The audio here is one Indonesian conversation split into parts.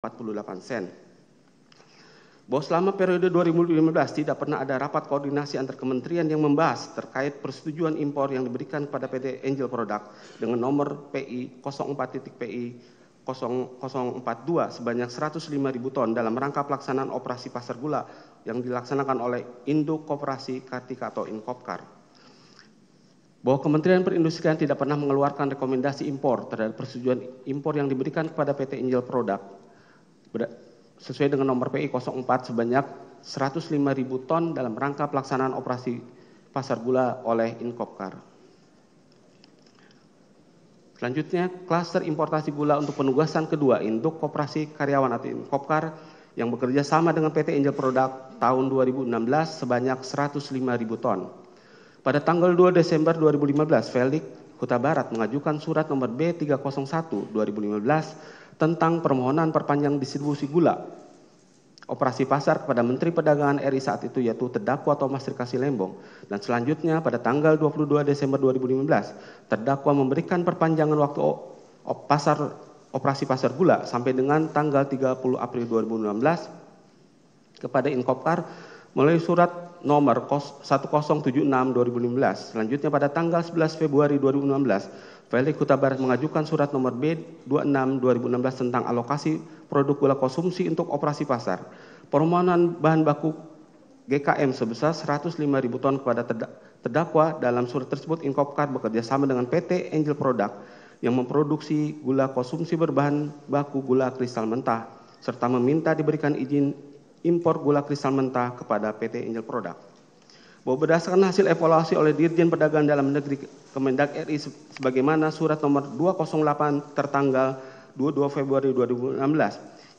48 sen. Bahwa selama periode 2015 tidak pernah ada rapat koordinasi antar kementerian yang membahas terkait persetujuan impor yang diberikan kepada PT Angel Product dengan nomor PI 04.PI 0042 sebanyak 105.000 ton dalam rangka pelaksanaan operasi pasar gula yang dilaksanakan oleh Induk Koperasi Kartika atau Inkopkar. Bahwa Kementerian Perindustrian tidak pernah mengeluarkan rekomendasi impor terhadap persetujuan impor yang diberikan kepada PT Angel Product sesuai dengan nomor PI 04 sebanyak 105.000 ton dalam rangka pelaksanaan operasi pasar gula oleh Inkopkar. Selanjutnya, klaster importasi gula untuk penugasan kedua Induk Koperasi Karyawan atau Inkopkar yang bekerja sama dengan PT Angel Product tahun 2016 sebanyak 105.000 ton. Pada tanggal 2 Desember 2015, Felix Huta Barat mengajukan surat nomor B301/2015 tentang permohonan perpanjangan distribusi gula operasi pasar kepada Menteri Perdagangan RI saat itu yaitu terdakwa Thomas Rikasi Lembong. Dan selanjutnya pada tanggal 22 Desember 2015, terdakwa memberikan perpanjangan waktu operasi pasar gula sampai dengan tanggal 30 April 2016 kepada Inkopkar melalui surat nomor 1076/2015. Selanjutnya pada tanggal 11 Februari 2016, Felix Huta Barat mengajukan surat nomor B26/2016 tentang alokasi produk gula konsumsi untuk operasi pasar. Permohonan bahan baku GKM sebesar 105.000 ton kepada terdakwa. Dalam surat tersebut Inkopkar bekerja sama dengan PT Angel Product yang memproduksi gula konsumsi berbahan baku gula kristal mentah serta meminta diberikan izin impor gula kristal mentah kepada PT Angel Product. Bahwa berdasarkan hasil evaluasi oleh Dirjen Perdagangan Dalam Negeri Kemendag RI sebagaimana surat nomor 208 tertanggal 22 Februari 2016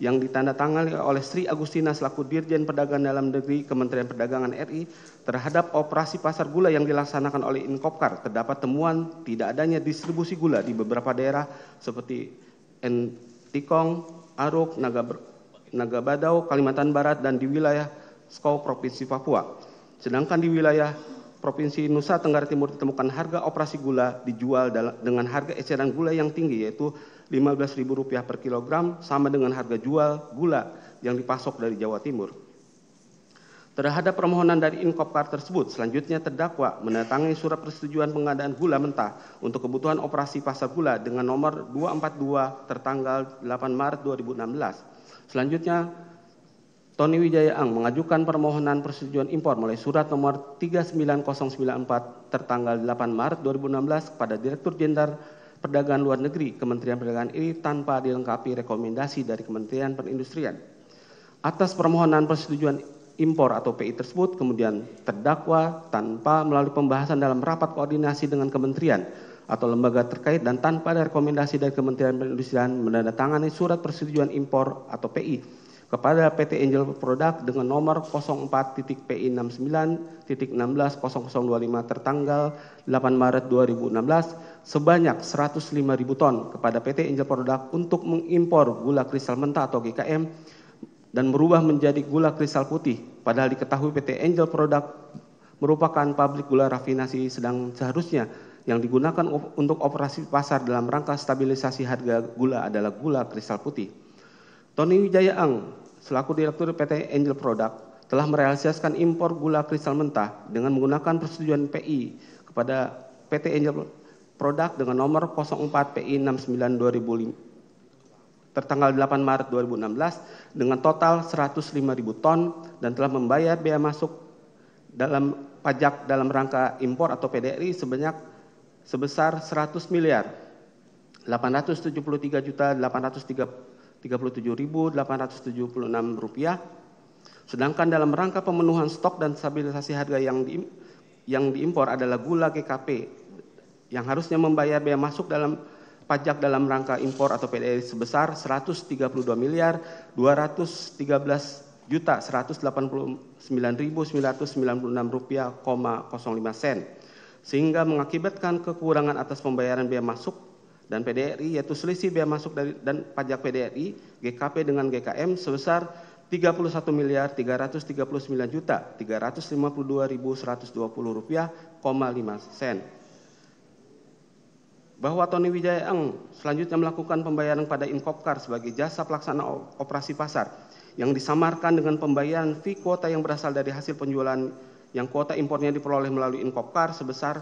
yang ditandatangani oleh Sri Agustina selaku Dirjen Perdagangan Dalam Negeri Kementerian Perdagangan RI terhadap operasi pasar gula yang dilaksanakan oleh Inkopkar, terdapat temuan tidak adanya distribusi gula di beberapa daerah seperti Entikong, Aruk, Nagabadau, Kalimantan Barat dan di wilayah Skau Provinsi Papua. Sedangkan di wilayah Provinsi Nusa Tenggara Timur ditemukan harga operasi gula dijual dengan harga eceran gula yang tinggi yaitu Rp15.000 per kilogram sama dengan harga jual gula yang dipasok dari Jawa Timur. Terhadap permohonan dari Inkopkar tersebut, selanjutnya terdakwa mendatangi surat persetujuan pengadaan gula mentah untuk kebutuhan operasi pasar gula dengan nomor 242 tertanggal 8 Maret 2016. Selanjutnya, Tony Wijaya Ang mengajukan permohonan persetujuan impor melalui surat nomor 39094 tertanggal 8 Maret 2016 kepada Direktur Jenderal Perdagangan Luar Negeri Kementerian Perdagangan RI tanpa dilengkapi rekomendasi dari Kementerian Perindustrian. Atas permohonan persetujuan impor atau PI tersebut, kemudian terdakwa tanpa melalui pembahasan dalam rapat koordinasi dengan kementerian atau lembaga terkait dan tanpa ada rekomendasi dari Kementerian Perindustrian menandatangani surat persetujuan impor atau PI kepada PT Angel Product dengan nomor 04.PI 69.16025 tertanggal 8 Maret 2016 sebanyak 105.000 ton kepada PT Angel Product untuk mengimpor gula kristal mentah atau GKM dan merubah menjadi gula kristal putih. Padahal diketahui PT Angel Product merupakan pabrik gula rafinasi sedang seharusnya yang digunakan untuk operasi pasar dalam rangka stabilisasi harga gula adalah gula kristal putih. Tony Wijaya Ang selaku Direktur PT Angel Product telah merealisasikan impor gula kristal mentah dengan menggunakan persetujuan PI kepada PT Angel Product dengan nomor 04PI 69/2005 tertanggal 8 Maret 2016 dengan total 105.000 ton dan telah membayar biaya masuk dalam pajak dalam rangka impor atau PDRI sebesar 100.873.837.876 rupiah. Sedangkan dalam rangka pemenuhan stok dan stabilisasi harga yang diimpor adalah gula GKP yang harusnya membayar biaya masuk dalam pajak dalam rangka impor atau PDRI sebesar 132.213.189.996 rupiah, 05 sen. Sehingga mengakibatkan kekurangan atas pembayaran biaya masuk dan PDRI yaitu selisih biaya masuk dan pajak PDRI GKP dengan GKM sebesar 31.339.352.120 rupiah, 5 sen. bahwa Tony Wijaya Eng selanjutnya melakukan pembayaran pada Inkopkar sebagai jasa pelaksana operasi pasar yang disamarkan dengan pembayaran fee kuota yang berasal dari hasil penjualan yang kuota impornya diperoleh melalui Inkopkar sebesar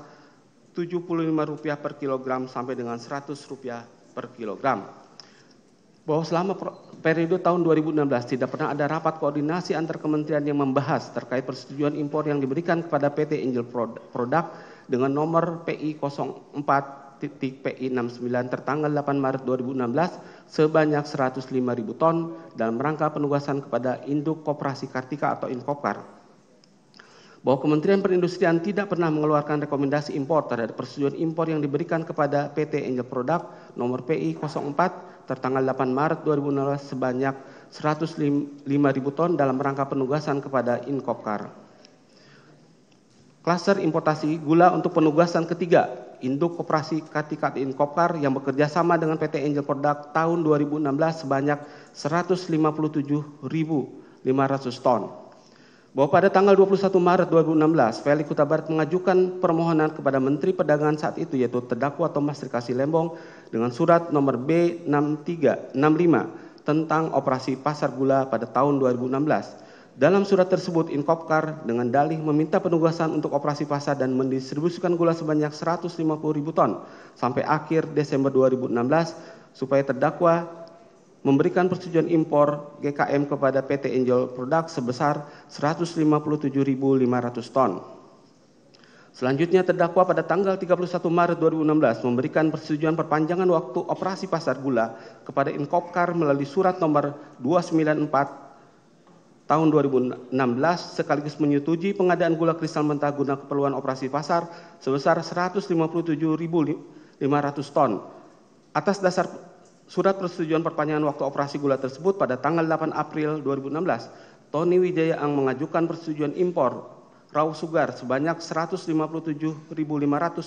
Rp75 per kilogram sampai dengan Rp100 per kilogram. Bahwa selama periode tahun 2016 tidak pernah ada rapat koordinasi antar kementerian yang membahas terkait persetujuan impor yang diberikan kepada PT Angel Product dengan nomor PI 04.PI69 tertanggal 8 Maret 2016 sebanyak 105.000 ton dalam rangka penugasan kepada Induk Koperasi Kartika atau Inkopkar. Bahwa Kementerian Perindustrian tidak pernah mengeluarkan rekomendasi impor terhadap persetujuan impor yang diberikan kepada PT Angel Product nomor PI 04 tertanggal 8 Maret 2016 sebanyak 105.000 ton dalam rangka penugasan kepada Inkopkar. Klaster importasi gula untuk penugasan ketiga, Induk Koperasi Kartika Inkopkar yang bekerja sama dengan PT Angel Product tahun 2016 sebanyak 157.500 ton. Bahwa pada tanggal 21 Maret 2016, Felix Huta Barat mengajukan permohonan kepada Menteri Perdagangan saat itu yaitu terdakwa Thomas Rikasi Lembong dengan surat nomor B6365 tentang operasi pasar gula pada tahun 2016. Dalam surat tersebut, Inkopkar dengan dalih meminta penugasan untuk operasi pasar dan mendistribusikan gula sebanyak 150.000 ton sampai akhir Desember 2016 supaya terdakwa memberikan persetujuan impor GKM kepada PT Angel Product sebesar 157.500 ton. Selanjutnya terdakwa pada tanggal 31 Maret 2016 memberikan persetujuan perpanjangan waktu operasi pasar gula kepada Inkopkar melalui surat nomor 294 tahun 2016 sekaligus menyetujui pengadaan gula kristal mentah guna keperluan operasi pasar sebesar 157.500 ton. Atas dasar surat persetujuan perpanjangan waktu operasi gula tersebut pada tanggal 8 April 2016, Tony Wijaya Eng mengajukan persetujuan impor raw sugar sebanyak 157.500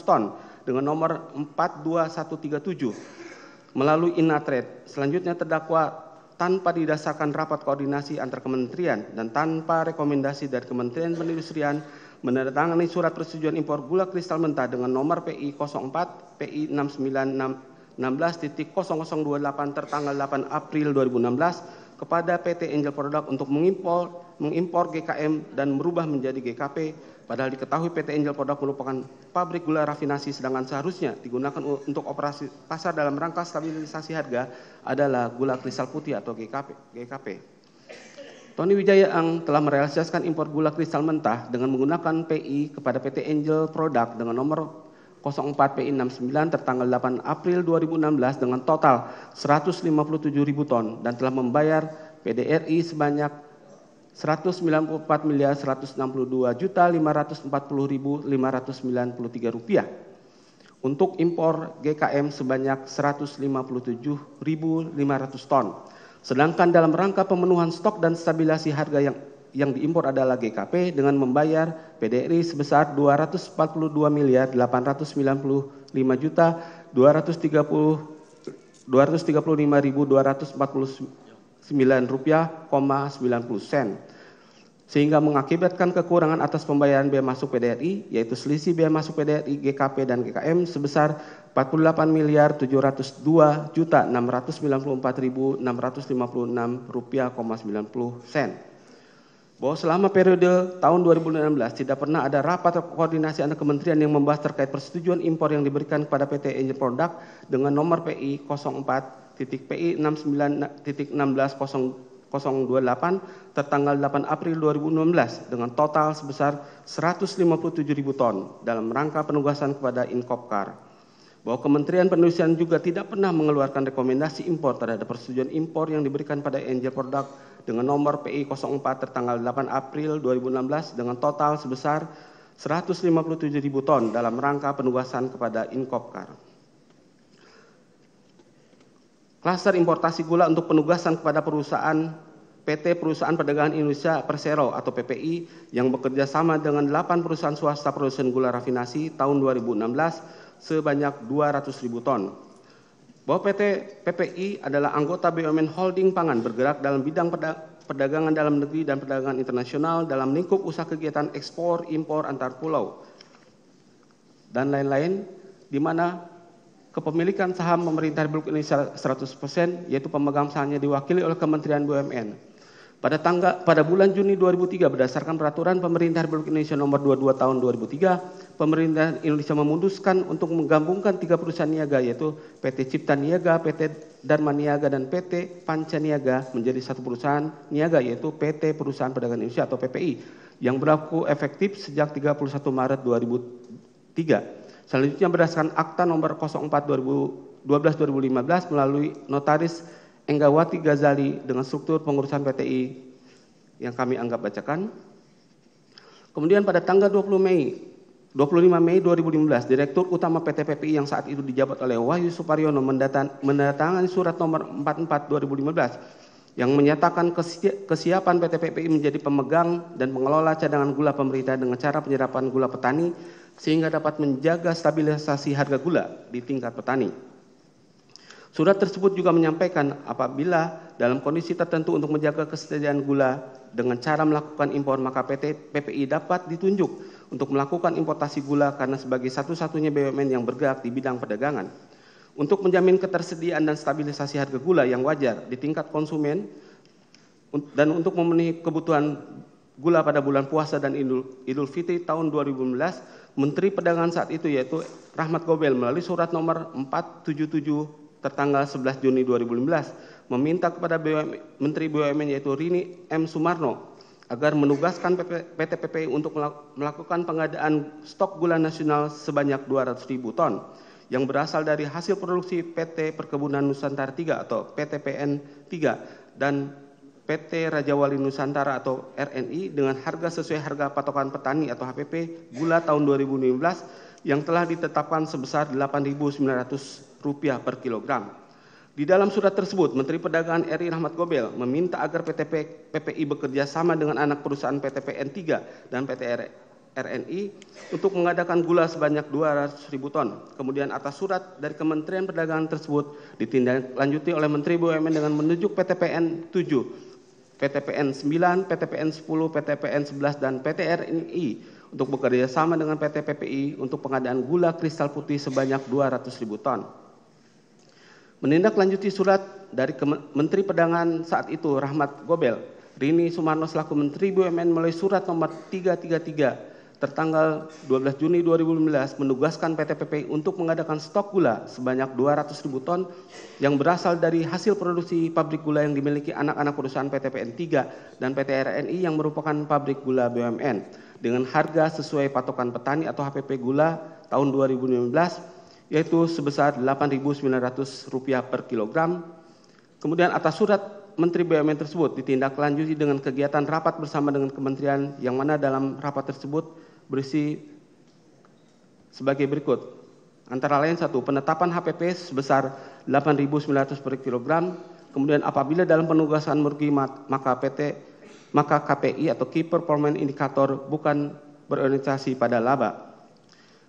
ton dengan nomor 42137 melalui Inatrade. Selanjutnya terdakwa tanpa didasarkan rapat koordinasi antar kementerian dan tanpa rekomendasi dari Kementerian Perindustrian menandatangani surat persetujuan impor gula kristal mentah dengan nomor PI 04 PI 16.0028 tertanggal 8 April 2016 kepada PT Angel Product untuk mengimpor GKM dan merubah menjadi GKP, padahal diketahui PT Angel Product merupakan pabrik gula rafinasi sedangkan seharusnya digunakan untuk operasi pasar dalam rangka stabilisasi harga adalah gula kristal putih atau GKP. Tony Wijaya Eng telah merealisasikan impor gula kristal mentah dengan menggunakan PI kepada PT Angel Product dengan nomor 04 PI 69 tertanggal 8 April 2016 dengan total 157.000 ton dan telah membayar PDRI sebanyak 194.162.540.593 rupiah. Untuk impor GKM sebanyak 157.500 ton. Sedangkan dalam rangka pemenuhan stok dan stabilisasi harga yang diimpor adalah GKP dengan membayar PDRI sebesar 242.895.235.249 rupiah,90 sen. Sehingga mengakibatkan kekurangan atas pembayaran biaya masuk PDRI yaitu selisih biaya masuk PDRI GKP dan GKM sebesar 48.702.694.656 rupiah,90 sen. Bahwa selama periode tahun 2016 tidak pernah ada rapat koordinasi antar kementerian yang membahas terkait persetujuan impor yang diberikan kepada PT Angel Product dengan nomor PI 04.PI 69.16028 tertanggal 8 April 2016 dengan total sebesar 157.000 ton dalam rangka penugasan kepada Inkopkar. Bahwa Kementerian Perindustrian juga tidak pernah mengeluarkan rekomendasi impor terhadap persetujuan impor yang diberikan pada Angel Product dengan nomor PI 04 tertanggal 8 April 2016 dengan total sebesar 157.000 ton dalam rangka penugasan kepada Inkopkar. Klaster importasi gula untuk penugasan kepada PT Perusahaan Perdagangan Indonesia Persero atau PPI yang bekerja sama dengan 8 perusahaan swasta produsen gula rafinasi tahun 2016 sebanyak 200.000 ton. Bahwa PT PPI adalah anggota BUMN Holding Pangan bergerak dalam bidang perdagangan dalam negeri dan perdagangan internasional dalam lingkup usaha kegiatan ekspor impor antar pulau dan lain-lain, di mana kepemilikan saham pemerintah Republik Indonesia 100%, yaitu pemegang sahamnya diwakili oleh Kementerian BUMN. Pada bulan Juni 2003, berdasarkan peraturan Pemerintah Republik Indonesia nomor 22 tahun 2003, Pemerintah Indonesia memutuskan untuk menggabungkan 3 perusahaan niaga, yaitu PT Cipta Niaga, PT Dharma Niaga, dan PT Panca Niaga menjadi satu perusahaan niaga, yaitu PT Perusahaan Perdagangan Indonesia atau PPI, yang berlaku efektif sejak 31 Maret 2003. Selanjutnya berdasarkan Akta nomor 04 2012-2015 melalui Notaris Enggawati Ghazali dengan struktur pengurusan PTI yang kami anggap bacakan. Kemudian pada tanggal 25 Mei 2015, Direktur Utama PT PPI yang saat itu dijabat oleh Wahyu Suparyono menandatangani surat nomor 44 2015 yang menyatakan kesiapan PT PPI menjadi pemegang dan pengelola cadangan gula pemerintah dengan cara penyerapan gula petani sehingga dapat menjaga stabilisasi harga gula di tingkat petani. Surat tersebut juga menyampaikan apabila dalam kondisi tertentu untuk menjaga kesediaan gula dengan cara melakukan impor, maka PT PPI dapat ditunjuk untuk melakukan importasi gula karena sebagai satu-satunya BUMN yang bergerak di bidang perdagangan. Untuk menjamin ketersediaan dan stabilisasi harga gula yang wajar di tingkat konsumen dan untuk memenuhi kebutuhan gula pada bulan puasa dan Idul Fitri tahun 2015, Menteri Perdagangan saat itu yaitu Rahmat Gobel melalui surat nomor 477 tertanggal 11 Juni 2015 meminta kepada Menteri BUMN yaitu Rini M. Sumarno agar menugaskan PT PPI untuk melakukan pengadaan stok gula nasional sebanyak 200.000 ton yang berasal dari hasil produksi PT Perkebunan Nusantara 3 atau PTPN 3 dan PT Raja Wali Nusantara atau RNI dengan harga sesuai harga patokan petani atau HPP gula tahun 2015 yang telah ditetapkan sebesar Rp8.900 per kilogram. Di dalam surat tersebut, Menteri Perdagangan RI Rahmat Gobel meminta agar PT PPI bekerja sama dengan anak perusahaan PTPN 3 dan PT RNI untuk mengadakan gula sebanyak 200.000 ton. Kemudian atas surat dari Kementerian Perdagangan tersebut ditindaklanjuti oleh Menteri BUMN dengan menunjuk PTPN 7, PTPN 9, PTPN 10, PTPN 11, dan PT RNI untuk bekerja sama dengan PT PPI untuk pengadaan gula kristal putih sebanyak 200.000 ton. Menindaklanjuti surat dari Menteri Perdagangan saat itu Rahmat Gobel, Rini Sumarno selaku Menteri BUMN melalui surat nomor 333 tertanggal 12 Juni 2015 menugaskan PT PPI untuk mengadakan stok gula sebanyak 200.000 ton yang berasal dari hasil produksi pabrik gula yang dimiliki anak-anak perusahaan PTPN 3 dan PT RNI yang merupakan pabrik gula BUMN dengan harga sesuai patokan petani atau HPP gula tahun 2015 yaitu sebesar Rp8.900 per kilogram. Kemudian atas surat Menteri BUMN tersebut ditindaklanjuti dengan kegiatan rapat bersama dengan kementerian yang mana dalam rapat tersebut berisi sebagai berikut. Antara lain satu, penetapan HPP sebesar Rp8.900 per kilogram. Kemudian apabila dalam penugasan merugi maka KPI atau Key Performance Indicator bukan berorientasi pada laba.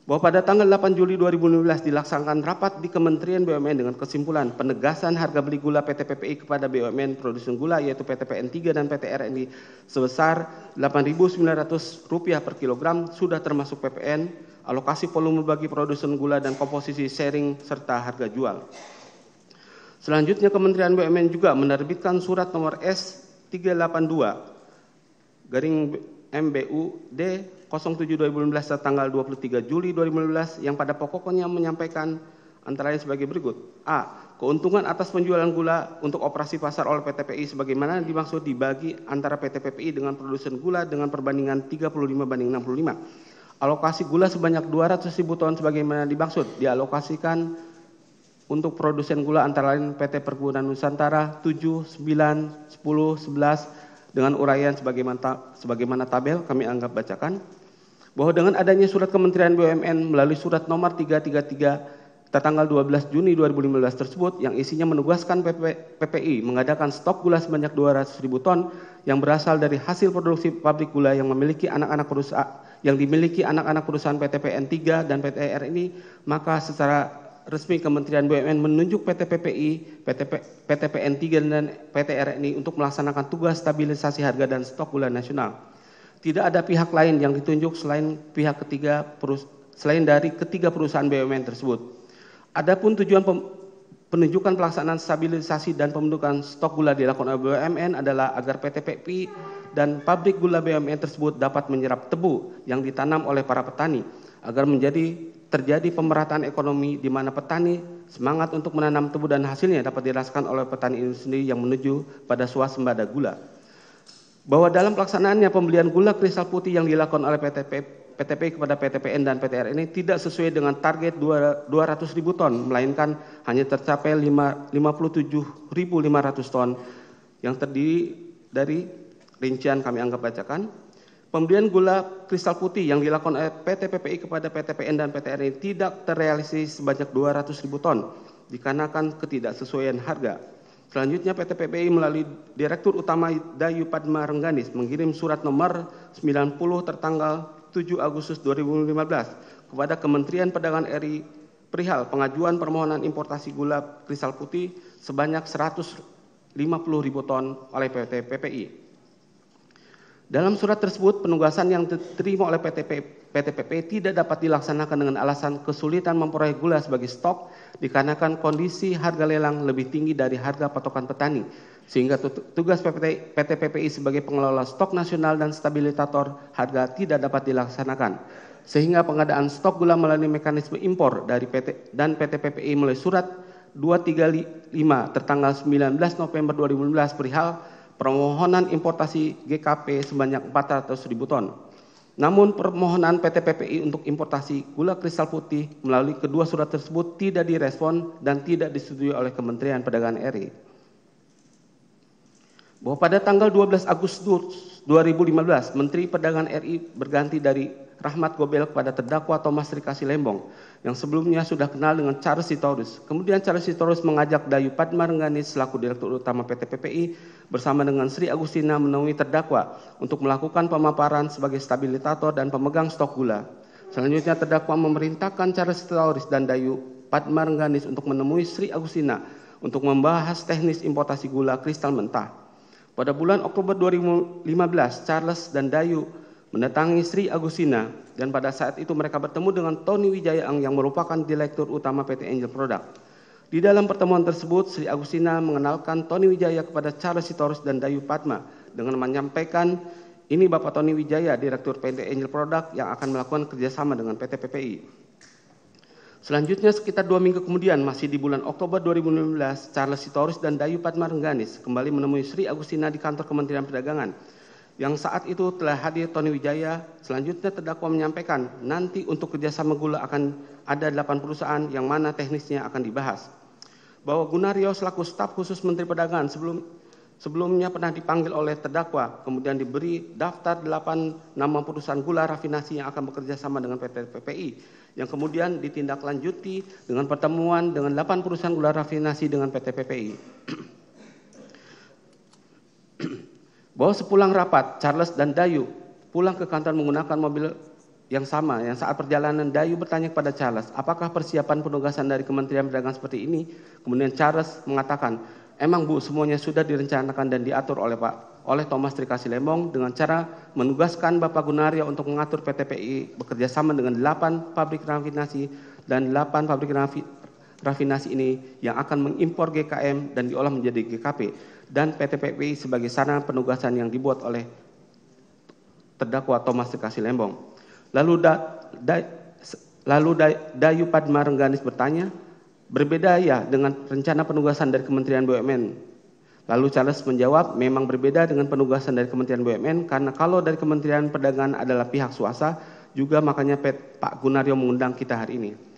Bahwa pada tanggal 8 Juli 2015 dilaksanakan rapat di Kementerian BUMN dengan kesimpulan penegasan harga beli gula PT PPI kepada BUMN produsen gula yaitu PTPN 3 dan PT RNI sebesar Rp8.900 per kilogram sudah termasuk PPN, alokasi volume bagi produsen gula dan komposisi sharing serta harga jual. Selanjutnya Kementerian BUMN juga menerbitkan surat nomor S382/MBUD 07/2015 tanggal 23 Juli 2015 yang pada pokoknya menyampaikan antara lain sebagai berikut. A. Keuntungan atas penjualan gula untuk operasi pasar oleh PT PPI sebagaimana dimaksud dibagi antara PT PPI dengan produsen gula dengan perbandingan 35/65. Alokasi gula sebanyak 200.000 ton sebagaimana dimaksud dialokasikan untuk produsen gula antara lain PT Perkebunan Nusantara 7, 9, 10, 11 dengan uraian sebagaimana tabel kami anggap bacakan. Bahwa dengan adanya surat Kementerian BUMN melalui surat nomor 333 tertanggal 12 Juni 2015 tersebut yang isinya menugaskan PPI mengadakan stok gula sebanyak 200.000 ton yang berasal dari hasil produksi pabrik gula yang dimiliki anak-anak perusahaan PTPN 3 dan PT RNI, maka secara resmi Kementerian BUMN menunjuk PT PPI, PTPN 3 dan PT RNI untuk melaksanakan tugas stabilisasi harga dan stok gula nasional. Tidak ada pihak lain yang ditunjuk selain dari ketiga perusahaan BUMN tersebut. Adapun tujuan penunjukan pelaksanaan stabilisasi dan pembentukan stok gula dilakukan oleh BUMN adalah agar PT PPI dan pabrik gula BUMN tersebut dapat menyerap tebu yang ditanam oleh para petani agar terjadi pemerataan ekonomi di mana petani semangat untuk menanam tebu dan hasilnya dapat dirasakan oleh petani itu sendiri yang menuju pada swasembada gula. Bahwa dalam pelaksanaannya pembelian gula kristal putih yang dilakukan oleh PTP kepada PTPN dan PTR ini tidak sesuai dengan target 200.000 ton, melainkan hanya tercapai 57.500 ton yang terdiri dari rincian kami anggap bacakan. Pembelian gula kristal putih yang dilakukan oleh PT PPI kepada PTPN dan PTR ini tidak terrealisasi sebanyak 200.000 ton dikarenakan ketidaksesuaian harga. Selanjutnya PT PPI melalui Direktur Utama Dayu Padma Rengganis mengirim surat nomor 90 tertanggal 7 Agustus 2015 kepada Kementerian Perdagangan RI perihal pengajuan permohonan importasi gula kristal putih sebanyak 150.000 ton oleh PT PPI. Dalam surat tersebut, penugasan yang diterima oleh PT PPI tidak dapat dilaksanakan dengan alasan kesulitan memperoleh gula sebagai stok dikarenakan kondisi harga lelang lebih tinggi dari harga patokan petani, sehingga tugas PT PPI sebagai pengelola stok nasional dan stabilisator harga tidak dapat dilaksanakan. Sehingga pengadaan stok gula melalui mekanisme impor dari PT PPI melalui surat 235 tertanggal 19 November 2015 perihal permohonan importasi GKP sebanyak 400.000 ton. Namun permohonan PT PPI untuk importasi gula kristal putih melalui kedua surat tersebut tidak direspon dan tidak disetujui oleh Kementerian Perdagangan RI. Bahwa pada tanggal 12 Agustus 2015, Menteri Perdagangan RI berganti dari Rahmat Gobel kepada terdakwa Thomas Rikasi Lembong, yang sebelumnya sudah kenal dengan Charles Sitorus. Kemudian Charles Sitorus mengajak Dayu Padma Rengganis selaku Direktur Utama PT PPI bersama dengan Sri Agustina menemui terdakwa untuk melakukan pemaparan sebagai stabilisator dan pemegang stok gula. Selanjutnya terdakwa memerintahkan Charles Sitorus dan Dayu Padma Rengganis untuk menemui Sri Agustina untuk membahas teknis importasi gula kristal mentah. Pada bulan Oktober 2015, Charles dan Dayu mendatangi Sri Agustina dan pada saat itu mereka bertemu dengan Tony Wijaya yang merupakan Direktur Utama PT Angel Product. Di dalam pertemuan tersebut, Sri Agustina mengenalkan Tony Wijaya kepada Charles Sitorus dan Dayu Padma dengan menyampaikan, ini Bapak Tony Wijaya, Direktur PT Angel Product yang akan melakukan kerjasama dengan PT PPI. Selanjutnya sekitar 2 minggu kemudian, masih di bulan Oktober 2015, Charles Sitorus dan Dayu Padma Rengganis kembali menemui Sri Agustina di kantor Kementerian Perdagangan. Yang saat itu telah hadir Tony Wijaya. Selanjutnya terdakwa menyampaikan nanti untuk kerjasama gula akan ada 8 perusahaan yang mana teknisnya akan dibahas. Bahwa Gunaryo selaku staf khusus Menteri Perdagangan sebelumnya pernah dipanggil oleh terdakwa, kemudian diberi daftar 8 nama perusahaan gula rafinasi yang akan bekerja sama dengan PT PPI, yang kemudian ditindaklanjuti dengan pertemuan dengan 8 perusahaan gula rafinasi dengan PT PPI. Bahwa sepulang rapat, Charles dan Dayu pulang ke kantor menggunakan mobil yang sama. Yang saat perjalanan Dayu bertanya kepada Charles, apakah persiapan penugasan dari Kementerian Perdagangan seperti ini? Kemudian Charles mengatakan, emang Bu, semuanya sudah direncanakan dan diatur oleh Thomas Rikasi Lembong dengan cara menugaskan Bapak Gunaryo untuk mengatur PT PPI bekerja sama dengan 8 pabrik rafinasi dan 8 pabrik rafinasi ini yang akan mengimpor GKM dan diolah menjadi GKP. Dan PT PPI sebagai sarana penugasan yang dibuat oleh terdakwa Thomas Rikasi Lembong. Lalu Dayu Padma Rengganis bertanya, berbeda ya dengan rencana penugasan dari Kementerian BUMN? Lalu Charles menjawab, memang berbeda dengan penugasan dari Kementerian BUMN karena kalau dari Kementerian Perdagangan adalah pihak swasta, juga makanya Pak Gunaryo mengundang kita hari ini.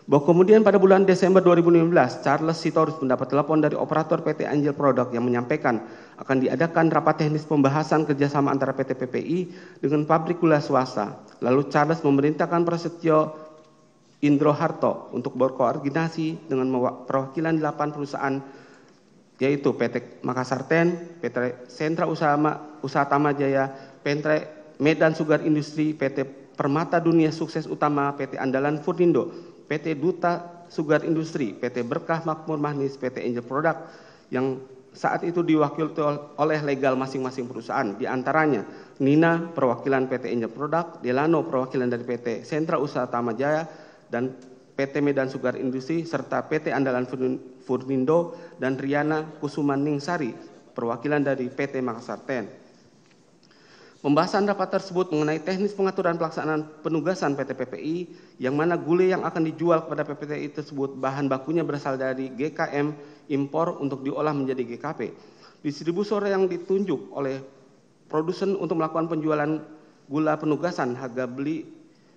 Bahwa kemudian pada bulan Desember 2015, Charles Sitorus mendapat telepon dari operator PT Angel Product yang menyampaikan akan diadakan rapat teknis pembahasan kerjasama antara PT PPI dengan pabrik gula swasta. Lalu Charles memerintahkan Prasetyo Indro Harto untuk berkoordinasi dengan perwakilan 8 perusahaan, yaitu PT Makassar Ten, PT Sentra Usaha Tamajaya, PT Medan Sugar Industri, PT Permata Dunia Sukses Utama, PT Andalan Furnindo, PT Duta Sugar Industri, PT Berkah Makmur Mahnis, PT Angel Product yang saat itu diwakili oleh legal masing-masing perusahaan, di antaranya Nina perwakilan PT Angel Product, Delano perwakilan dari PT Sentra Usaha Tamajaya, dan PT Medan Sugar Industri, serta PT Andalan Furnindo, dan Riana Kusumaningsari, perwakilan dari PT Makassar Ten. Pembahasan rapat tersebut mengenai teknis pengaturan pelaksanaan penugasan PT PPI, yang mana gulai yang akan dijual kepada PPTI tersebut bahan bakunya berasal dari GKM impor untuk diolah menjadi GKP. Distributor yang ditunjuk oleh produsen untuk melakukan penjualan gula penugasan, harga beli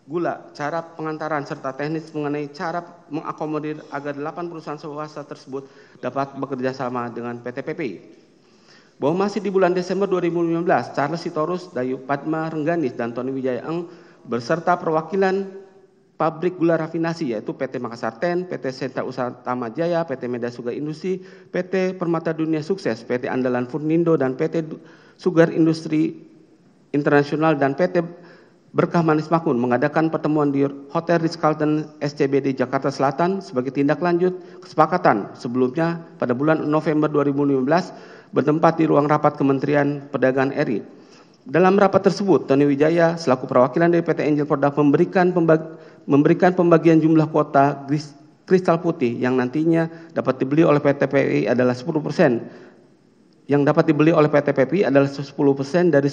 gula, cara pengantaran, serta teknis mengenai cara mengakomodir agar 8 perusahaan swasta tersebut dapat bekerja sama dengan PT PPI. Bahwa masih di bulan Desember 2015, Charles Sitorus, Dayu Padma Rengganis, dan Tony Wijaya Eng berserta perwakilan pabrik gula rafinasi yaitu PT Makassar Ten, PT Sentra Usaha Tamajaya, PT Medan Sugar Industri, PT Permata Dunia Sukses, PT Andalan Furnindo, dan PT Sugar Industri Internasional, dan PT Berkah Manis Makmur mengadakan pertemuan di Hotel Ritz-Carlton SCBD Jakarta Selatan sebagai tindak lanjut kesepakatan sebelumnya pada bulan November 2015 bertempat di ruang rapat Kementerian Perdagangan RI. Dalam rapat tersebut, Tony Wijaya selaku perwakilan dari PT Angel Product memberikan pembagian jumlah kuota kristal putih yang nantinya dapat dibeli oleh PT PPI adalah 10%. Yang dapat dibeli oleh PT PPI adalah 10% dari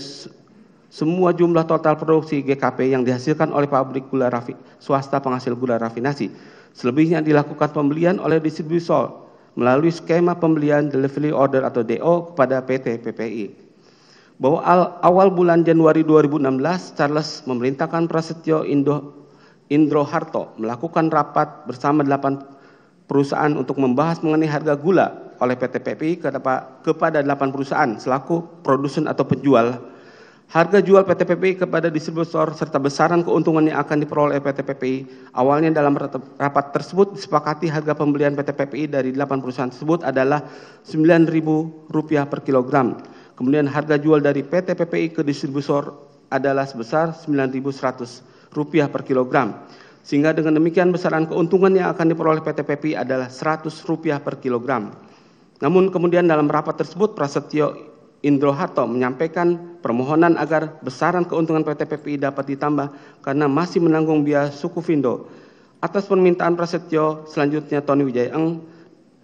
semua jumlah total produksi GKP yang dihasilkan oleh pabrik gula swasta penghasil gula rafinasi. Selebihnya dilakukan pembelian oleh distributor melalui skema pembelian delivery order atau DO kepada PT PPI. Bahwa awal bulan Januari 2016, Charles memerintahkan Prasetyo Indro Harto melakukan rapat bersama 8 perusahaan untuk membahas mengenai harga gula oleh PT PPI kepada 8 perusahaan selaku produsen atau penjual. Harga jual PT PPI kepada distributor serta besaran keuntungan yang akan diperoleh PT PPI. Awalnya dalam rapat tersebut disepakati harga pembelian PT PPI dari 8 perusahaan tersebut adalah Rp9.000 per kilogram. Kemudian harga jual dari PT PPI ke distributor adalah sebesar Rp9.100 per kilogram. Sehingga dengan demikian besaran keuntungan yang akan diperoleh PT PPI adalah Rp100 per kilogram. Namun kemudian dalam rapat tersebut Prasetyo Indro Harto menyampaikan permohonan agar besaran keuntungan PT PPI dapat ditambah karena masih menanggung biaya suku Findo. Atas permintaan Prasetyo, selanjutnya Tony Wijaya Eng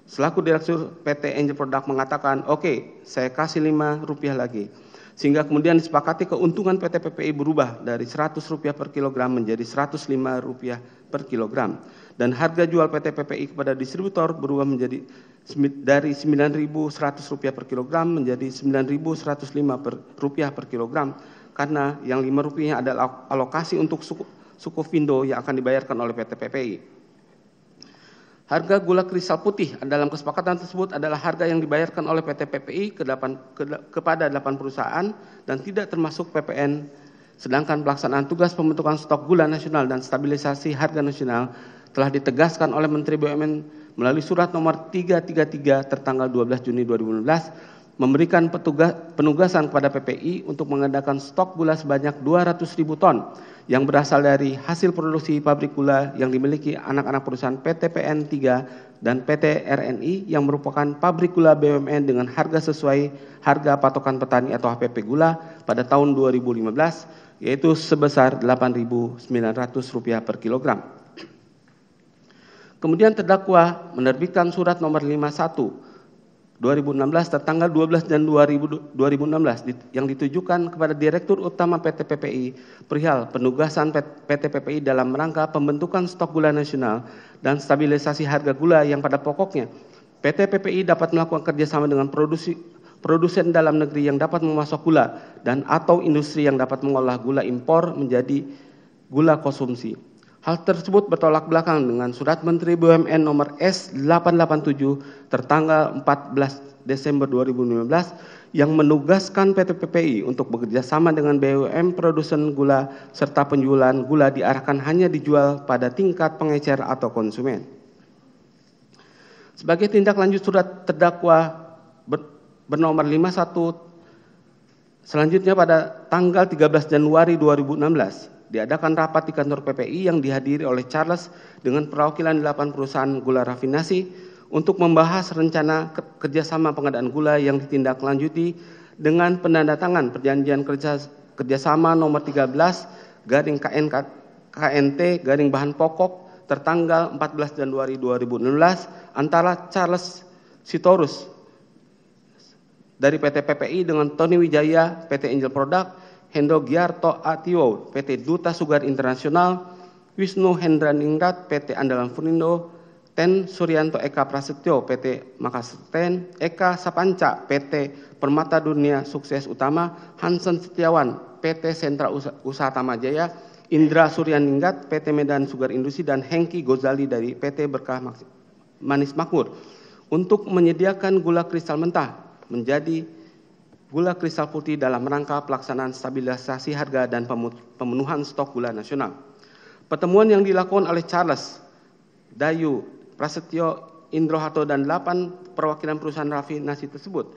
selaku Direktur PT Angel Product mengatakan, oke, saya kasih Rp5 lagi. Sehingga kemudian disepakati keuntungan PT PPI berubah dari Rp100 per kilogram menjadi Rp105 per kilogram. Dan harga jual PT PPI kepada distributor berubah menjadi dari Rp9.100 per kilogram menjadi Rp9.105 per kilogram, karena yang Rp5 adalah alokasi untuk suku Findo yang akan dibayarkan oleh PT PPI. Harga gula kristal putih dalam kesepakatan tersebut adalah harga yang dibayarkan oleh PT PPI kepada 8 perusahaan dan tidak termasuk PPN, sedangkan pelaksanaan tugas pembentukan stok gula nasional dan stabilisasi harga nasional telah ditegaskan oleh Menteri BUMN melalui surat nomor 333 tertanggal 12 Juni 2016 memberikan penugasan kepada PPI untuk mengadakan stok gula sebanyak 200.000 ton yang berasal dari hasil produksi pabrik gula yang dimiliki anak-anak perusahaan PT PN 3 dan PT RNI yang merupakan pabrik gula BUMN dengan harga sesuai harga patokan petani atau HPP gula pada tahun 2015 yaitu sebesar Rp8.900 per kilogram. Kemudian terdakwa menerbitkan surat nomor 51 2016 tertanggal 12 Januari 2016 yang ditujukan kepada Direktur Utama PT PPI perihal penugasan PT PPI dalam rangka pembentukan stok gula nasional dan stabilisasi harga gula yang pada pokoknya PT PPI dapat melakukan kerjasama dengan produsen dalam negeri yang dapat memasok gula dan atau industri yang dapat mengolah gula impor menjadi gula konsumsi. Hal tersebut bertolak belakang dengan Surat Menteri BUMN nomor S887 tertanggal 14 Desember 2015 yang menugaskan PT PPI untuk bekerja sama dengan BUMN produsen gula serta penjualan gula diarahkan hanya dijual pada tingkat pengecer atau konsumen. Sebagai tindak lanjut surat terdakwa bernomor 51 selanjutnya pada tanggal 13 Januari 2016 diadakan rapat di kantor PPI yang dihadiri oleh Charles dengan perwakilan 8 perusahaan gula rafinasi untuk membahas rencana kerjasama pengadaan gula yang ditindaklanjuti dengan penandatangan perjanjian kerjasama nomor 13 KNT bahan pokok tertanggal 14 Januari 2016 antara Charles Sitorus dari PT PPI dengan Tony Wijaya PT Angel Product, Hendro Giarto Atiwo PT Duta Sugar Internasional, Wisnu Hendraningrat PT Andalan Funindo, Ten Suryanto Eka Prasetyo PT Makassar Ten, Eka Sapanca PT Permata Dunia Sukses Utama, Hansen Setiawan PT Sentra Usaha Tamajaya, Indra Suryaningrat PT Medan Sugar Industri, dan Hengki Gozali dari PT Berkah Manis Makmur untuk menyediakan gula kristal mentah menjadi gula kristal putih dalam rangka pelaksanaan stabilisasi harga dan pemenuhan stok gula nasional. Pertemuan yang dilakukan oleh Charles, Dayu, Prasetyo, Indroharto, dan 8 perwakilan perusahaan rafinasi tersebut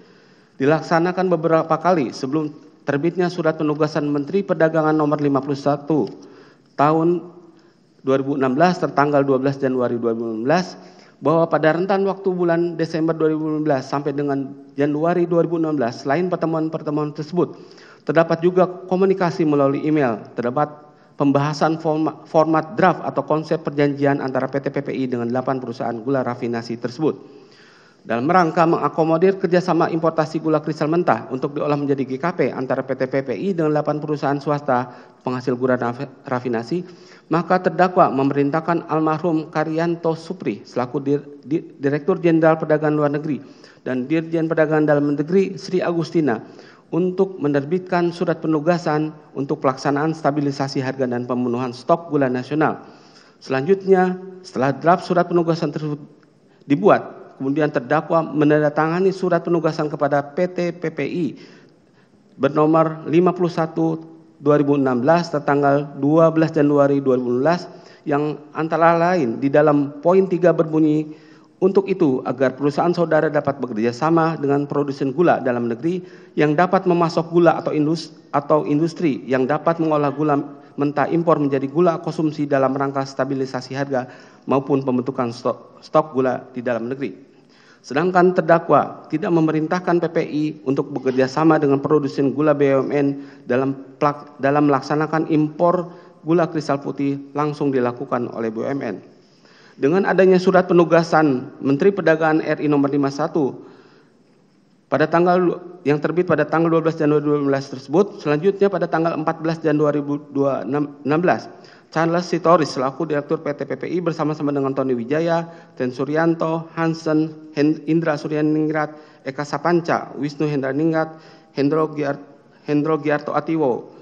dilaksanakan beberapa kali sebelum terbitnya Surat Penugasan Menteri Perdagangan nomor 51 tahun 2016 tertanggal 12 Januari 2016 bahwa pada rentan waktu bulan Desember 2016 sampai dengan Januari 2016, selain pertemuan-pertemuan tersebut, terdapat juga komunikasi melalui email, terdapat pembahasan format draft atau konsep perjanjian antara PT PPI dengan 8 perusahaan gula rafinasi tersebut. Dalam rangka mengakomodir kerjasama importasi gula kristal mentah untuk diolah menjadi GKP antara PT PPI dengan 8 perusahaan swasta penghasil gula rafinasi, maka terdakwa memerintahkan almarhum Karyanto Supri selaku Direktur Jenderal Perdagangan Luar Negeri dan Dirjen Perdagangan Dalam Negeri Sri Agustina untuk menerbitkan surat penugasan untuk pelaksanaan stabilisasi harga dan pemenuhan stok gula nasional. Selanjutnya, setelah draft surat penugasan tersebut dibuat, kemudian terdakwa menandatangani surat penugasan kepada PT PPI bernomor 51 2016 tertanggal 12 Januari 2016 yang antara lain di dalam poin 3 berbunyi, untuk itu agar perusahaan saudara dapat bekerja sama dengan produsen gula dalam negeri yang dapat memasok gula atau industri yang dapat mengolah gula mentah impor menjadi gula konsumsi dalam rangka stabilisasi harga maupun pembentukan stok gula di dalam negeri. Sedangkan terdakwa tidak memerintahkan PPI untuk bekerja sama dengan produsen gula BUMN dalam melaksanakan impor gula kristal putih langsung dilakukan oleh BUMN. Dengan adanya surat penugasan Menteri Perdagangan RI nomor 51 pada yang terbit pada tanggal 12 Januari 2016 tersebut, selanjutnya pada tanggal 14 Januari 2016, Charles Sitorus selaku Direktur PT PPI bersama-sama dengan Tony Wijaya, Ten Suryanto, Hansen, Indra Suryaningrat, Eka Sapanca, Wisnu Hendraningrat, Hendro Giarto Atiwo,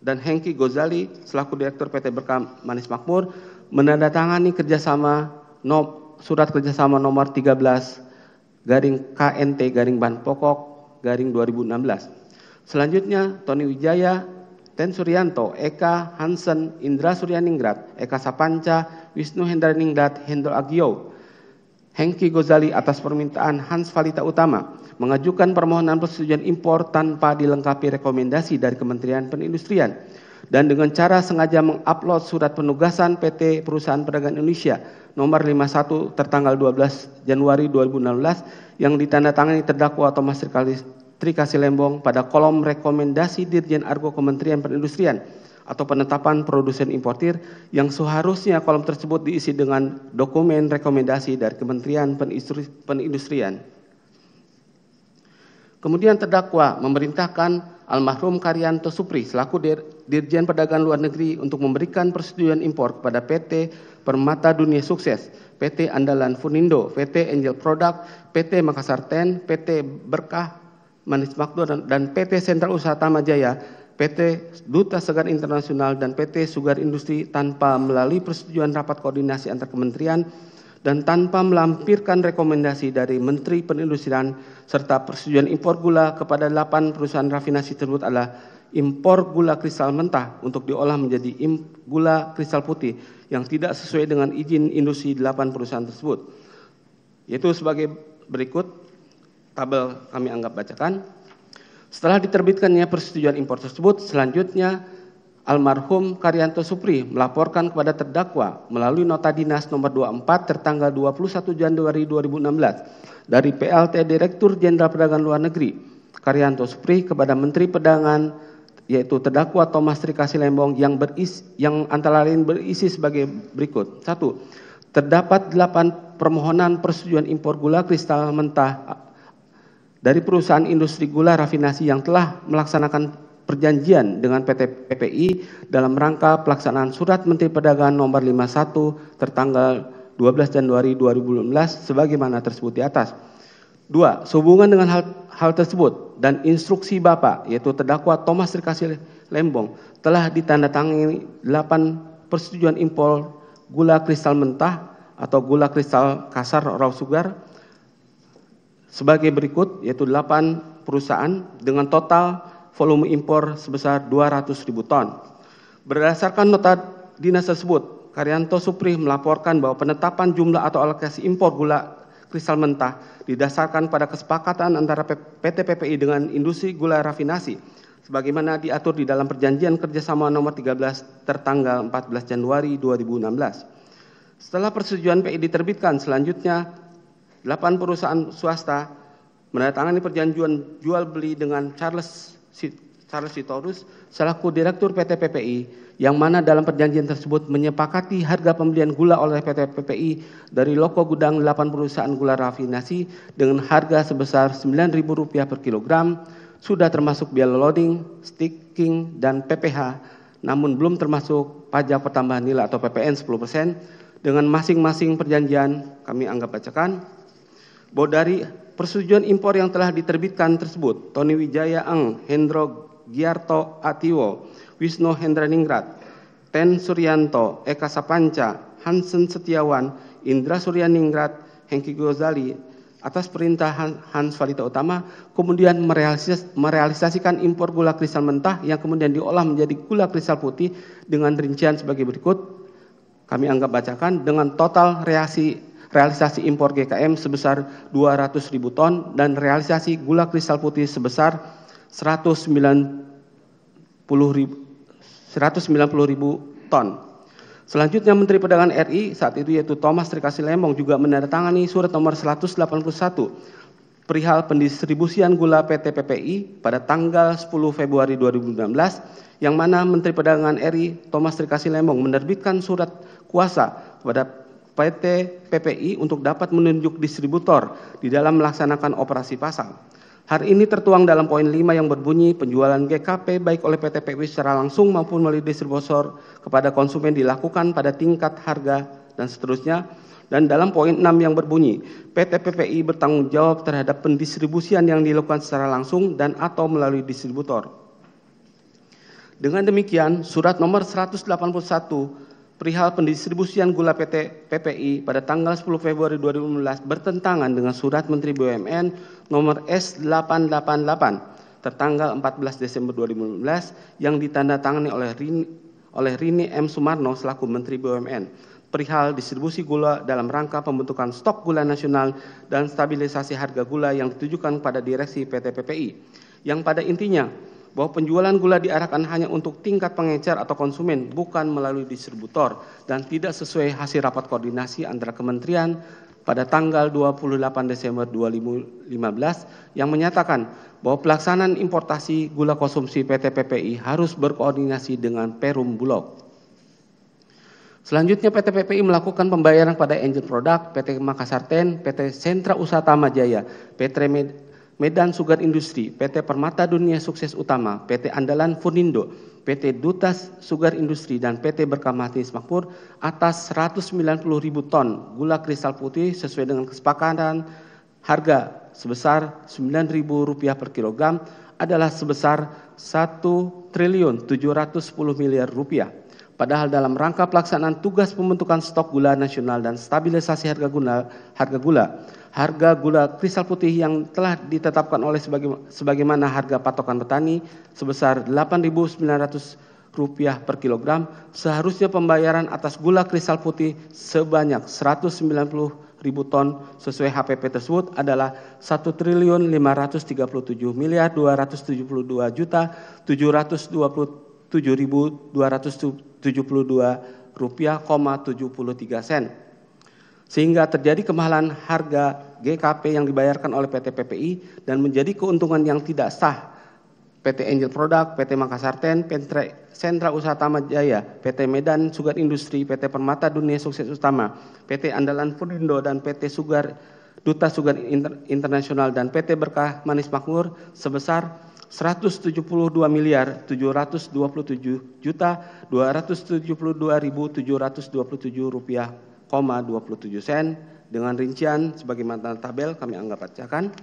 dan Hengki Gozali selaku Direktur PT Berkah Manis Makmur menandatangani surat kerjasama nomor 13 KNT bahan pokok 2016. Selanjutnya Tony Wijaya, Ten Suryanto, Eka, Hansen, Indra Suryaningrat, Eka Sapanca, Wisnu Hendraningrat, Hendro Agio, Hengki Gozali atas permintaan Hans Valita Utama mengajukan permohonan persetujuan impor tanpa dilengkapi rekomendasi dari Kementerian Perindustrian dan dengan cara sengaja mengupload surat penugasan PT Perusahaan Perdagangan Indonesia nomor 51 tertanggal 12 Januari 2016 yang ditandatangani terdakwa Thomas Trikasih Lembong pada kolom rekomendasi Dirjen Argo Kementerian Perindustrian atau penetapan produsen importir yang seharusnya kolom tersebut diisi dengan dokumen rekomendasi dari Kementerian Perindustrian. Kemudian terdakwa memerintahkan almarhum Karyanto Supri selaku Dirjen Perdagangan Luar Negeri untuk memberikan persetujuan impor kepada PT Permata Dunia Sukses, PT Andalan Funindo, PT Angel Product, PT Makassar Ten, PT Berkah Manis Makmur, dan PT Sentra Usaha Tamajaya, PT Duta Sugar Internasional, dan PT Sugar Industri tanpa melalui persetujuan rapat koordinasi antar kementerian dan tanpa melampirkan rekomendasi dari Menteri Perindustrian serta persetujuan impor gula kepada 8 perusahaan rafinasi tersebut adalah impor gula kristal mentah untuk diolah menjadi gula kristal putih yang tidak sesuai dengan izin industri 8 perusahaan tersebut. Yaitu sebagai berikut. Tabel kami anggap bacakan. Setelah diterbitkannya persetujuan impor tersebut, selanjutnya almarhum Karyanto Supri melaporkan kepada terdakwa melalui nota dinas nomor 24 tertanggal 21 Januari 2016 dari PLT Direktur Jenderal Perdagangan Luar Negeri Karyanto Supri kepada Menteri Perdagangan yaitu terdakwa Thomas Trikasi Lembong yang antara lain berisi sebagai berikut. 1. Terdapat 8 permohonan persetujuan impor gula kristal mentah dari perusahaan industri gula rafinasi yang telah melaksanakan perjanjian dengan PT PPI dalam rangka pelaksanaan Surat Menteri Perdagangan Nomor 51 tertanggal 12 Januari 2016 sebagaimana tersebut di atas. 2. Sehubungan dengan hal tersebut dan instruksi Bapak, yaitu terdakwa Thomas Trikasi Lembong, telah ditandatangani 8 persetujuan impor gula kristal mentah atau gula kristal kasar raw sugar sebagai berikut, yaitu 8 perusahaan dengan total volume impor sebesar 200.000 ton. Berdasarkan nota dinas tersebut, Karyanto Supri melaporkan bahwa penetapan jumlah atau alokasi impor gula kristal mentah didasarkan pada kesepakatan antara PT PPI dengan industri gula rafinasi sebagaimana diatur di dalam perjanjian kerjasama nomor 13 tertanggal 14 Januari 2016. Setelah persetujuan PI diterbitkan, selanjutnya 8 perusahaan swasta menandatangani perjanjian jual beli dengan Charles Sitorus selaku Direktur PT PPI, yang mana dalam perjanjian tersebut menyepakati harga pembelian gula oleh PT PPI dari loko gudang 8 perusahaan gula rafinasi dengan harga sebesar Rp9.000 per kilogram, sudah termasuk biaya loading, sticking, dan PPH, namun belum termasuk pajak pertambahan nilai atau PPN 10%, dengan masing-masing perjanjian kami anggap bacakan, bahwa dari persetujuan impor yang telah diterbitkan tersebut, Tony Wijaya Eng, Hendro Giarto Atiwo, Wisno Hendraningrat, Ten Suryanto, Eka Sapanca, Hansen Setiawan, Indra Suryaningrat, Hengki Gozali, atas perintah Hans Valita Utama, kemudian merealisasikan impor gula kristal mentah yang kemudian diolah menjadi gula kristal putih dengan rincian sebagai berikut. Kami anggap bacakan, dengan total realisasi impor GKM sebesar 200.000 ton dan realisasi gula kristal putih sebesar 190.000 ton. Selanjutnya Menteri Perdagangan RI saat itu yaitu Thomas Trikasi Lembong juga menandatangani surat nomor 181 perihal pendistribusian gula PT PPI pada tanggal 10 Februari 2016, yang mana Menteri Perdagangan RI Thomas Trikasi Lembong menerbitkan surat kuasa kepada PT PPI untuk dapat menunjuk distributor di dalam melaksanakan operasi pasar. Hal ini tertuang dalam poin 5 yang berbunyi penjualan GKP baik oleh PT PPI secara langsung maupun melalui distributor kepada konsumen dilakukan pada tingkat harga dan seterusnya. Dan dalam poin 6 yang berbunyi PT PPI bertanggung jawab terhadap pendistribusian yang dilakukan secara langsung dan atau melalui distributor. Dengan demikian, surat nomor 181 perihal pendistribusian gula PT PPI pada tanggal 10 Februari 2016 bertentangan dengan surat Menteri BUMN nomor S888 tertanggal 14 Desember 2015 yang ditandatangani oleh Rini M. Sumarno selaku Menteri BUMN perihal distribusi gula dalam rangka pembentukan stok gula nasional dan stabilisasi harga gula yang ditujukan pada direksi PT PPI, yang pada intinya bahwa penjualan gula diarahkan hanya untuk tingkat pengecer atau konsumen, bukan melalui distributor, dan tidak sesuai hasil rapat koordinasi antara kementerian pada tanggal 28 Desember 2015 yang menyatakan bahwa pelaksanaan importasi gula konsumsi PT PPI harus berkoordinasi dengan Perum Bulog. Selanjutnya PT PPI melakukan pembayaran pada Angel Product, PT Makassar Ten, PT Sentra Usaha Tamajaya, PT Medan Sugar Industri, PT Permata Dunia Sukses Utama, PT Andalan Furnindo, PT Dutas Sugar Industri, dan PT Berkamati Makmur atas 190.000 ton gula kristal putih sesuai dengan kesepakatan harga sebesar Rp9.000 per kilogram adalah sebesar Rp1.710 miliar. Padahal dalam rangka pelaksanaan tugas pembentukan stok gula nasional dan stabilisasi harga gula kristal putih yang telah ditetapkan oleh sebagaimana harga patokan petani sebesar Rp8.900 per kilogram, seharusnya pembayaran atas gula kristal putih sebanyak 190.000 ton sesuai HPP tersebut adalah Rp1.537.277.272,73. Sehingga terjadi kemahalan harga GKP yang dibayarkan oleh PT PPI dan menjadi keuntungan yang tidak sah PT Angel Product, PT Makassar Ten, Sentra Usaha Tama Jaya, PT Medan Sugar Industri, PT Permata Dunia Sukses Utama, PT Andalan Purindo, dan PT Duta Sugar Internasional, dan PT Berkah Manis Makmur sebesar 172.277.272.727 rupiah,27 dengan rincian sebagaimana tabel kami anggap bacakan.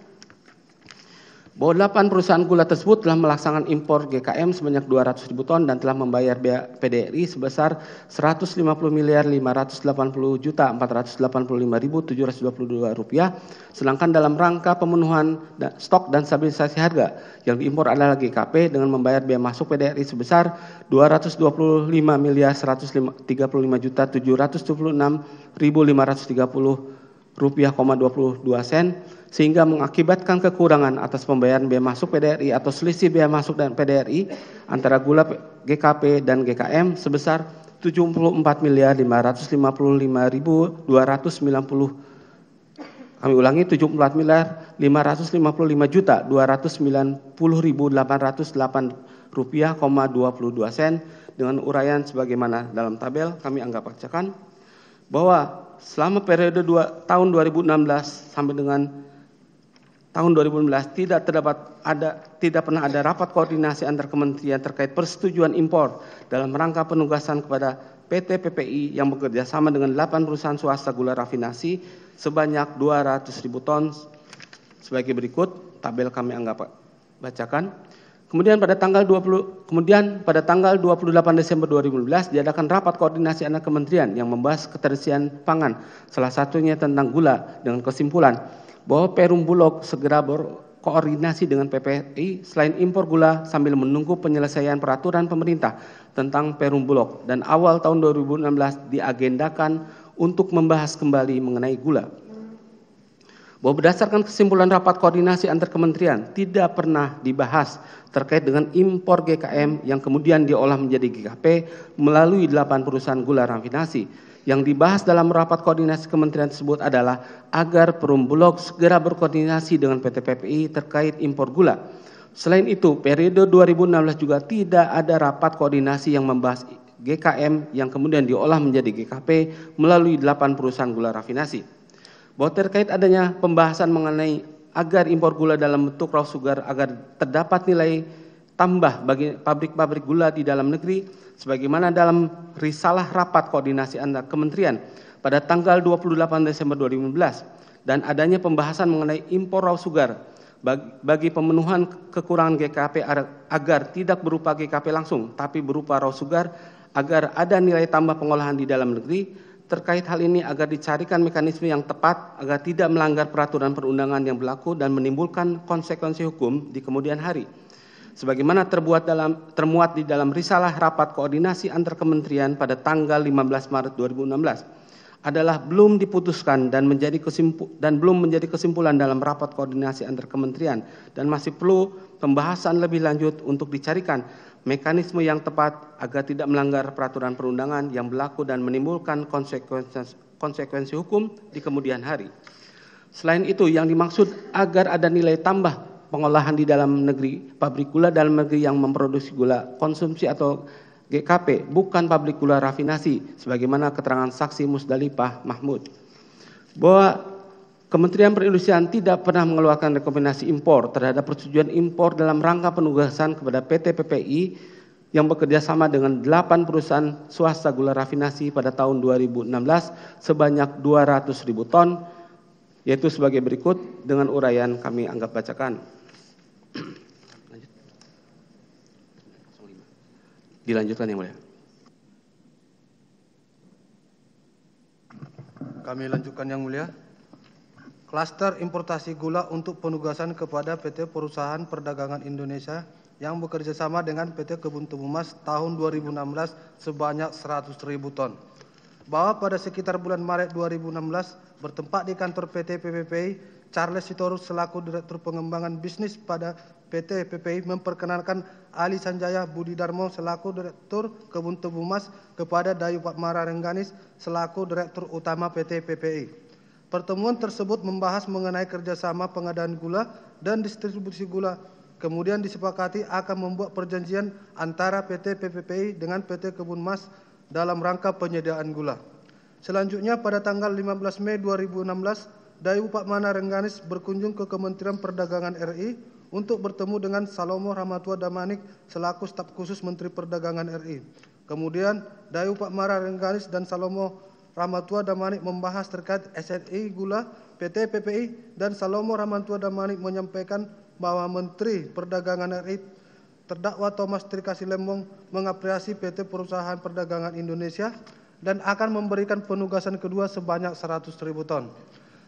Bahwa 8 perusahaan gula tersebut telah melaksanakan impor GKM sebanyak 200.000 ton dan telah membayar PDRI sebesar 150.580.485.722 rupiah, sedangkan dalam rangka pemenuhan stok dan stabilisasi harga yang diimpor adalah GKP dengan membayar biaya masuk PDRI sebesar 225.135.776.530 rupiah,22 sen, sehingga mengakibatkan kekurangan atas pembayaran biaya masuk PDRI atau selisih biaya masuk dan PDRI antara gula GKP dan GKM sebesar 74.555.290. Kami ulangi, 74.555.290.808 rupiah,22 sen, dengan uraian sebagaimana dalam tabel kami anggap bacakan bahwa selama periode tahun 2016 sampai dengan tahun 2016 tidak pernah ada rapat koordinasi antar kementerian terkait persetujuan impor dalam rangka penugasan kepada PT PPI yang bekerja sama dengan 8 perusahaan swasta gula rafinasi sebanyak 200.000 ton sebagai berikut. Tabel kami anggap bacakan. Kemudian pada tanggal 28 Desember 2015 diadakan rapat koordinasi antar kementerian yang membahas ketersediaan pangan, salah satunya tentang gula, dengan kesimpulan bahwa Perum Bulog segera berkoordinasi dengan PPI selain impor gula sambil menunggu penyelesaian peraturan pemerintah tentang Perum Bulog, dan awal tahun 2016 diagendakan untuk membahas kembali mengenai gula. Bahwa berdasarkan kesimpulan rapat koordinasi antar kementerian tidak pernah dibahas terkait dengan impor GKM yang kemudian diolah menjadi GKP melalui 8 perusahaan gula rafinasi. Yang dibahas dalam rapat koordinasi kementerian tersebut adalah agar Perum Bulog segera berkoordinasi dengan PT PPI terkait impor gula. Selain itu, periode 2016 juga tidak ada rapat koordinasi yang membahas GKM yang kemudian diolah menjadi GKP melalui 8 perusahaan gula rafinasi. Bahwa terkait adanya pembahasan mengenai agar impor gula dalam bentuk raw sugar agar terdapat nilai tambah bagi pabrik-pabrik gula di dalam negeri sebagaimana dalam risalah rapat koordinasi antar kementerian pada tanggal 28 Desember 2015, dan adanya pembahasan mengenai impor raw sugar bagi pemenuhan kekurangan GKP agar tidak berupa GKP langsung tapi berupa raw sugar agar ada nilai tambah pengolahan di dalam negeri. Terkait hal ini agar dicarikan mekanisme yang tepat agar tidak melanggar peraturan perundangan yang berlaku dan menimbulkan konsekuensi hukum di kemudian hari. Sebagaimana termuat di dalam risalah rapat koordinasi antar kementerian pada tanggal 15 Maret 2016 adalah belum diputuskan dan belum menjadi kesimpulan dalam rapat koordinasi antar kementerian dan masih perlu pembahasan lebih lanjut untuk dicarikan mekanisme yang tepat agar tidak melanggar peraturan perundangan yang berlaku dan menimbulkan konsekuensi hukum di kemudian hari. Selain itu, yang dimaksud agar ada nilai tambah pengolahan di dalam negeri, pabrik gula dalam negeri yang memproduksi gula konsumsi atau GKP, bukan pabrik gula rafinasi, sebagaimana keterangan saksi Musdalifah Mahmud. Bahwa Kementerian Perindustrian tidak pernah mengeluarkan rekomendasi impor terhadap persetujuan impor dalam rangka penugasan kepada PT PPI yang bekerja sama dengan 8 perusahaan swasta gula rafinasi pada tahun 2016 sebanyak 200.000 ton, yaitu sebagai berikut dengan uraian kami anggap bacakan. Dilanjutkan yang mulia. Kami lanjutkan yang mulia. Klaster importasi gula untuk penugasan kepada PT Perusahaan Perdagangan Indonesia yang bekerja sama dengan PT Kebun Tebu Mas tahun 2016 sebanyak 100.000 ton. Bahwa pada sekitar bulan Maret 2016 bertempat di kantor PT PPPI, Charles Sitorus selaku Direktur Pengembangan Bisnis pada PT PPI memperkenalkan Ali Sanjaya Budi Darmo selaku Direktur Kebun Tebu Mas kepada Dayu Patmara Rengganis selaku Direktur Utama PT PPI. Pertemuan tersebut membahas mengenai kerjasama pengadaan gula dan distribusi gula Kemudian disepakati akan membuat perjanjian antara PT PPPI dengan PT Kebun Mas dalam rangka penyediaan gula. Selanjutnya pada tanggal 15 Mei 2016, Dayu Pak Mana Rengganis berkunjung ke Kementerian Perdagangan RI untuk bertemu dengan Salomo Ramatua Damanik selaku staf khusus Menteri Perdagangan RI. Kemudian Dayu Pak Mana Rengganis dan Salomo Ramatua Damanik membahas terkait SNI Gula, PT PPI, dan Salomo Ramatua Damanik menyampaikan bahwa Menteri Perdagangan RI terdakwa Thomas Trikasi Lembong mengapresiasi PT Perusahaan Perdagangan Indonesia dan akan memberikan penugasan kedua sebanyak 100.000 ton.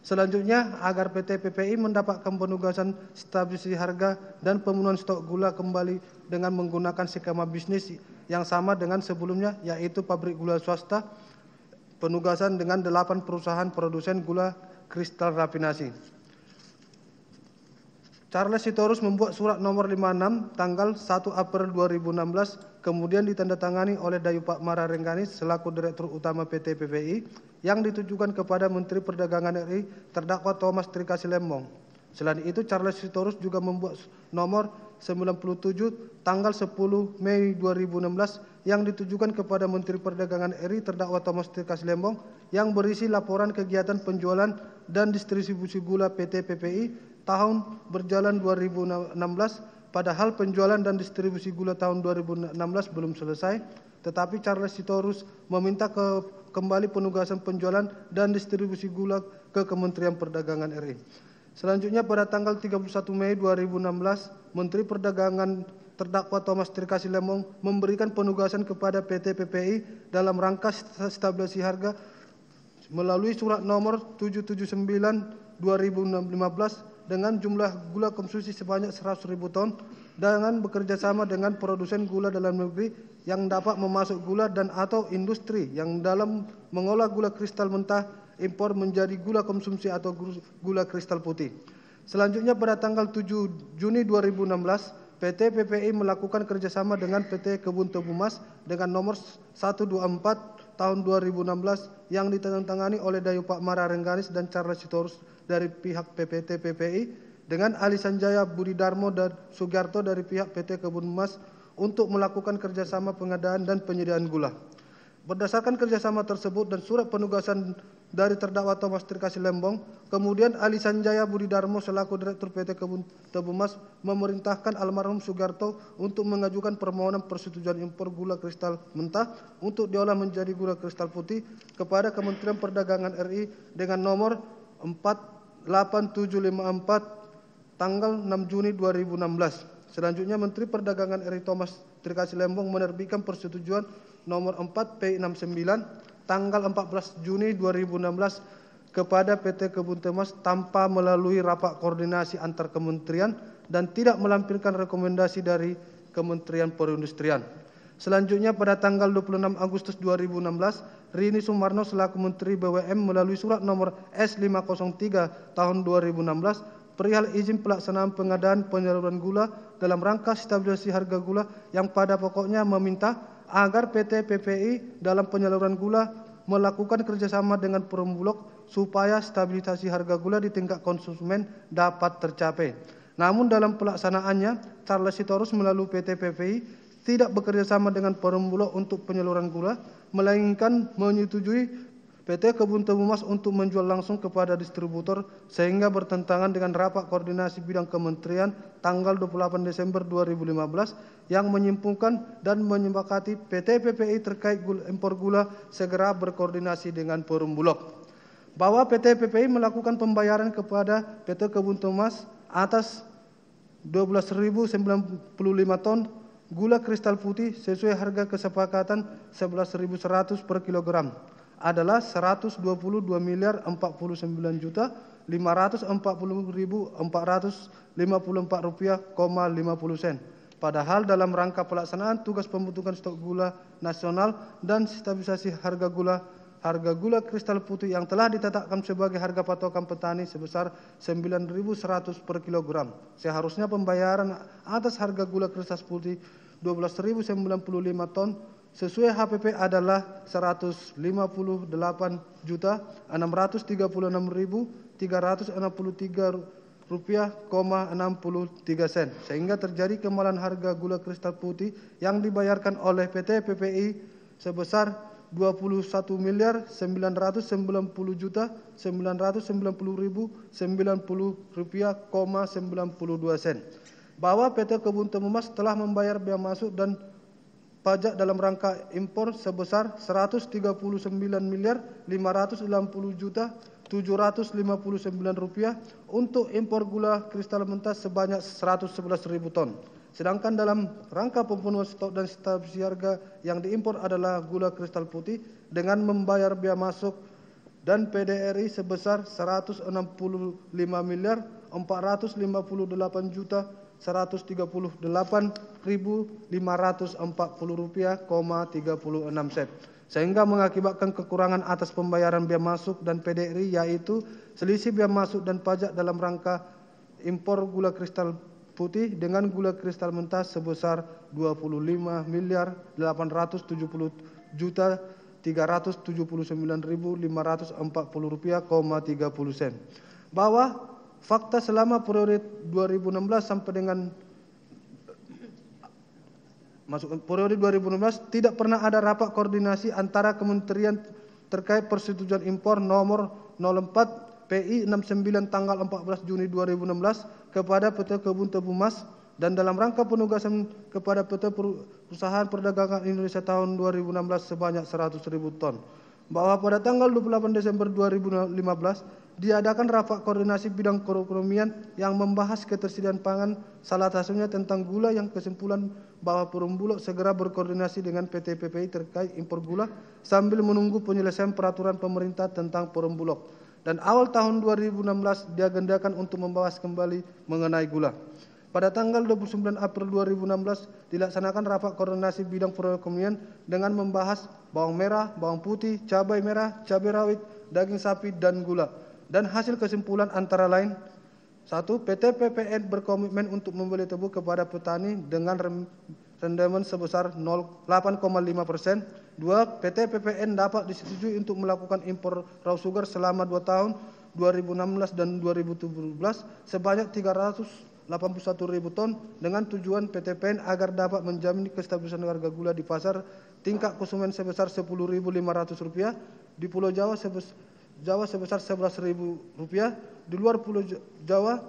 Selanjutnya, agar PT PPI mendapatkan penugasan stabilisasi harga dan pemenuhan stok gula kembali dengan menggunakan skema bisnis yang sama dengan sebelumnya, yaitu pabrik gula swasta, penugasan dengan 8 perusahaan produsen gula kristal rafinasi. Charles Sitorus membuat surat nomor 56 tanggal 1 April 2016 kemudian ditandatangani oleh Dayu Pak Mara Rengganis selaku Direktur Utama PT PPI yang ditujukan kepada Menteri Perdagangan RI terdakwa Thomas Trikasi Lembong. Selain itu, Charles Sitorus juga membuat nomor 97 tanggal 10 Mei 2016 yang ditujukan kepada Menteri Perdagangan RI terdakwa Thomas Trikasi Lembong yang berisi laporan kegiatan penjualan dan distribusi gula PT PPI tahun berjalan 2016, padahal penjualan dan distribusi gula tahun 2016 belum selesai, tetapi Charles Sitorus meminta kembali penugasan penjualan dan distribusi gula ke Kementerian Perdagangan RI. Selanjutnya pada tanggal 31 Mei 2016, Menteri Perdagangan terdakwa Thomas Trikasi Lembong memberikan penugasan kepada PT PPI dalam rangka stabilisasi harga melalui surat nomor 779/2015 dengan jumlah gula konsumsi sebanyak 100.000 ton dengan bekerjasama dengan produsen gula dalam negeri yang dapat memasuk gula dan atau industri yang dalam mengolah gula kristal mentah impor menjadi gula konsumsi atau gula kristal putih. Selanjutnya pada tanggal 7 Juni 2016, PT PPI melakukan kerjasama dengan PT Kebun Tebu Mas dengan nomor 124 tahun 2016 yang ditandatangani oleh Dayu Pak Mara Rengganis dan Charles Sitorus dari pihak PT PPI dengan Ali Sanjaya Budidarmo dan Sugiarto dari pihak PT Kebun Mas untuk melakukan kerjasama pengadaan dan penyediaan gula. Berdasarkan kerjasama tersebut dan surat penugasan dari terdakwa Thomas Trikasi Lembong, kemudian Ali Sanjaya Budidarmo selaku Direktur PT Kebun Tebu Mas memerintahkan almarhum Sugiarto untuk mengajukan permohonan persetujuan impor gula kristal mentah untuk diolah menjadi gula kristal putih kepada Kementerian Perdagangan RI dengan nomor 48754 tanggal 6 Juni 2016. Selanjutnya Menteri Perdagangan RI Thomas Trikasi Lembong menerbitkan persetujuan nomor 4 P69 tanggal 14 Juni 2016 kepada PT Kebun Tebu Mas tanpa melalui rapat koordinasi antar kementerian dan tidak melampirkan rekomendasi dari Kementerian Perindustrian. Selanjutnya pada tanggal 26 Agustus 2016, Rini Sumarno selaku Menteri BUMN melalui surat nomor S503 tahun 2016 perihal izin pelaksanaan pengadaan penyaluran gula dalam rangka stabilisasi harga gula yang pada pokoknya meminta agar PT PPI dalam penyaluran gula melakukan kerjasama dengan Perumbulok supaya stabilisasi harga gula di tingkat konsumen dapat tercapai. Namun dalam pelaksanaannya, Charles Sitorus melalui PT PPI tidak bekerjasama dengan Perumbulok untuk penyaluran gula, melainkan menyetujui PT Kebun Tebu Mas untuk menjual langsung kepada distributor sehingga bertentangan dengan rapat koordinasi bidang kementerian tanggal 28 Desember 2015 yang menyimpulkan dan menyepakati PT PPI terkait impor gula segera berkoordinasi dengan Perumbulok. Bahwa PT PPI melakukan pembayaran kepada PT Kebun Tebu Mas atas 12.095 ton gula kristal putih sesuai harga kesepakatan 11.100 per kilogram adalah 122.049.540.454 rupiah, 50 sen. Padahal dalam rangka pelaksanaan tugas pembentukan stok gula nasional dan stabilisasi harga gula kristal putih yang telah ditetapkan sebagai harga patokan petani sebesar 9.100 per kilogram. Seharusnya pembayaran atas harga gula kristal putih 12.095 ton sesuai HPP adalah 158.636.363 Rp0,63, sehingga terjadi kemahalan harga gula kristal putih yang dibayarkan oleh PT PPI sebesar Rp29.990.990.90, bahwa PT Kebun Temu Mas telah membayar bea masuk dan pajak dalam rangka impor sebesar Rp139.560.759 untuk impor gula kristal mentah sebanyak 111.000 ton. Sedangkan dalam rangka pemenuhan stok dan stabilisasi harga yang diimpor adalah gula kristal putih dengan membayar bea masuk dan PDRI sebesar Rp160.538.540,36, sehingga mengakibatkan kekurangan atas pembayaran bea masuk dan PDRI, yaitu selisih bea masuk dan pajak dalam rangka impor gula kristal putih dengan gula kristal mentah sebesar Rp25.870.379.540,30, bahwa fakta selama periode 2016 sampai dengan periode 2016 tidak pernah ada rapat koordinasi antara kementerian terkait persetujuan impor nomor 04 PI 69 tanggal 14 Juni 2016 kepada PT Kebun Tebu Mas dan dalam rangka penugasan kepada PT Perusahaan Perdagangan Indonesia tahun 2016 sebanyak 100.000 ton. Bahwa pada tanggal 28 Desember 2015 diadakan rapat koordinasi bidang perekonomian yang membahas ketersediaan pangan, salah satunya tentang gula, yang kesimpulan bahwa Perum Bulog segera berkoordinasi dengan PT PPI terkait impor gula sambil menunggu penyelesaian peraturan pemerintah tentang Perum Bulog. Dan awal tahun 2016 diagendakan untuk membahas kembali mengenai gula. Pada tanggal 29 April 2016 dilaksanakan rapat koordinasi bidang perekonomian dengan membahas bawang merah, bawang putih, cabai merah, cabai rawit, daging sapi, dan gula. Dan hasil kesimpulan antara lain: 1. PT PPN berkomitmen untuk membeli tebu kepada petani dengan rendaman sebesar 8,5%. 2. PT PPN dapat disetujui untuk melakukan impor raw sugar selama 2 tahun 2016 dan 2017 sebanyak 381.000 ton dengan tujuan PT PN agar dapat menjamin kestabilisan harga gula di pasar tingkat konsumen sebesar Rp10.500, di Pulau Jawa sebesar Rp11.000 di luar Pulau Jawa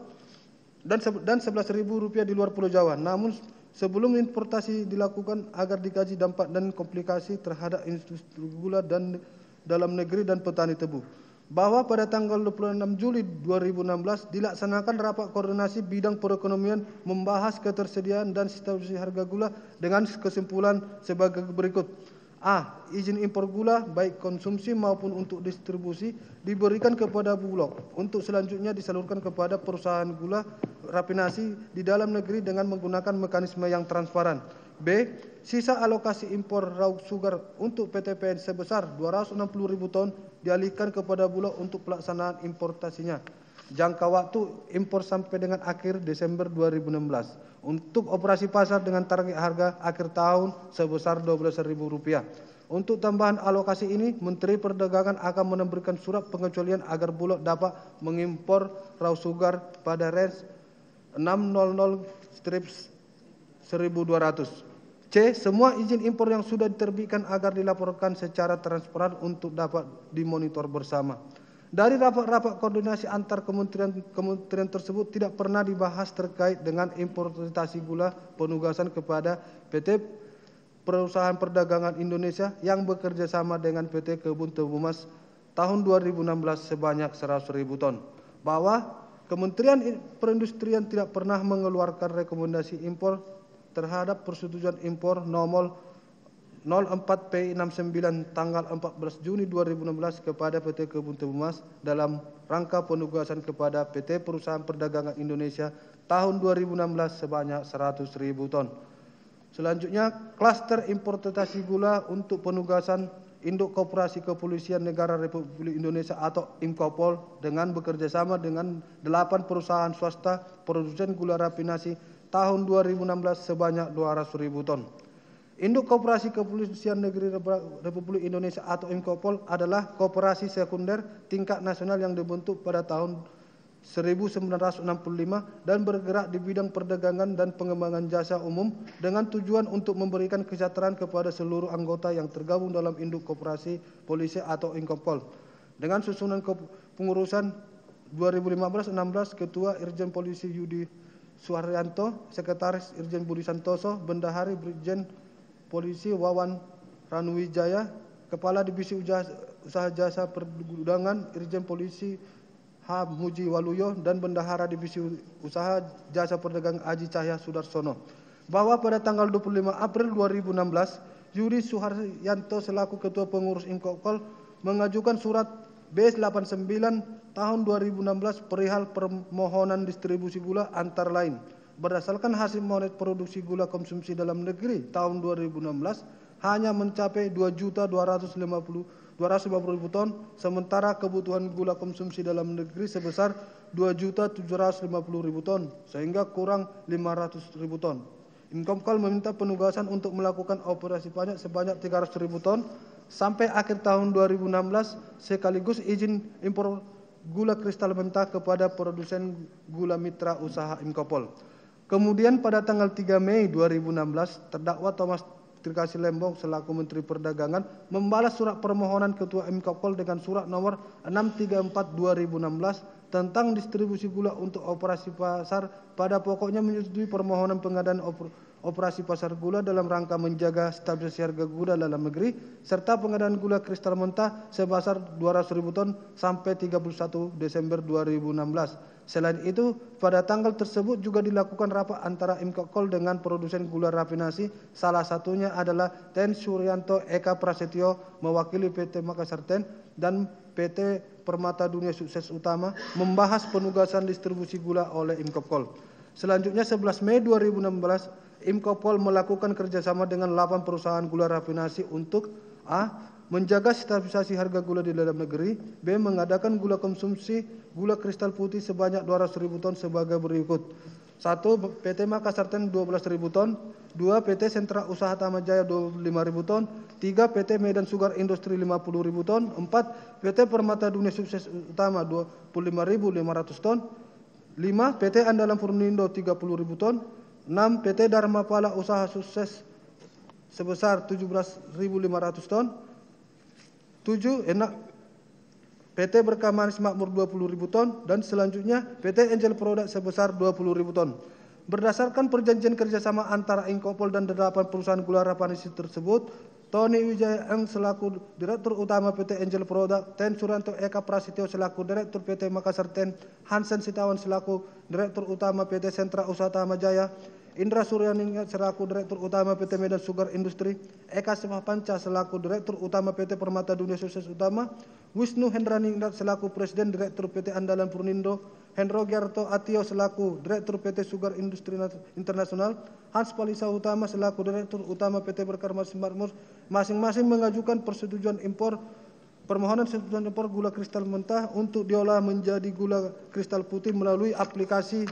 dan Rp11.000 di luar Pulau Jawa. Namun sebelum importasi dilakukan agar dikaji dampak dan komplikasi terhadap industri gula dan dalam negeri dan petani tebu. Bahwa pada tanggal 26 Juli 2016 dilaksanakan rapat koordinasi bidang perekonomian membahas ketersediaan dan stabilisasi harga gula dengan kesimpulan sebagai berikut. A. Izin impor gula baik konsumsi maupun untuk distribusi diberikan kepada Bulog untuk selanjutnya disalurkan kepada perusahaan gula rafinasi di dalam negeri dengan menggunakan mekanisme yang transparan. B. Sisa alokasi impor raw sugar untuk PT PN sebesar 260.000 ton dialihkan kepada Bulog untuk pelaksanaan importasinya. Jangka waktu impor sampai dengan akhir Desember 2016. Untuk operasi pasar dengan target harga akhir tahun sebesar Rp12.000. Untuk tambahan alokasi ini, Menteri Perdagangan akan menerbitkan surat pengecualian agar Bulog dapat mengimpor raw sugar pada range 600-1200. C. Semua izin impor yang sudah diterbitkan agar dilaporkan secara transparan untuk dapat dimonitor bersama. Dari rapat-rapat koordinasi antar kementerian tersebut tidak pernah dibahas terkait dengan importasi gula penugasan kepada PT Perusahaan Perdagangan Indonesia yang bekerja sama dengan PT Kebun Tebu Mas tahun 2016 sebanyak 100.000 ton. Bahwa Kementerian Perindustrian tidak pernah mengeluarkan rekomendasi impor terhadap persetujuan impor nomor 04 PI 69 tanggal 14 Juni 2016 kepada PT Kebun Tebu Mas dalam rangka penugasan kepada PT Perusahaan Perdagangan Indonesia tahun 2016 sebanyak 100.000 ton. Selanjutnya, klaster importasi gula untuk penugasan Induk Koperasi Kepolisian Negara Republik Indonesia atau INKOPOL dengan bekerjasama dengan 8 perusahaan swasta produsen gula rafinasi tahun 2016 sebanyak 200.000 ton. Induk Koperasi Kepolisian Negeri Republik Indonesia atau INKOPOL adalah koperasi sekunder tingkat nasional yang dibentuk pada tahun 1965 dan bergerak di bidang perdagangan dan pengembangan jasa umum dengan tujuan untuk memberikan kesejahteraan kepada seluruh anggota yang tergabung dalam induk koperasi polisi atau Inkopol. Dengan susunan pengurusan 2015-16, Ketua Irjen Polisi Yudi Suharyanto, Sekretaris Irjen Budi Santoso, Bendahari Brigjen Polisi Wawan Ranuwijaya, Kepala Divisi Usaha Jasa Pergudangan Irjen Polisi H. Muji Waluyo, dan Bendahara Divisi Usaha Jasa Perdagangan Aji Cahya Sudarsono, bahwa pada tanggal 25 April 2016, Yudi Suharyanto selaku Ketua Pengurus Inkopol mengajukan surat B89 tahun 2016 perihal permohonan distribusi gula antara lain berdasarkan hasil monet produksi gula konsumsi dalam negeri tahun 2016 hanya mencapai 2.250.000 ton, sementara kebutuhan gula konsumsi dalam negeri sebesar 2.750.000 ton, sehingga kurang 500.000 ton. Inkopol meminta penugasan untuk melakukan operasi pajak sebanyak 300.000 ton sampai akhir tahun 2016, sekaligus izin impor gula kristal mentah kepada produsen gula mitra usaha Inkopol. Kemudian pada tanggal 3 Mei 2016, terdakwa Thomas Tirkasih Lembong selaku Menteri Perdagangan membalas surat permohonan Ketua Inkopol dengan surat nomor 634/2016 tentang distribusi gula untuk operasi pasar. Pada pokoknya menyetujui permohonan pengadaan operasi pasar gula dalam rangka menjaga stabilisasi harga gula dalam negeri serta pengadaan gula kristal mentah sebesar 200.000 ton sampai 31 Desember 2016. Selain itu, pada tanggal tersebut juga dilakukan rapat antara Inkopol dengan produsen gula rafinasi, salah satunya adalah Ten Suryanto Eka Prasetyo mewakili PT Makassar Ten dan PT Permata Dunia Sukses Utama membahas penugasan distribusi gula oleh Inkopol. Selanjutnya 11 Mei 2016, Inkopol melakukan kerjasama dengan 8 perusahaan gula rafinasi untuk A. Menjaga stabilisasi harga gula di dalam negeri, B. Mengadakan gula konsumsi gula kristal putih sebanyak 200.000 ton sebagai berikut. 1. PT Makassar Ten 12.000 ton, 2. PT Sentra Usaha Tamajaya 25.000 ton, 3. PT Medan Sugar Industri 50.000 ton, 4. PT Permata Dunia Sukses Utama 25.500 ton, 5. PT Andalan Purnindo 30.000 ton, 6. PT Dharma Pala Usaha Sukses sebesar 17.500 ton, 7. PT Berkamanis Makmur 20.000 ton, dan selanjutnya PT Angel Product sebesar 20.000 ton. Berdasarkan perjanjian kerjasama antara Inkopol dan 8 perusahaan gula rafinasi tersebut, Tony Wijaya Eng selaku Direktur Utama PT Angel Product, Ten Suryanto Eka Prasetyo selaku Direktur PT Makassar Ten, Hansen Sitawan selaku Direktur Utama PT Sentra Usaha Tamajaya, Indra Suryaningrat selaku Direktur Utama PT Medan Sugar Industri, Eka Semapanca selaku Direktur Utama PT Permata Dunia Sukses Utama, Wisnu Hendraningrat selaku Presiden Direktur PT Andalan Purnindo, Hendro Gyarto Atio selaku Direktur PT Sugar Industri Internasional, Hans Palisa Utama selaku Direktur Utama PT Berkamanis Makmur, masing-masing mengajukan persetujuan impor permohonan persetujuan impor gula kristal mentah untuk diolah menjadi gula kristal putih melalui aplikasi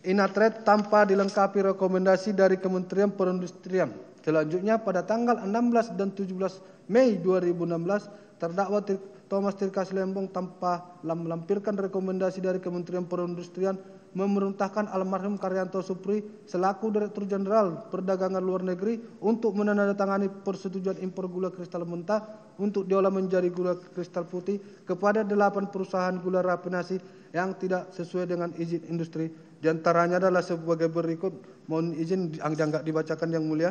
Inatret tanpa dilengkapi rekomendasi dari Kementerian Perindustrian. Selanjutnya pada tanggal 16 dan 17 Mei 2016, terdakwa Thomas Tirkasih Lembong tanpa melampirkan rekomendasi dari Kementerian Perindustrian memerintahkan almarhum Karyanto Supri selaku Direktur Jenderal Perdagangan Luar Negeri untuk menandatangani persetujuan impor gula kristal mentah untuk diolah menjadi gula kristal putih kepada 8 perusahaan gula rafinasi yang tidak sesuai dengan izin industri. Di antaranya adalah sebagai berikut, mohon izin jangan dibacakan yang mulia,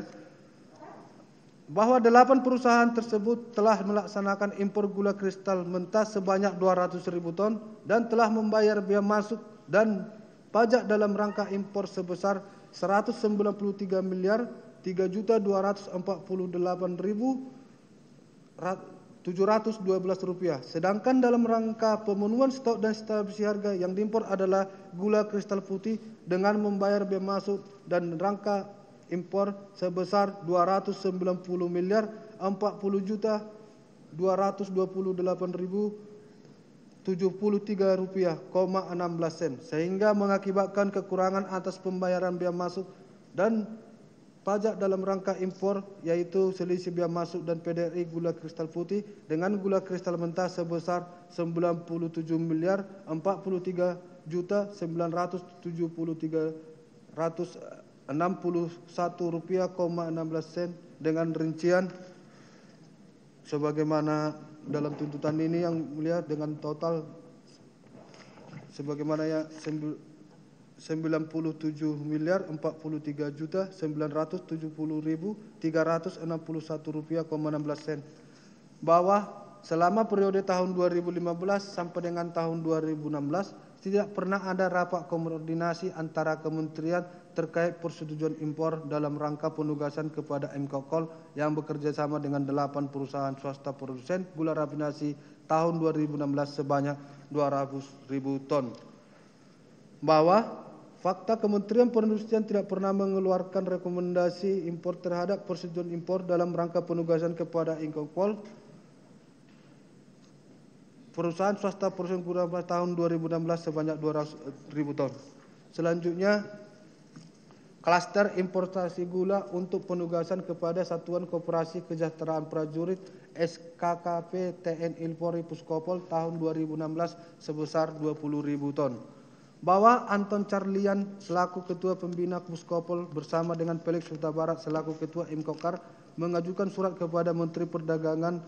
bahwa 8 perusahaan tersebut telah melaksanakan impor gula kristal mentah sebanyak 200.000 ton dan telah membayar biaya masuk dan pajak dalam rangka impor sebesar 193.348.712 rupiah. Sedangkan dalam rangka pemenuhan stok dan stabilisasi harga yang diimpor adalah gula kristal putih dengan membayar biaya masuk dan rangka impor sebesar 290.440.228.073 rupiah, 16 sen, sehingga mengakibatkan kekurangan atas pembayaran biaya masuk dan pajak dalam rangka impor yaitu selisih biaya masuk dan PDRI gula kristal putih dengan gula kristal mentah sebesar 97 miliar 43 juta 973.161 rupiah, 16 sen dengan rincian sebagaimana dalam tuntutan ini yang mulia dengan total sebagaimana ya 97 miliar 43 juta 970.361 rupiah, 16 sen. Bahwa selama periode tahun 2015 sampai dengan tahun 2016 tidak pernah ada rapat koordinasi antara kementerian terkait persetujuan impor dalam rangka penugasan kepada MKOL yang bekerja sama dengan 8 perusahaan swasta produsen gula rafinasi tahun 2016 sebanyak 200.000 ton. Bahwa fakta Kementerian Perindustrian tidak pernah mengeluarkan rekomendasi impor terhadap persetujuan impor dalam rangka penugasan kepada MKOL perusahaan swasta produsen gula tahun 2016 sebanyak 200.000 ton. Selanjutnya, klaster importasi gula untuk penugasan kepada Satuan Koperasi Kesejahteraan Prajurit SKKP TNI Polri Puskopol tahun 2016 sebesar 20.000 ton. Bahwa Anton Carlian selaku Ketua Pembina Puskopol bersama dengan Felix Huta Barat selaku Ketua MKOKAR mengajukan surat kepada Menteri Perdagangan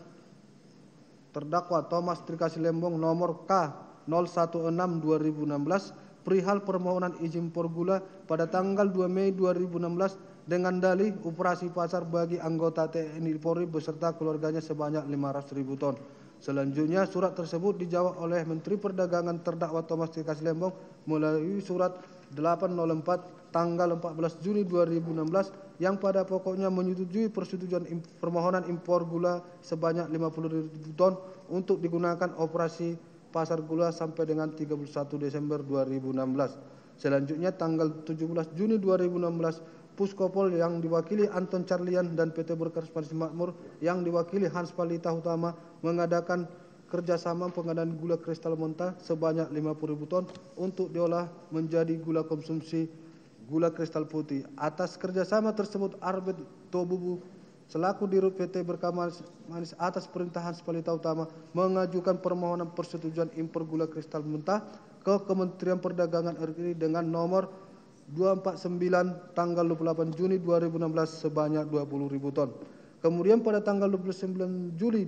terdakwa Thomas Trikasi Lembong nomor K016/2016 perihal permohonan izin impor gula pada tanggal 2 Mei 2016 dengan dalih operasi pasar bagi anggota TNI Polri beserta keluarganya sebanyak 500.000 ton. Selanjutnya surat tersebut dijawab oleh Menteri Perdagangan terdakwa Thomas Trikasi Lembong melalui surat 804 tanggal 14 Juni 2016 yang pada pokoknya menyetujui persetujuan permohonan impor gula sebanyak 50.000 ton untuk digunakan operasi pasar gula sampai dengan 31 Desember 2016. Selanjutnya tanggal 17 Juni 2016 Puskopol yang diwakili Anton Carlian dan PT Berkas Manis Makmur yang diwakili Hans Palita Utama mengadakan kerjasama pengadaan gula kristal mentah sebanyak 50.000 ton untuk diolah menjadi gula konsumsi gula kristal putih. Atas kerjasama tersebut Arbet Tobubu selaku Dirut PT Berkas Manis atas perintah Hans Palita Utama mengajukan permohonan persetujuan impor gula kristal mentah ke Kementerian Perdagangan RI dengan nomor 249 tanggal 28 Juni 2016 sebanyak 20.000 ton. Kemudian pada tanggal 29 Juli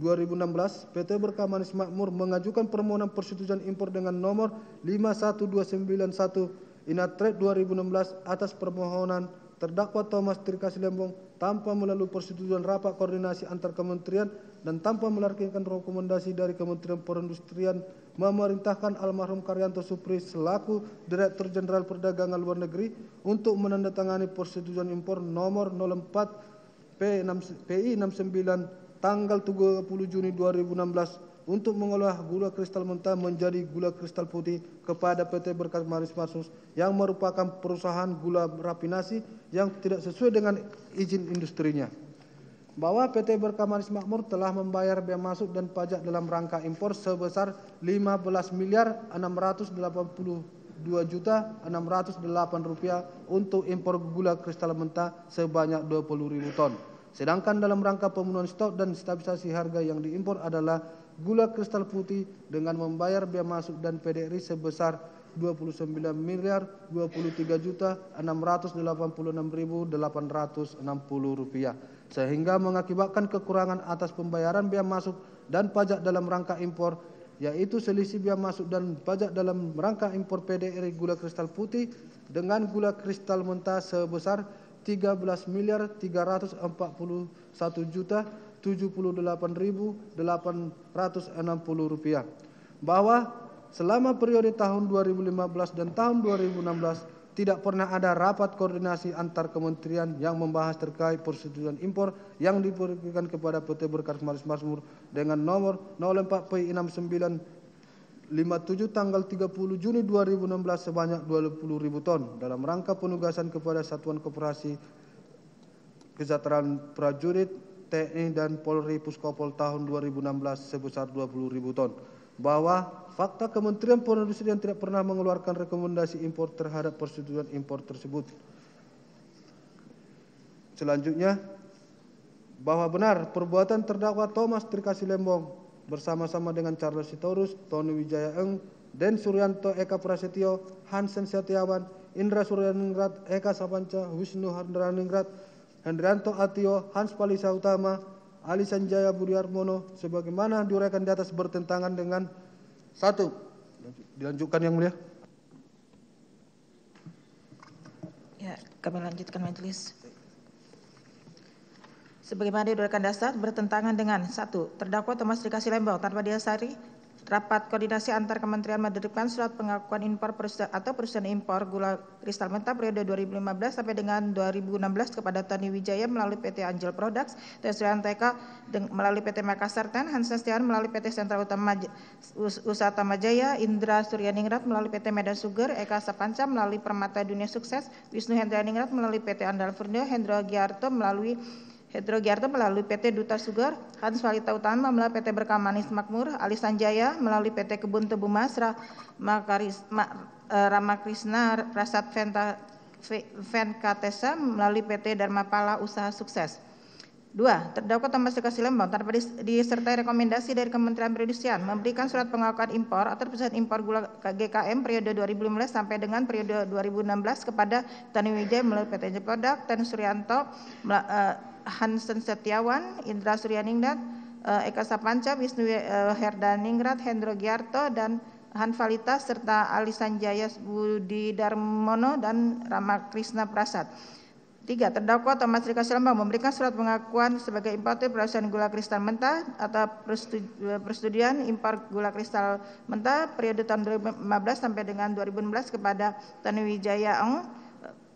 2016 PT Berkas Manis Makmur mengajukan permohonan persetujuan impor dengan nomor 51291 Inatret 2016 atas permohonan terdakwa Thomas Trikasi Lembong tanpa melalui persetujuan rapat koordinasi antar kementerian dan tanpa melarangkan rekomendasi dari Kementerian Perindustrian memerintahkan almarhum Karyanto Supri selaku Direktur Jenderal Perdagangan Luar Negeri untuk menandatangani persetujuan impor nomor 04 PI 69 tanggal 30 Juni 2016 untuk mengolah gula kristal mentah menjadi gula kristal putih kepada PT Berkas Manis Makmur yang merupakan perusahaan gula rafinasi yang tidak sesuai dengan izin industrinya. Bahwa PT Berkas Manis Makmur telah membayar bea masuk dan pajak dalam rangka impor sebesar 15 miliar 682 juta 608 rupiah untuk impor gula kristal mentah sebanyak 20.000 ton. Sedangkan dalam rangka pemenuhan stok dan stabilisasi harga yang diimpor adalah gula kristal putih dengan membayar bea masuk dan PDRI sebesar 29 miliar 23 juta 686.860 rupiah sehingga mengakibatkan kekurangan atas pembayaran bea masuk dan pajak dalam rangka impor yaitu selisih bea masuk dan pajak dalam rangka impor PDRI gula kristal putih dengan gula kristal mentah sebesar 13 miliar 341 juta 78.860 rupiah. Bahwa selama periode tahun 2015 dan tahun 2016 tidak pernah ada rapat koordinasi antar kementerian yang membahas terkait persetujuan impor yang diberikan kepada PT Berkas Manis Makmur dengan nomor 04 PI 6957 tanggal 30 Juni 2016 sebanyak 20.000 ton dalam rangka penugasan kepada Satuan Koperasi Kesejahteraan Prajurit TNI dan Polri Puskopol tahun 2016 sebesar 20.000 ton. Bahwa fakta Kementerian Perindustrian tidak pernah mengeluarkan rekomendasi impor terhadap persetujuan impor tersebut. Selanjutnya, bahwa benar perbuatan terdakwa Thomas Trikasi Lembong bersama-sama dengan Charles Sitorus, Tony Wijaya Eng, Den Suryanto, Eka Prasetyo, Hansen Setiawan, Indra Suryaningrat, Eka Sapanca, Wisnu Handraningrat, Hendrianto Atio, Hans Palisa Utama, Ali Sanjaya Budiarmono sebagaimana diuraikan di atas bertentangan dengan 1. Dilanjutkan Yang Mulia. Ya, kami lanjutkan majelis. Sebagaimana diuraikan dasar bertentangan dengan 1. Terdakwa Thomas Trikasi Lembong tanpa didasari rapat koordinasi antar kementerian menerbitkan surat pengakuan impor atau perusahaan impor gula kristal mentah periode 2015 sampai dengan 2016 kepada Tony Wijaya melalui PT Angel Products, Tesrian TK melalui PT Makassar Ten, Hansen Setiawan melalui PT Sentra Utama Usaha Tamajaya, Indra Suryaningrat melalui PT Medan Sugar, Eka Sapanca melalui Permata Dunia Sukses, Wisnu Hendraningrat melalui PT Andalan Furniture, Hendro Giarto melalui PT Duta Sugar, Hans Walita Utama melalui PT Berkah Manis Makmur, Ali Sanjaya melalui PT Kebun Tebu Mas, Ramakrishna Prasad Venkatesa melalui PT Dharmapala Usaha Sukses. 2. Terdakwa Thomas Trikasi Lembong tanpa disertai rekomendasi dari Kementerian Perindustrian memberikan surat pengakuan impor atau perusahaan impor gula GKM periode 2015 sampai dengan periode 2016 kepada Tony Wijaya melalui PT Angel Product, Ten Suryanto, Hansen Setiawan, Indra Suryaningrat, Eka Sapanca, Wisnu Herdaningrat, Hendro Giarto, dan Hanfalita serta Ali Sanjaya Budidarmono dan Ramakrishna Prasad. 3. Terdakwa Thomas Trikasi Lembong memberikan surat pengakuan sebagai importir perusahaan gula kristal mentah atau persetujuan impor gula kristal mentah periode tahun 2015 sampai dengan 2016 kepada Tony Wijaya Eng,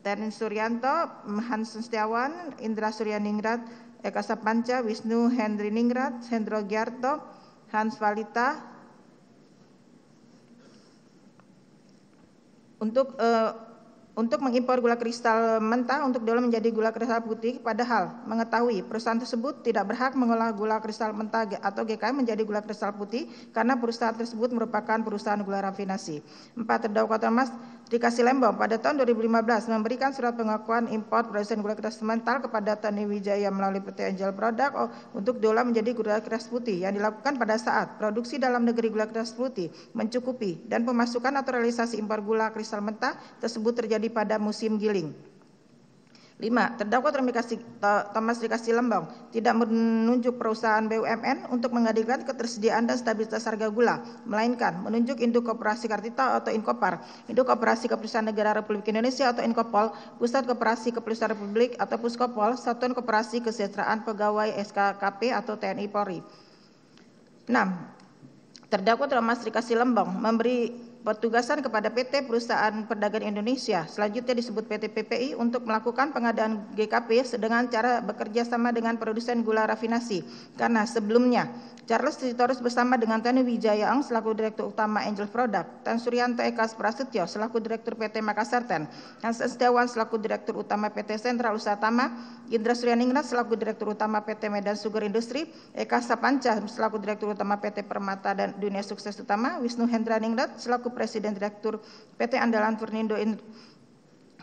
Ten Suryanto, Hansen Setiawan, Indra Suryaningrat, Eka Sapanca, Wisnu Hendriningrat, Hendro Giarto, Hans Walita untuk mengimpor gula kristal mentah untuk diolah menjadi gula kristal putih, padahal mengetahui perusahaan tersebut tidak berhak mengolah gula kristal mentah atau GKM menjadi gula kristal putih karena perusahaan tersebut merupakan perusahaan gula rafinasi. 4. Terdakwa Thomas Trikasi Lembong pada tahun 2015 memberikan surat pengakuan impor perusahaan gula kristal mentah kepada Tony Wijaya melalui PT Angel Product untuk diolah menjadi gula kristal putih yang dilakukan pada saat produksi dalam negeri gula kristal putih mencukupi dan pemasukan atau realisasi impor gula kristal mentah tersebut terjadi pada musim giling. 5. Terdakwa Thomas Trikasi Lembong tidak menunjuk perusahaan BUMN untuk mengadilkan ketersediaan dan stabilitas harga gula, melainkan menunjuk Induk Koperasi Kartita atau Inkopar, Induk Koperasi Keperusahaan Negara Republik Indonesia atau Inkopol, Pusat Koperasi Keperusahaan Republik atau Puskopol, Satuan Koperasi Kesejahteraan Pegawai SKKP atau TNI Polri. 6. Terdakwa Thomas Trikasi Lembong memberi petugasan kepada PT Perusahaan Perdagangan Indonesia, selanjutnya disebut PT PPI, untuk melakukan pengadaan GKP dengan cara bekerja sama dengan produsen gula rafinasi. Karena sebelumnya Charles Sitorus bersama dengan Tony Wijaya Eng selaku Direktur Utama Angel Product, Tan Suryanto Eka Prasetyo selaku Direktur PT Makassar Ten, Hansen Setiawan selaku Direktur Utama PT Sentral Usaha Tama, Indra Suryaningrat selaku Direktur Utama PT Medan Sugar Industri, Eka Sapanca selaku Direktur Utama PT Permata dan Dunia Sukses Utama, Wisnu Hendraningrat selaku Presiden Direktur PT Andalan Furnindo,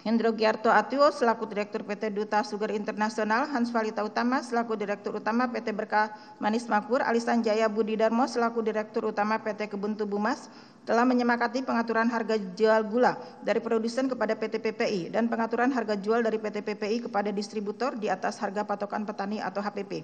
Hendro Giarto Atio selaku Direktur PT Duta Sugar Internasional, Hans Walita Utama selaku Direktur Utama PT Berkah Manis Makmur, Ali Sanjaya Budidarmo selaku Direktur Utama PT Kebun Tebu Mas telah menyepakati pengaturan harga jual gula dari produsen kepada PT PPI dan pengaturan harga jual dari PT PPI kepada distributor di atas harga patokan petani atau HPP.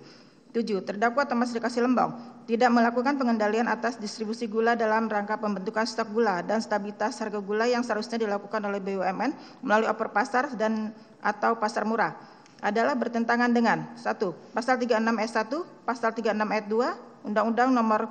7. Terdakwa Thomas Trikasi Lembong tidak melakukan pengendalian atas distribusi gula dalam rangka pembentukan stok gula dan stabilitas harga gula yang seharusnya dilakukan oleh BUMN melalui oper pasar dan atau pasar murah adalah bertentangan dengan 1. Pasal 36 ayat 1, Pasal 36 ayat 2, Undang-Undang Nomor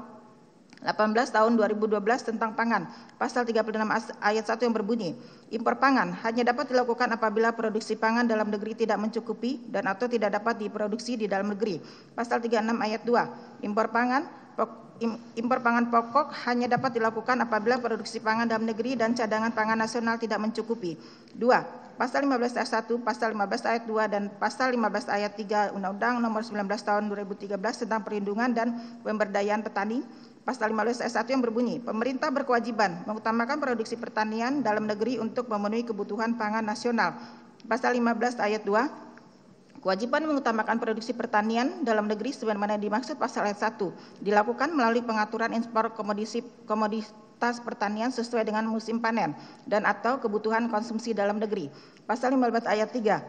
18 tahun 2012 tentang pangan, Pasal 36 ayat 1 yang berbunyi, impor pangan hanya dapat dilakukan apabila produksi pangan dalam negeri tidak mencukupi dan atau tidak dapat diproduksi di dalam negeri. Pasal 36 ayat 2, impor pangan pokok hanya dapat dilakukan apabila produksi pangan dalam negeri dan cadangan pangan nasional tidak mencukupi. 2. Pasal 15 ayat 1, Pasal 15 ayat 2 dan Pasal 15 ayat 3 Undang-Undang Nomor 19 tahun 2013 tentang perlindungan dan pemberdayaan petani. Pasal 15 ayat 1 yang berbunyi, pemerintah berkewajiban mengutamakan produksi pertanian dalam negeri untuk memenuhi kebutuhan pangan nasional. Pasal 15 ayat 2, Kewajiban mengutamakan produksi pertanian dalam negeri sebagaimana dimaksud pasal ayat 1 dilakukan melalui pengaturan ekspor komoditas pertanian sesuai dengan musim panen dan atau kebutuhan konsumsi dalam negeri. Pasal 15 ayat 3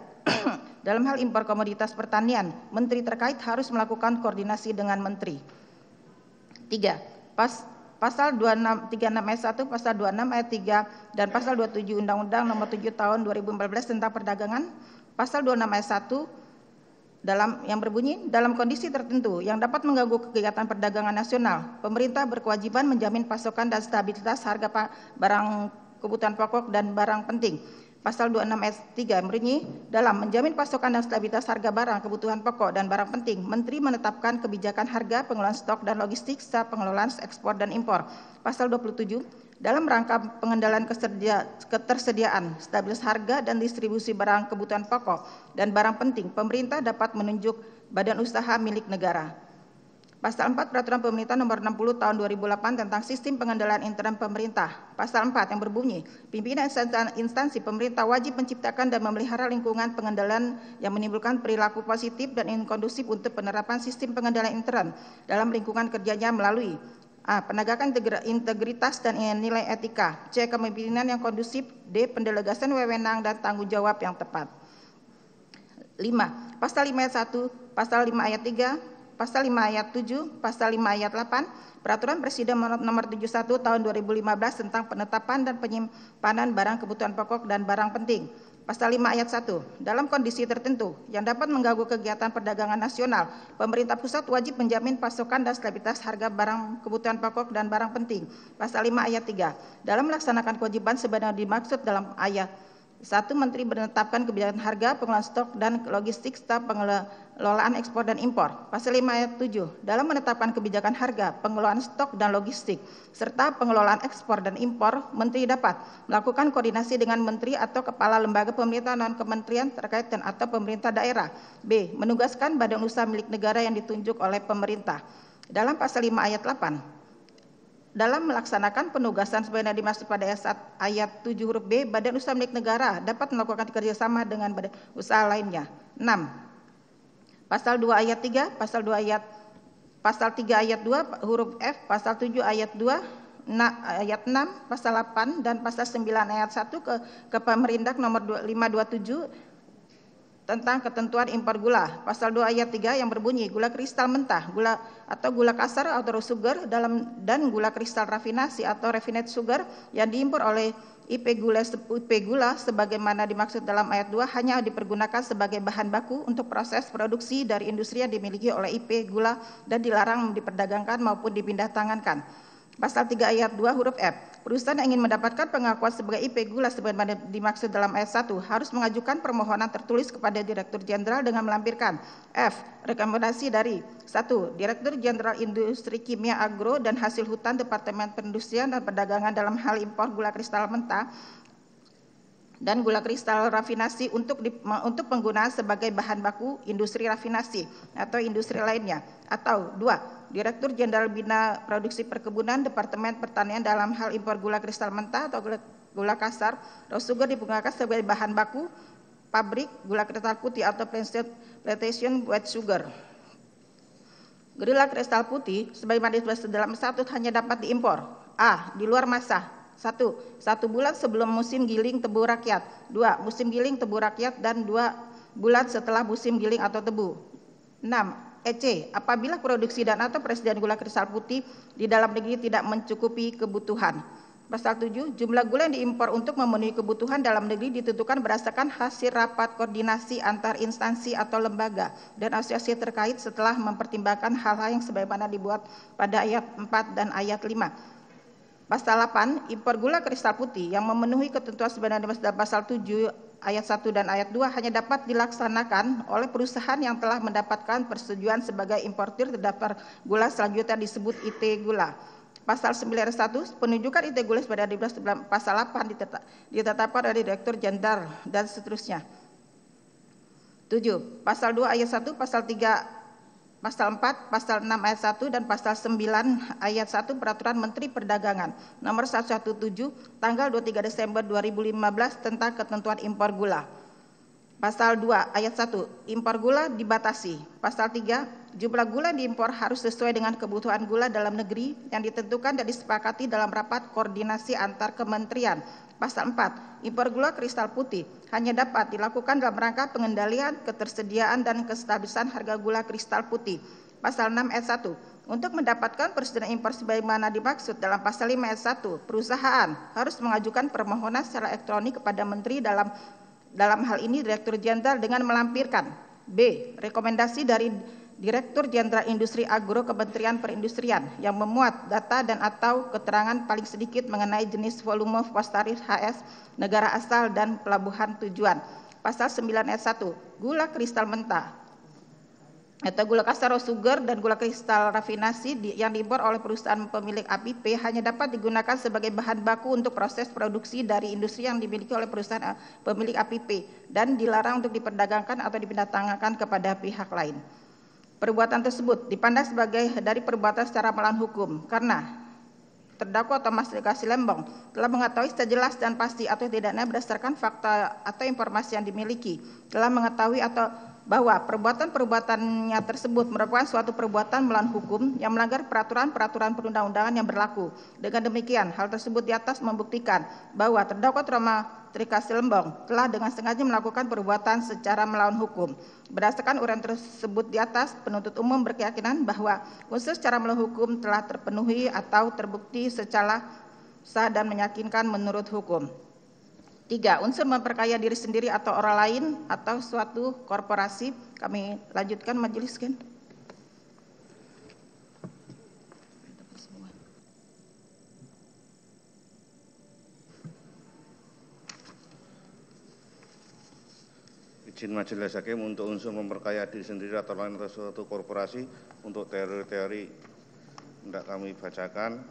dalam hal impor komoditas pertanian, menteri terkait harus melakukan koordinasi dengan menteri. 3. Pasal 36 ayat 1, pasal 26 ayat 3 dan pasal 27 Undang-Undang Nomor 7 Tahun 2014 tentang Perdagangan. Pasal 26 ayat 1 yang berbunyi, dalam kondisi tertentu yang dapat mengganggu kegiatan perdagangan nasional, pemerintah berkewajiban menjamin pasokan dan stabilitas harga barang kebutuhan pokok dan barang penting. Pasal 26 ayat 3 berbunyi, dalam menjamin pasokan dan stabilitas harga barang kebutuhan pokok dan barang penting, Menteri menetapkan kebijakan harga, pengelolaan stok dan logistik, serta pengelolaan ekspor dan impor. Pasal 27, dalam rangka pengendalian ketersediaan, stabilitas harga dan distribusi barang kebutuhan pokok dan barang penting, pemerintah dapat menunjuk badan usaha milik negara. Pasal 4 Peraturan Pemerintah Nomor 60 Tahun 2008 tentang Sistem Pengendalian Intern Pemerintah. Pasal 4 yang berbunyi, pimpinan instansi pemerintah wajib menciptakan dan memelihara lingkungan pengendalian yang menimbulkan perilaku positif dan kondusif untuk penerapan sistem pengendalian intern dalam lingkungan kerjanya melalui A. Penegakan integritas dan nilai etika. C. Kepemimpinan yang kondusif. D. Pendelegasian wewenang dan tanggung jawab yang tepat. 5. Pasal 5 ayat 1, Pasal 5 ayat 3, Pasal 5 ayat 7, Pasal 5 ayat 8, Peraturan Presiden Nomor 71 Tahun 2015 tentang penetapan dan penyimpanan barang kebutuhan pokok dan barang penting. Pasal 5 ayat 1, dalam kondisi tertentu yang dapat mengganggu kegiatan perdagangan nasional, pemerintah pusat wajib menjamin pasokan dan stabilitas harga barang kebutuhan pokok dan barang penting. Pasal 5 ayat 3, dalam melaksanakan kewajiban sebagaimana dimaksud dalam ayat 1, Menteri menetapkan kebijakan harga, pengelolaan stok dan logistik serta pengelolaan ekspor dan impor. Pasal 5 ayat 7, dalam menetapkan kebijakan harga, pengelolaan stok dan logistik serta pengelolaan ekspor dan impor, Menteri dapat melakukan koordinasi dengan menteri atau kepala lembaga pemerintah non kementerian terkait dan atau pemerintah daerah. B. Menugaskan badan usaha milik negara yang ditunjuk oleh pemerintah. Dalam pasal 5 ayat 8, dalam melaksanakan penugasan sebagaimana dimaksud pada ayat 7 huruf B, badan usaha milik negara dapat melakukan kerjasama dengan badan usaha lainnya. 6. Pasal 2 ayat 3, Pasal 3 ayat 2 huruf F, Pasal 7 ayat 2, ayat 6, Pasal 8 dan Pasal 9 ayat 1 ke Pemerindak Nomor 527 tentang ketentuan impor gula. Pasal 2 ayat 3 yang berbunyi, gula kristal mentah, gula atau gula kasar atau raw sugar dan gula kristal rafinasi atau refined sugar yang diimpor oleh IP Gula sebagaimana dimaksud dalam ayat 2 hanya dipergunakan sebagai bahan baku untuk proses produksi dari industri yang dimiliki oleh IP Gula dan dilarang diperdagangkan maupun dipindah tangankan. Pasal 3 ayat 2 huruf F, perusahaan yang ingin mendapatkan pengakuan sebagai IP Gula sebagaimana dimaksud dalam ayat 1 harus mengajukan permohonan tertulis kepada Direktur Jenderal dengan melampirkan F. Rekomendasi dari 1. Direktur Jenderal Industri Kimia Agro dan Hasil Hutan Departemen Perindustrian dan Perdagangan dalam hal impor gula kristal mentah dan gula kristal rafinasi untuk penggunaan sebagai bahan baku industri rafinasi atau industri lainnya. Atau 2. Direktur Jenderal Bina Produksi Perkebunan Departemen Pertanian dalam hal impor gula kristal mentah atau gula kasar, raw sugar digunakan sebagai bahan baku pabrik gula kristal putih atau plantation white sugar. Gula kristal putih sebagaimana disebut dalam 1 hanya dapat diimpor. A. Di luar masa. 1. 1 bulan sebelum musim giling tebu rakyat. 2. Musim giling tebu rakyat dan 2 bulan setelah musim giling atau tebu. 6. EC. Apabila produksi dan atau persediaan gula kristal putih di dalam negeri tidak mencukupi kebutuhan. Pasal 7. Jumlah gula yang diimpor untuk memenuhi kebutuhan dalam negeri ditentukan berdasarkan hasil rapat koordinasi antar instansi atau lembaga dan asosiasi terkait setelah mempertimbangkan hal-hal yang sebagaimana dibuat pada ayat 4 dan ayat 5. Pasal 8, impor gula kristal putih yang memenuhi ketentuan sebagaimana dimaksud dalam pasal 7 ayat 1 dan ayat 2 hanya dapat dilaksanakan oleh perusahaan yang telah mendapatkan persetujuan sebagai importir terhadap gula selanjutnya disebut IT Gula. Pasal 9 ayat 1, penunjukan IT Gula sebagaimana dimaksud dalam pasal 8 ditetapkan oleh Direktur Jenderal dan seterusnya. 7. Pasal 2 ayat 1, Pasal 3 Pasal 4, Pasal 6 ayat 1 dan Pasal 9 ayat 1 Peraturan Menteri Perdagangan Nomor 117 tanggal 23 Desember 2015 tentang ketentuan impor gula. Pasal 2 ayat 1, impor gula dibatasi. Pasal 3, jumlah gula yang diimpor harus sesuai dengan kebutuhan gula dalam negeri yang ditentukan dan disepakati dalam rapat koordinasi antar kementerian. Pasal 4, impor gula kristal putih hanya dapat dilakukan dalam rangka pengendalian, ketersediaan, dan kestabilan harga gula kristal putih. Pasal 6 ayat 1, untuk mendapatkan persetujuan impor sebagaimana dimaksud dalam pasal 5 ayat 1, perusahaan harus mengajukan permohonan secara elektronik kepada Menteri dalam hal ini Direktur Jenderal dengan melampirkan B. Rekomendasi dari Direktur Jenderal Industri Agro Kementerian Perindustrian yang memuat data dan atau keterangan paling sedikit mengenai jenis volume fosfaris HS, negara asal, dan pelabuhan tujuan. Pasal 9 ayat 1, gula kristal mentah atau gula kasar raw sugar dan gula kristal rafinasi yang diimpor oleh perusahaan pemilik APP hanya dapat digunakan sebagai bahan baku untuk proses produksi dari industri yang dimiliki oleh perusahaan pemilik APP dan dilarang untuk diperdagangkan atau dipindah-tangankan kepada pihak lain. Perbuatan tersebut dipandang sebagai dari perbuatan secara melawan hukum karena terdakwa Thomas Lekasi Lembong telah mengetahui secara jelas dan pasti atau tidaknya berdasarkan fakta atau informasi yang dimiliki, telah mengetahui atau bahwa perbuatan-perbuatannya tersebut merupakan suatu perbuatan melawan hukum yang melanggar peraturan-peraturan perundang-undangan yang berlaku. Dengan demikian, hal tersebut di atas membuktikan bahwa terdakwa Thomas Lekasi Lembong telah dengan sengaja melakukan perbuatan secara melawan hukum. Berdasarkan uraian tersebut di atas, penuntut umum berkeyakinan bahwa unsur secara melawan hukum telah terpenuhi atau terbukti secara sah dan meyakinkan menurut hukum. 3. Unsur memperkaya diri sendiri atau orang lain atau suatu korporasi. Kami lanjutkan majelis kan. Izin Majelis Hakim untuk unsur memperkaya diri sendiri atau lain atau suatu korporasi untuk teori-teori hendak kami bacakan.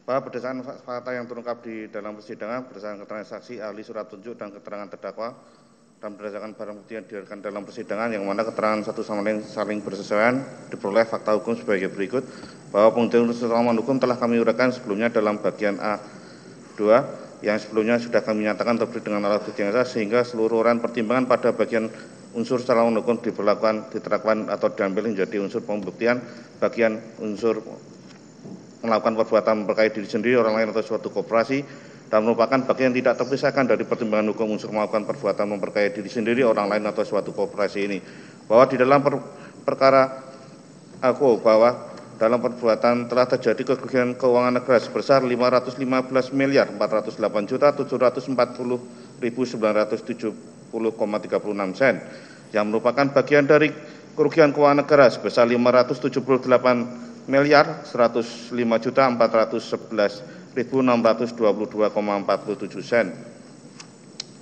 Bahwa berdasarkan fakta yang terungkap di dalam persidangan, berdasarkan keterangan saksi, ahli, surat tunjuk, dan keterangan terdakwa, dan berdasarkan barang bukti yang dihadirkan dalam persidangan, yang mana keterangan satu sama lain saling bersesuaian, diperoleh fakta hukum sebagai berikut, bahwa pembuktian unsur melawan hukum telah kami uraikan sebelumnya dalam bagian A2, yang sebelumnya sudah kami nyatakan terbukti dengan alat bukti yang sah, sehingga seluruh uraian pertimbangan pada bagian unsur secara melawan hukum diberlakukan, diterapkan, atau diambil menjadi unsur pembuktian bagian unsur melakukan perbuatan memperkaya diri sendiri, orang lain, atau suatu korporasi dan merupakan bagian tidak terpisahkan dari pertimbangan hukum unsur melakukan perbuatan memperkaya diri sendiri, orang lain, atau suatu korporasi ini. Bahwa di dalam perkara bahwa dalam perbuatan telah terjadi kerugian keuangan negara sebesar 515.740.970,36 sen yang merupakan bagian dari kerugian keuangan negara sebesar 578.411.622,47 sen.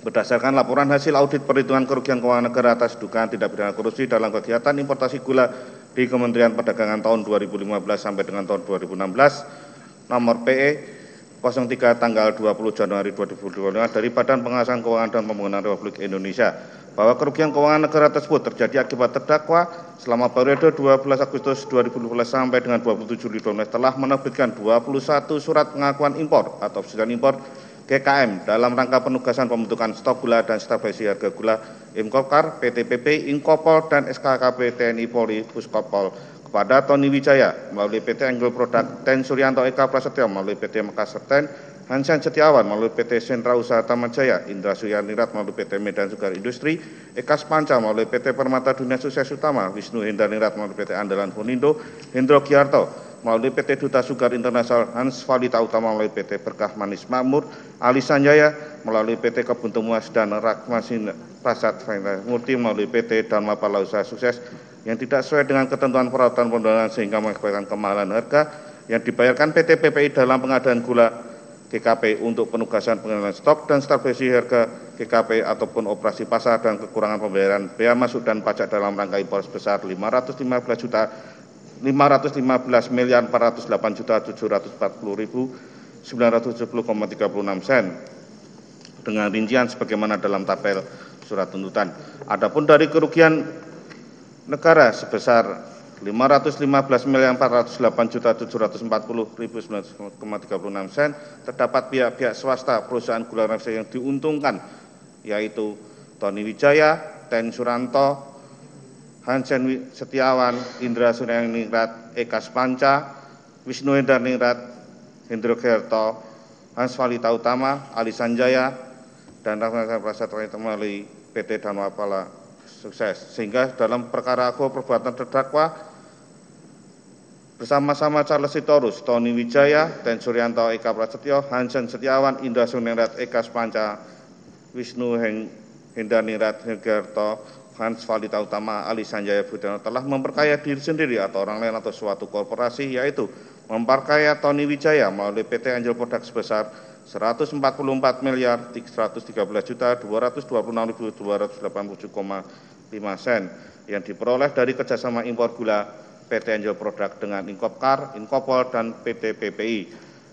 Berdasarkan laporan hasil audit perhitungan kerugian keuangan negara atas dugaan tindak pidana korupsi dalam kegiatan importasi gula di Kementerian Perdagangan tahun 2015 sampai dengan tahun 2016, nomor PE 03 tanggal 20 Januari 2025 dari Badan Pengawasan Keuangan dan Pembangunan Republik Indonesia, bahwa kerugian keuangan negara tersebut terjadi akibat terdakwa selama periode 12 Agustus 2012 sampai dengan 27 Juli 2012 telah menerbitkan 21 surat pengakuan impor atau persetujuan impor GKM dalam rangka penugasan pembentukan stok gula dan stabilisasi harga gula Imkopkar, PTPP, Inkopol, dan SKKP TNI Polri Puskopol kepada Tony Wijaya melalui PT Anggul Produk, Ten Suryanto Eka Prasetyo melalui PT Makassar Ten, Hansen Setiawan melalui PT Sentra Usaha Tamanjaya, Indra Suyanirat melalui PT Medan Sugar Industri, Eka Spanca melalui PT Permata Dunia Sukses Utama, Wisnu Hendarnirat melalui PT Andalan Hunindo, Hendro Giarto melalui PT Duta Sugar Internasional, Hans Valita Utama melalui PT Berkah Manis Makmur, Ali Sanjaya melalui PT Kebun Temuas dan Rakmasin Prasad Murti melalui PT Dharma Pala Usaha Sukses yang tidak sesuai dengan ketentuan peraturan perundangan sehingga mengakibatkan kemahalan harga yang dibayarkan PT PPI dalam pengadaan gula GKP untuk penugasan pengendalian stok dan stabilisasi harga GKP ataupun operasi pasar dan kekurangan pembayaran bea masuk dan pajak dalam rangka impor sebesar 515.408.740.970,36 sen dengan rincian sebagaimana dalam tabel surat tuntutan. Adapun dari kerugian negara sebesar 515.408.740.970,36 sen terdapat pihak-pihak swasta perusahaan gula rafinasi yang diuntungkan yaitu Tony Wijaya, Ten Suranto, Hansen Setiawan, Indra Suryaningrat, Eka Spanca, Wisnu Hendarningrat, Hendro Gerto, Hans Valita Utama, Ali Sanjaya, dan Rafael Prasetya melalui PT Dharma Pala Sukses. Sehingga dalam perkara perbuatan terdakwa bersama-sama Charles Sitorus, Tony Wijaya, Ten Suryanto, Eka Prasetyo, Hansen Setiawan, Indra Suryaningrat, Eka Spanca, Wisnu Hendarningrat, Gerto, Hans Valita Utama, Ali Sanjaya Budiono telah memperkaya diri sendiri atau orang lain atau suatu korporasi, yaitu memperkaya Tony Wijaya melalui PT Angel Product sebesar 144.313.226.287,5 sen yang diperoleh dari kerjasama impor gula PT Angel Product dengan Inkopkar, Inkopol, dan PT PPI.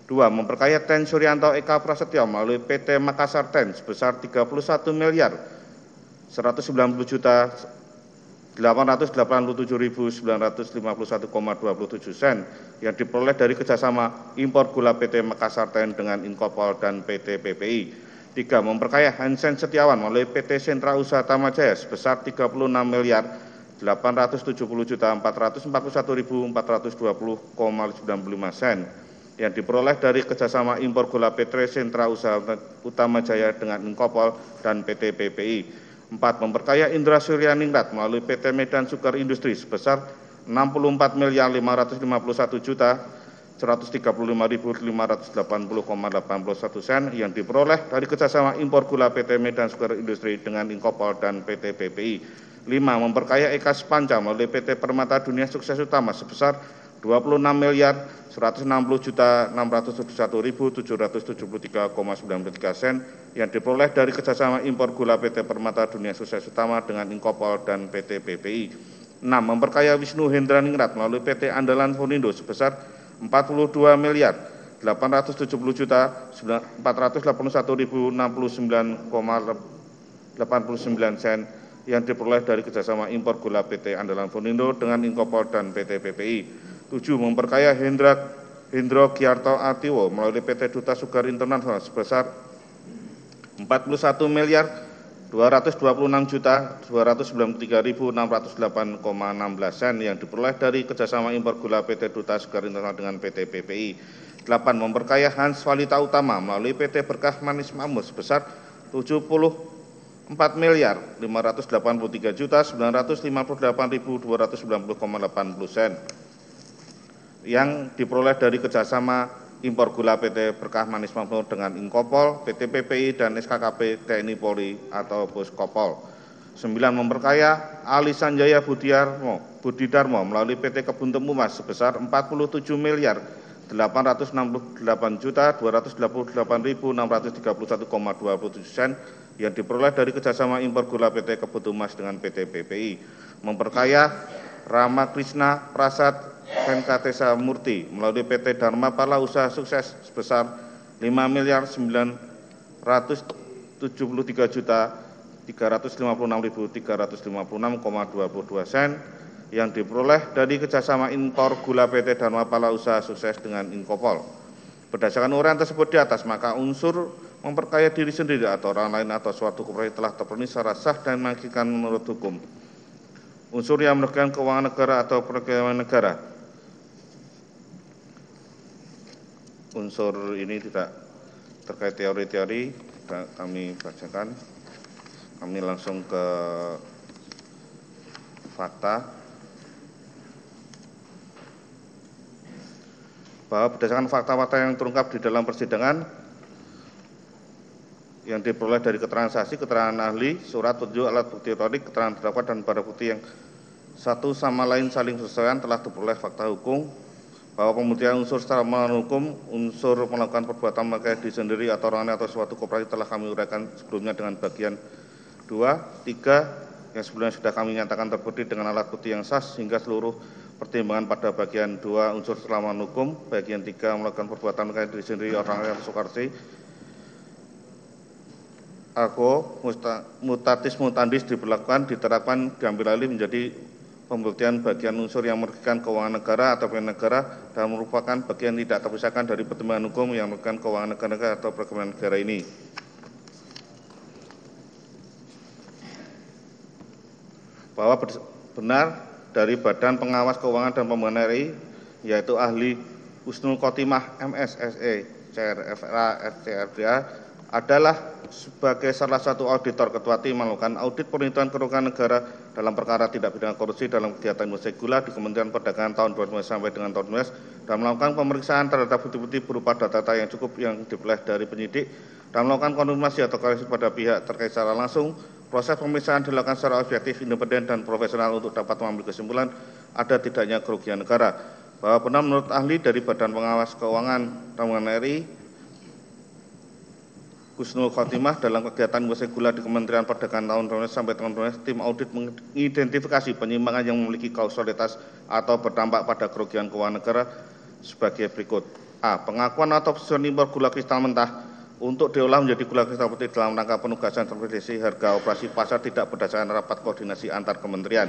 2. Memperkaya Ten Suryanto Eka Prasetyo melalui PT Makassar Ten sebesar 31.887.951,27 sen yang diperoleh dari kerjasama impor gula PT Makassar Ten dengan Inkopol dan PT PPI. 3. Memperkaya Hansen Setiawan melalui PT Sentra Usaha Tamajaya sebesar 36.870.441.420,95 sen yang diperoleh dari kerjasama impor gula PT Sentra Usaha Utamajaya dengan Inkopol dan PT PPI. 4. Memperkaya Indra Suryaningrat melalui PT Medan Sugar Industri sebesar 64.551.135.580,81 sen yang diperoleh dari kerjasama impor gula PT Medan Sugar Industri dengan Inkopol dan PT PPI. 5. Memperkaya Eka Spanca melalui PT Permata Dunia Sukses Utama sebesar 26.161.671.773,93 sen yang diperoleh dari kerjasama impor gula PT Permata Dunia Sukses Utama dengan Inkopol dan PT PPI. 6. Memperkaya Wisnu Hendarningrat melalui PT Andalan Fonindo sebesar 42.481.669,89 sen yang diperoleh dari kerjasama impor gula PT Andalan Fonindo dengan Inkopol dan PT PPI. 7. Memperkaya Hendro Giarto Atiwo melalui PT Duta Sugar Internasional sebesar 41.226.293.608,16 sen yang diperoleh dari kerjasama impor gula PT Duta Sugar Internasional dengan PT PPI. 8. Memperkaya Hans Valita Utama melalui PT Berkah Manis Makmur sebesar 74.553.958.290,80 sen yang diperoleh dari kerjasama impor gula PT Berkah Manis Makmur dengan Inkopol, PT PPI, dan SKKP TNI Polri atau Puskopol. 9. Memperkaya Ali Sanjaya Budidarmo melalui PT Kebun Temumas sebesar 47.868.288.631,27 sen yang diperoleh dari kerjasama impor gula PT Kebun Temumas dengan PT PPI. Memperkaya Rama Krishna Prasad Venkatesa Murti melalui PT Dharma Pala Usaha Sukses sebesar 5.933.356.356,22 sen yang diperoleh dari kerjasama impor gula PT Dharma Pala Usaha Sukses dengan Inkopol. Berdasarkan uraian tersebut di atas, maka unsur memperkaya diri sendiri atau orang lain atau suatu korporasi telah terpenuhi secara sah dan mengakibatkan menurut hukum. Unsur yang merugikan keuangan negara atau perekonomian negara. Unsur ini tidak terkait teori-teori, kami bacakan. Kami langsung ke fakta. Bahwa berdasarkan fakta-fakta yang terungkap di dalam persidangan yang diperoleh dari keterangan saksi, keterangan ahli, surat petunjuk, alat bukti otorik, keterangan terdakwa dan barang bukti yang satu sama lain saling bersesuaian telah diperoleh fakta hukum bahwa pembuktian unsur secara melawan hukum, unsur melakukan perbuatan memakai diri sendiri atau orang lain atau suatu koperasi telah kami uraikan sebelumnya dengan bagian 2, 3 yang sebelumnya sudah kami nyatakan terbukti dengan alat bukti yang sah sehingga seluruh pertimbangan pada bagian 2 unsur secara melawan hukum, bagian 3 melakukan perbuatan memakai diri sendiri orang lain atau koperasi Ako mutatis mutandis diberlakukan, diterapkan, diambil alih menjadi pembuktian bagian unsur yang merugikan keuangan negara atau pemerintah negara dan merupakan bagian tidak terpisahkan dari pertimbangan hukum yang merugikan keuangan negara atau perekonomian negara ini. bahwa benar dari Badan Pengawas Keuangan dan Pembangunan RI, yaitu ahli Husnul Khotimah MSSE CRFRA FCRDA adalah sebagai salah satu auditor ketua tim melakukan audit penghitungan kerugian negara dalam perkara tindak pidana korupsi dalam kegiatan industri gula di Kementerian Perdagangan tahun 2019 sampai dengan tahun 2019 dan melakukan pemeriksaan terhadap bukti-bukti berupa data-data yang cukup yang diperoleh dari penyidik dan melakukan konfirmasi atau klarifikasi pada pihak terkait secara langsung. Proses pemeriksaan dilakukan secara objektif, independen, dan profesional untuk dapat mengambil kesimpulan ada tidaknya kerugian negara. Bahwa benar menurut ahli dari Badan Pengawas Keuangan dan Pembangunan RI, Husnul Khotimah dalam kegiatan industri gula di Kementerian Perdagangan tahun 2019 sampai tahun 2019, tim audit mengidentifikasi penyimpangan yang memiliki kausalitas atau berdampak pada kerugian keuangan negara sebagai berikut. A. Pengakuan atau persetujuan impor gula kristal mentah untuk diolah menjadi gula kristal putih dalam rangka penugasan supervisi harga operasi pasar tidak berdasarkan rapat koordinasi antar kementerian.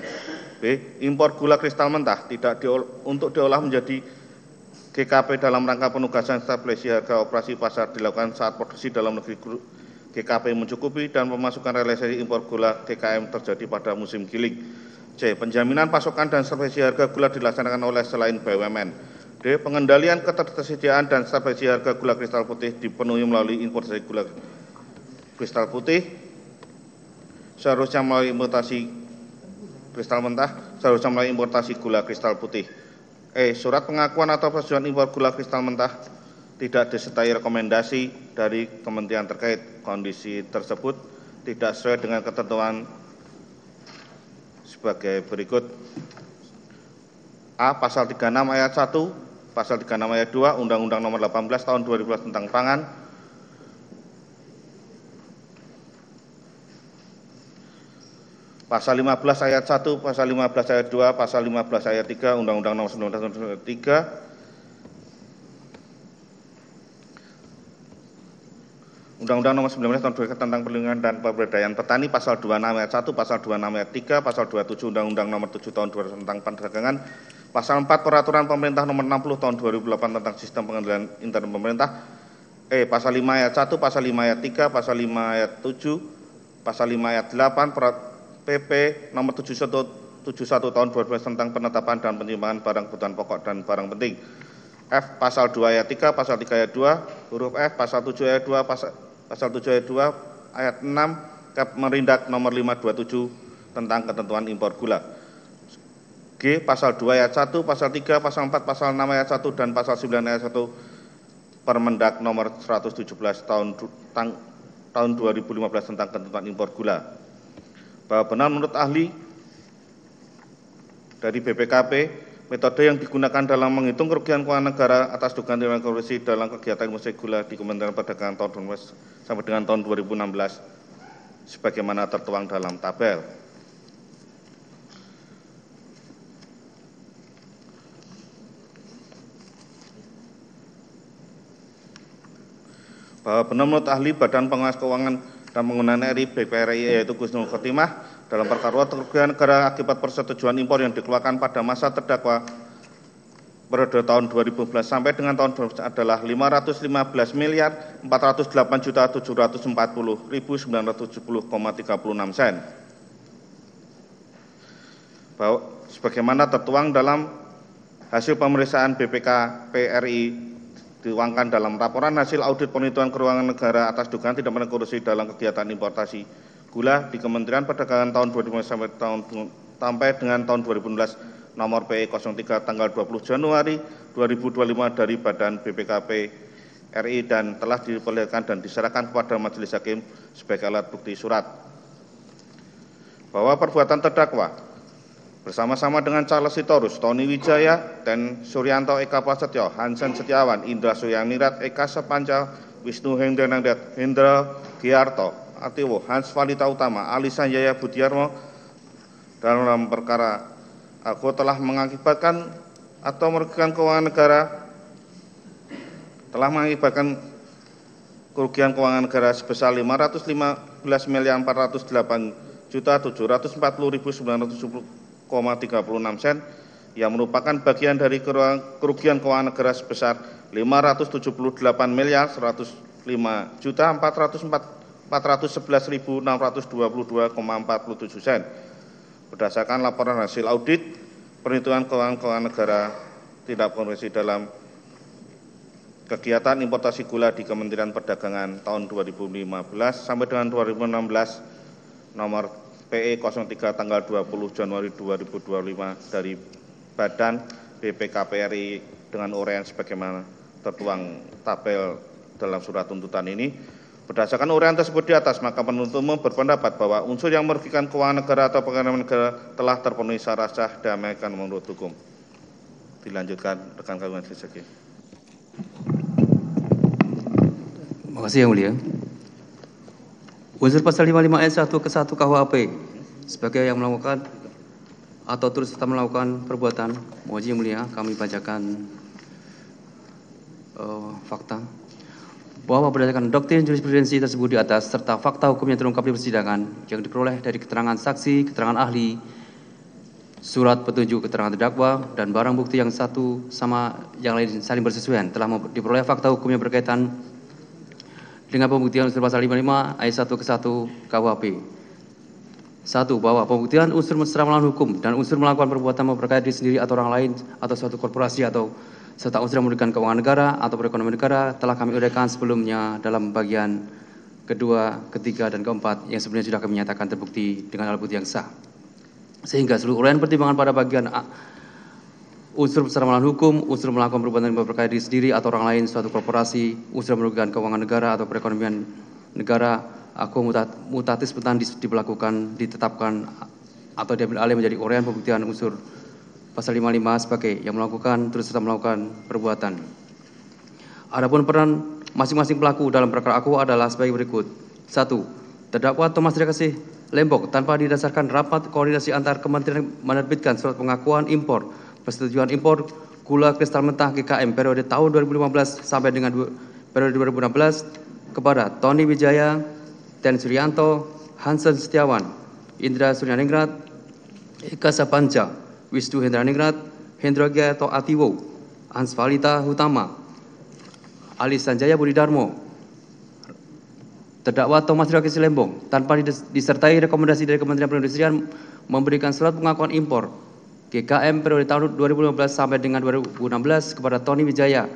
B. Impor gula kristal mentah tidak untuk diolah menjadi GKP dalam rangka penugasan stabilisasi harga operasi pasar dilakukan saat produksi dalam negeri GKP mencukupi dan pemasukan realisasi impor gula GKM terjadi pada musim giling. C. Penjaminan pasokan dan stabilisasi harga gula dilaksanakan oleh selain BUMN. D. Pengendalian ketersediaan dan stabilisasi harga gula kristal putih dipenuhi melalui importasi gula kristal putih seharusnya melalui importasi kristal mentah, seharusnya melalui importasi gula kristal putih. E. Surat pengakuan atau persetujuan impor gula kristal mentah tidak disertai rekomendasi dari kementerian terkait. Kondisi tersebut tidak sesuai dengan ketentuan sebagai berikut. A. Pasal 36 ayat 1, Pasal 36 ayat 2 Undang-Undang Nomor 18 Tahun 2012 tentang Pangan. Pasal 15 ayat 1, Pasal 15 ayat 2, Pasal 15 ayat 3 Undang-Undang Nomor 19 Tahun 2003. Undang-Undang Nomor 19 Tahun 2003 tentang Perlindungan dan Pemberdayaan Petani, Pasal 26 ayat 1, Pasal 26 ayat 3, Pasal 27 Undang-Undang Nomor 7 Tahun 2000 tentang Perdagangan, Pasal 4 Peraturan Pemerintah Nomor 60 Tahun 2008 tentang Sistem Pengendalian Intern Pemerintah. E. Pasal 5 ayat 1, Pasal 5 ayat 3, Pasal 5 ayat 7, Pasal 5 ayat 8 PP Nomor 71 Tahun 2012 tentang Penetapan dan Penyimpangan Barang Kebutuhan Pokok dan Barang Penting. F. Pasal 2 ayat 3, Pasal 3 ayat 2, huruf F, Pasal 7 ayat 2, Pasal 7 ayat 2, ayat 6, Kep Merindak Nomor 527 tentang ketentuan impor gula. G. Pasal 2 ayat 1, Pasal 3, Pasal 4, Pasal 6 ayat 1, dan Pasal 9 ayat 1 Permendak Nomor 117 Tahun 2015 tentang ketentuan impor gula. Bahwa benar menurut ahli dari BPKP, metode yang digunakan dalam menghitung kerugian keuangan negara atas dugaan tindak korupsi dalam kegiatan industri gula di Kementerian Perdagangan tahun 2015 sampai dengan tahun 2016 sebagaimana tertuang dalam tabel. Bahwa benar menurut ahli Badan Pengawas Keuangan dan Pembangunan RI BPRI yaitu Husnul Khotimah dalam perkara kerugian negara akibat persetujuan impor yang dikeluarkan pada masa terdakwa periode tahun 2011 sampai dengan tahun 2015 adalah 515.408.740.970,36 sen. Bahwa sebagaimana tertuang dalam hasil pemeriksaan BPKP RI dituangkan dalam laporan hasil audit penghitungan keuangan negara atas dugaan tindak pidana korupsi dalam kegiatan importasi gula di Kementerian Perdagangan tahun 2015 sampai dengan tahun 2016 nomor PE 03 tanggal 20 Januari 2025 dari Badan BPKP RI dan telah diperlihatkan dan diserahkan kepada Majelis Hakim sebagai alat bukti surat. Bahwa perbuatan terdakwa bersama-sama dengan Charles Sitorus, Tony Wijaya, dan Suryanto Eka Prasetyo, Hansen Setiawan, Indra Suyaningrat, Eka Sepanca, Wisnu Hendrandat, Hendra Giarto, Atiwo, Hans Valita Utama, Alisan Yaya Budiarmo dalam perkara aku telah mengakibatkan atau merugikan keuangan negara, telah mengakibatkan kerugian keuangan negara sebesar 515.408.740.970,36 sen yang merupakan bagian dari kerugian keuangan negara sebesar 578.105.411.622,47 sen. berdasarkan laporan hasil audit perhitungan keuangan negara tidak berkoordinasi dalam kegiatan importasi gula di Kementerian Perdagangan tahun 2015 sampai dengan 2016 nomor PE 03 tanggal 20 Januari 2025 dari Badan BPKP-RI dengan uraian sebagaimana tertuang tabel dalam surat tuntutan ini. Berdasarkan uraian tersebut di atas, maka penuntut umum berpendapat bahwa unsur yang merugikan keuangan negara atau pengeluaran negara telah terpenuhi syarat sah dan diamankan menurut hukum. Dilanjutkan rekan kami majelis hakim. Terima kasih Yang Mulia. Unsur pasal 55 ayat 1 ke 1 KUHP sebagai yang melakukan atau turut serta melakukan perbuatan, mohon izin Yang Mulia kami bacakan fakta bahwa berdasarkan doktrin jurisprudensi tersebut di atas serta fakta hukum yang terungkap di persidangan yang diperoleh dari keterangan saksi, keterangan ahli, surat petunjuk keterangan terdakwa dan barang bukti yang satu sama yang lain saling bersesuaian telah diperoleh fakta hukum yang berkaitan dengan pembuktian unsur pasal 55 ayat 1 ke 1 KUHP. 1. Bahwa pembuktian unsur secara melawan hukum dan unsur melakukan perbuatan memperkaya diri sendiri atau orang lain atau suatu korporasi atau serta unsur yang merugikan keuangan negara atau perekonomian negara telah kami uraikan sebelumnya dalam bagian kedua, ketiga, dan keempat yang sebenarnya sudah kami nyatakan terbukti dengan alat bukti yang sah. Sehingga seluruh uraian pertimbangan pada bagian unsur secara melawan hukum, unsur melakukan perbuatan yang memperkaya diri sendiri atau orang lain, suatu korporasi, unsur merugikan keuangan negara atau perekonomian negara, aku mutatis mutandis diberlakukan, ditetapkan atau diambil alih menjadi uraian pembuktian unsur pasal 55 sebagai yang melakukan terus serta melakukan perbuatan. Adapun peran masing-masing pelaku dalam perkara aku adalah sebagai berikut. 1. Terdakwa Thomas Trijasih Lembong tanpa didasarkan rapat koordinasi antar kementerian menerbitkan surat pengakuan impor persetujuan impor gula kristal mentah GKM periode tahun 2015 sampai dengan periode 2016 kepada Tony Wijaya, Ten Suryanto, Hansen Setiawan, Indra Suryaningrat, Eka Sapanca, Wisnu Hendraningrat, Hendra Giyato Atiwo, Hans Valita Hutama, Ali Sanjaya Budi Darmo, terdakwa Thomas Trijasih Lembong tanpa disertai rekomendasi dari Kementerian Perindustrian memberikan surat pengakuan impor GKM periode tahun 2015 sampai dengan 2016 kepada Tony Wijaya,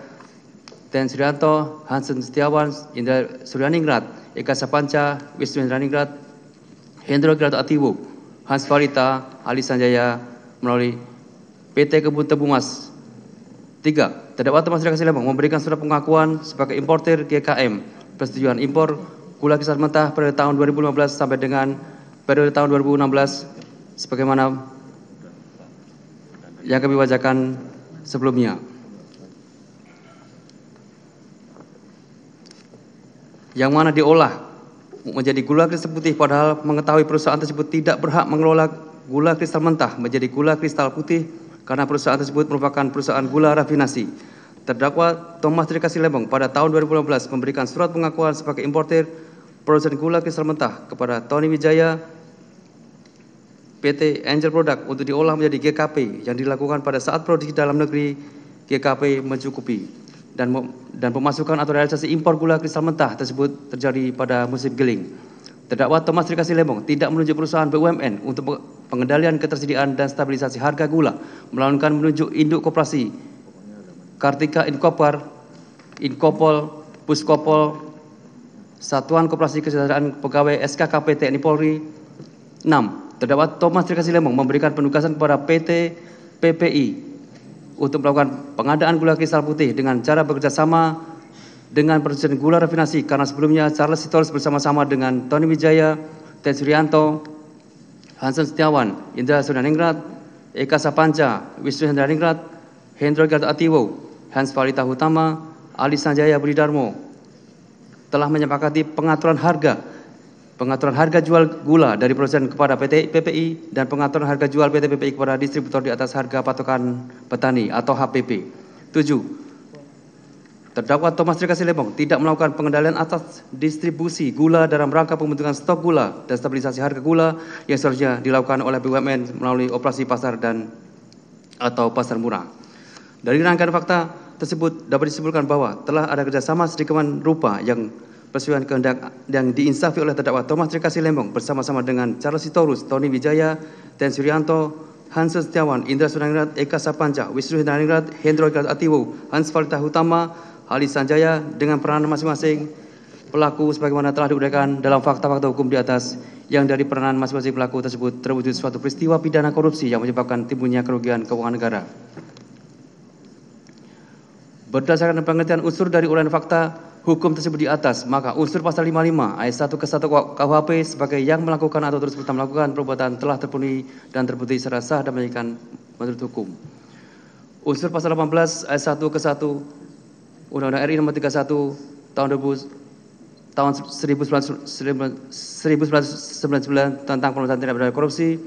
Ten Suryanto, Hansen Setiawan, Indra Suryaningrat, Eka Sapanca, Wisnu Hendraningrat, Hendra Giyato Atiwo, Hans Valita, Ali Sanjaya melalui PT Kebun Tebu Mas. 3. Terdakwa Thomas Trijasih Lembong memberikan surat pengakuan sebagai importir GKM persetujuan impor gula kristal mentah periode tahun 2015 sampai dengan periode tahun 2016 sebagaimana yang kami bacakan sebelumnya. Yang mana diolah menjadi gula kristal putih padahal mengetahui perusahaan tersebut tidak berhak mengelola gula kristal mentah menjadi gula kristal putih karena perusahaan tersebut merupakan perusahaan gula rafinasi. Terdakwa Thomas Trijasih Lembong pada tahun 2015 memberikan surat pengakuan sebagai importir produsen gula kristal mentah kepada Tony Wijaya PT Angel Product untuk diolah menjadi GKP yang dilakukan pada saat produksi dalam negeri GKP mencukupi dan pemasukan atau realisasi impor gula kristal mentah tersebut terjadi pada musim giling. Terdakwa Thomas Trijasih Lembong tidak menunjuk perusahaan BUMN untuk pengendalian ketersediaan dan stabilisasi harga gula, melainkan menunjuk induk koperasi Kartika Inkopar, Inkopol, Puskopol, Satuan Koperasi Kesejahteraan Pegawai SKKP TNI Polri. 6. Terdakwa Thomas Trijasih Lembong memberikan penugasan kepada PT PPI untuk melakukan pengadaan gula kristal putih dengan cara bekerjasama dengan produsen gula rafinasi karena sebelumnya Charles Sitorus bersama-sama dengan Tony Wijaya, Ten Suryanto, Hansen Setiawan, Indra Suryaningrat, Eka Sapanca, Wisnu Hendraningrat, Hendra Giyato Atiwo, Hans Valita Hutama, Ali Sanjaya Budi Darmo telah menyepakati pengaturan harga jual gula dari produsen kepada PT PPI dan pengaturan harga jual PT PPI kepada distributor di atas harga patokan petani atau HPP. 7. Terdakwa Thomas Trijasih Lembong tidak melakukan pengendalian atas distribusi gula dalam rangka pembentukan stok gula dan stabilisasi harga gula yang seharusnya dilakukan oleh BUMN melalui operasi pasar dan atau pasar murah. Dari rangkaian fakta tersebut dapat disimpulkan bahwa telah ada kerjasama sedemikian rupa yang persetujuan kehendak yang diinsafi oleh terdakwa Thomas Trikasih Lembong bersama-sama dengan Charles Sitorus, Tony Wijaya, Ten Suryanto, Hans Setiawan, Indra Sunaningrat, Eka Sapanca, Wisnu Hendraningrat, Hendro Atiwo, Hans Falita Hutama, Halis Sanjaya dengan peranan masing-masing pelaku sebagaimana telah diuraikan dalam fakta-fakta hukum di atas, yang dari peranan masing-masing pelaku tersebut terwujud suatu peristiwa pidana korupsi yang menyebabkan timbulnya kerugian keuangan negara. Berdasarkan pengertian unsur dari uraian fakta hukum tersebut di atas, maka unsur pasal 55 ayat 1 ke 1 KUHP sebagai yang melakukan atau terus melakukan perbuatan telah terpenuhi dan terbukti secara sah dan menjadikan menurut hukum. Unsur pasal 18 ayat 1 ke 1 Undang-Undang RI nomor 31 tahun 1999 tentang pemberantasan tindak pidana korupsi.